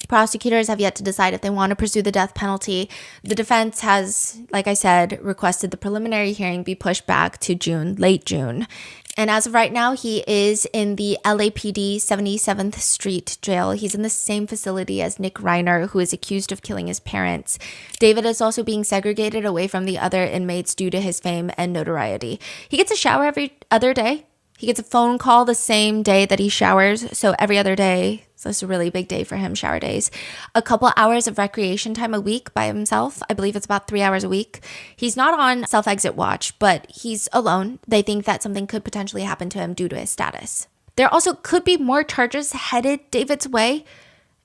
Prosecutors have yet to decide if they want to pursue the death penalty. The defense has, like I said, requested the preliminary hearing be pushed back to June, late June. And as of right now, he is in the LAPD 77th Street jail. He's in the same facility as Nick Reiner, who is accused of killing his parents. David is also being segregated away from the other inmates due to his fame and notoriety. He gets a shower every other day. He gets a phone call the same day that he showers, so every other day. So it's a really big day for him, shower days. A couple hours of recreation time a week by himself. I believe it's about 3 hours a week. He's not on self-exit watch, but he's alone. They think that something could potentially happen to him due to his status. There also could be more charges headed David's way,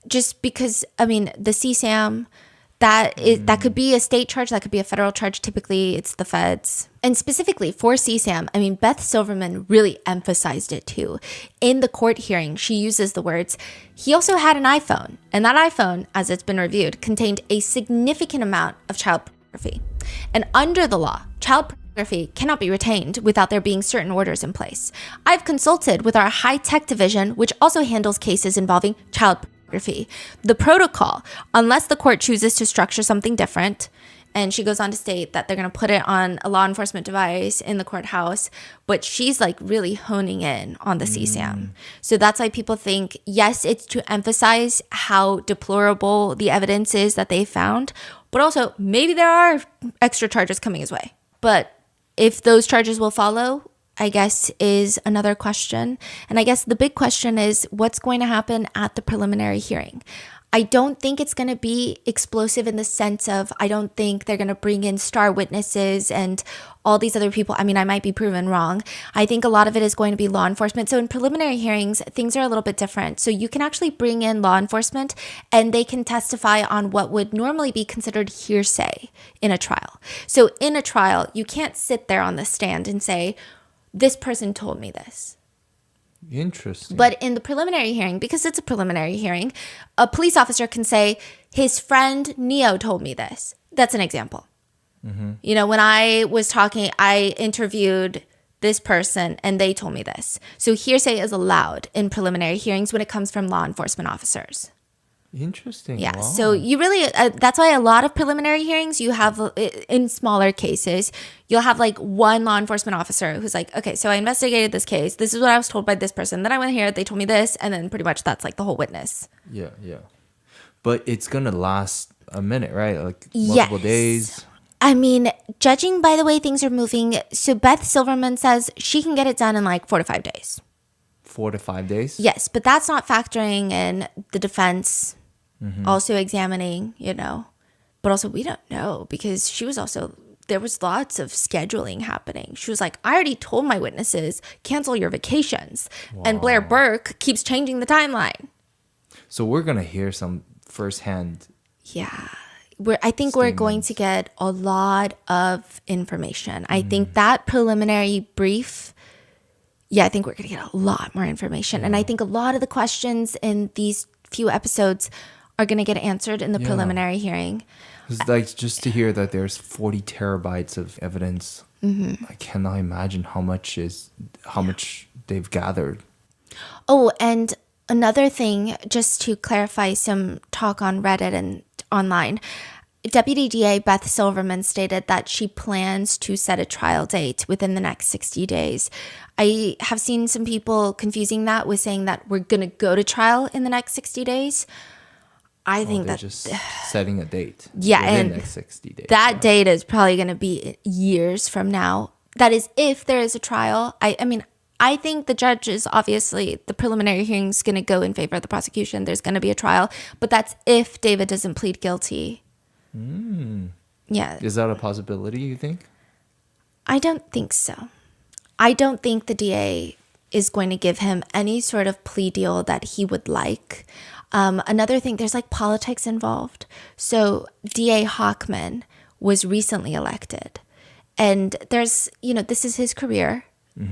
just because, the CSAM, that could be a state charge, that could be a federal charge. Typically, it's the feds. And specifically for CSAM, Beth Silverman really emphasized it too. In the court hearing, she uses the words, he also had an iPhone, and that iPhone, as it's been reviewed, contained a significant amount of child pornography. And under the law, child pornography cannot be retained without there being certain orders in place. I've consulted with our high-tech division, which also handles cases involving child pornography. The protocol, unless the court chooses to structure something different, and she goes on to state that they're going to put it on a law enforcement device in the courthouse, but she's really honing in on the CSAM. So that's why people think, yes, it's to emphasize how deplorable the evidence is that they found, but also maybe there are extra charges coming his way. But if those charges will follow, I guess, is another question. And I guess the big question is what's going to happen at the preliminary hearing. I don't think it's going to be explosive in the sense of, I don't think they're going to bring in star witnesses and all these other people. I might be proven wrong. I think a lot of it is going to be law enforcement. So in preliminary hearings, things are a little bit different. So you can actually bring in law enforcement and they can testify on what would normally be considered hearsay in a trial. So in a trial, you can't sit there on the stand and say, this person told me this. Interesting. But in the preliminary hearing, because it's a preliminary hearing, a police officer can say, his friend Neo told me this. That's an example. Mm-hmm. When I was talking, I interviewed this person and they told me this. So hearsay is allowed in preliminary hearings when it comes from law enforcement officers. Interesting. Yeah. Wow. So you really, that's why a lot of preliminary hearings you have in smaller cases, you'll have like one law enforcement officer who's like, okay, so I investigated this case. This is what I was told by this person. Then I went here. They told me this. And then pretty much that's like the whole witness. Yeah. But it's going to last a minute, right? Like multiple days. I mean, judging by the way things are moving, so Beth Silverman says she can get it done in like 4 to 5 days. 4 to 5 days? Yes, but that's not factoring in the defense also examining, But also we don't know because there was lots of scheduling happening. She was like, I already told my witnesses, cancel your vacations. Wow. And Blair Burke keeps changing the timeline. So we're going to hear some firsthand. Yeah. I think we're going to get a lot of information. I think that preliminary brief, I think we're going to get a lot more information. And I think a lot of the questions in these few episodes are going to get answered in the preliminary hearing. It's like just to hear that there's 40 terabytes of evidence. I cannot imagine how much they've gathered. Oh, and another thing, just to clarify some talk on Reddit and online, Deputy DA Beth Silverman stated that she plans to set a trial date within the next 60 days. I have seen some people confusing that with saying that we're going to go to trial in the next 60 days. I think that's just setting a date. Yeah, within and the next 60 days. That date is probably going to be years from now. That is if there is a trial. I mean, I think the judge is obviously, the preliminary hearing is going to go in favor of the prosecution. There's going to be a trial, but that's if David doesn't plead guilty. Yeah. Is that a possibility, you think? I don't think so. I don't think the DA is going to give him any sort of plea deal that he would like. Another thing, there's like politics involved. So DA Hockman was recently elected. And there's, this is his career,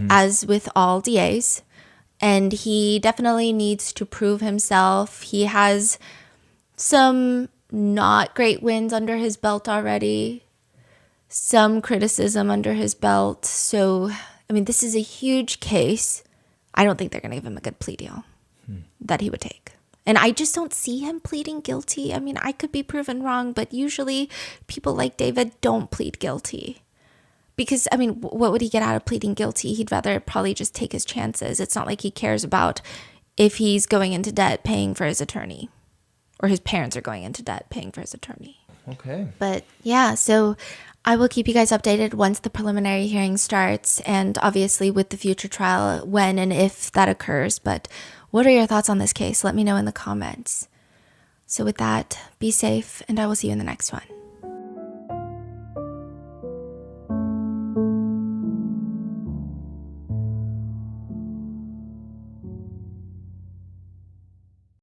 as with all DAs. And he definitely needs to prove himself. He has some not great wins under his belt already, some criticism under his belt. So, I mean, this is a huge case. I don't think they're going to give him a good plea deal that he would take. And I just don't see him pleading guilty. I mean, I could be proven wrong, but usually people like David don't plead guilty. Because, I mean, what would he get out of pleading guilty? He'd rather probably just take his chances. It's not like he cares about if he's going into debt paying for his attorney. Or his parents are going into debt paying for his attorney. Okay. But yeah, so I will keep you guys updated once the preliminary hearing starts. And obviously with the future trial, when and if that occurs. But what are your thoughts on this case? Let me know in the comments. So with that, be safe, and I will see you in the next one.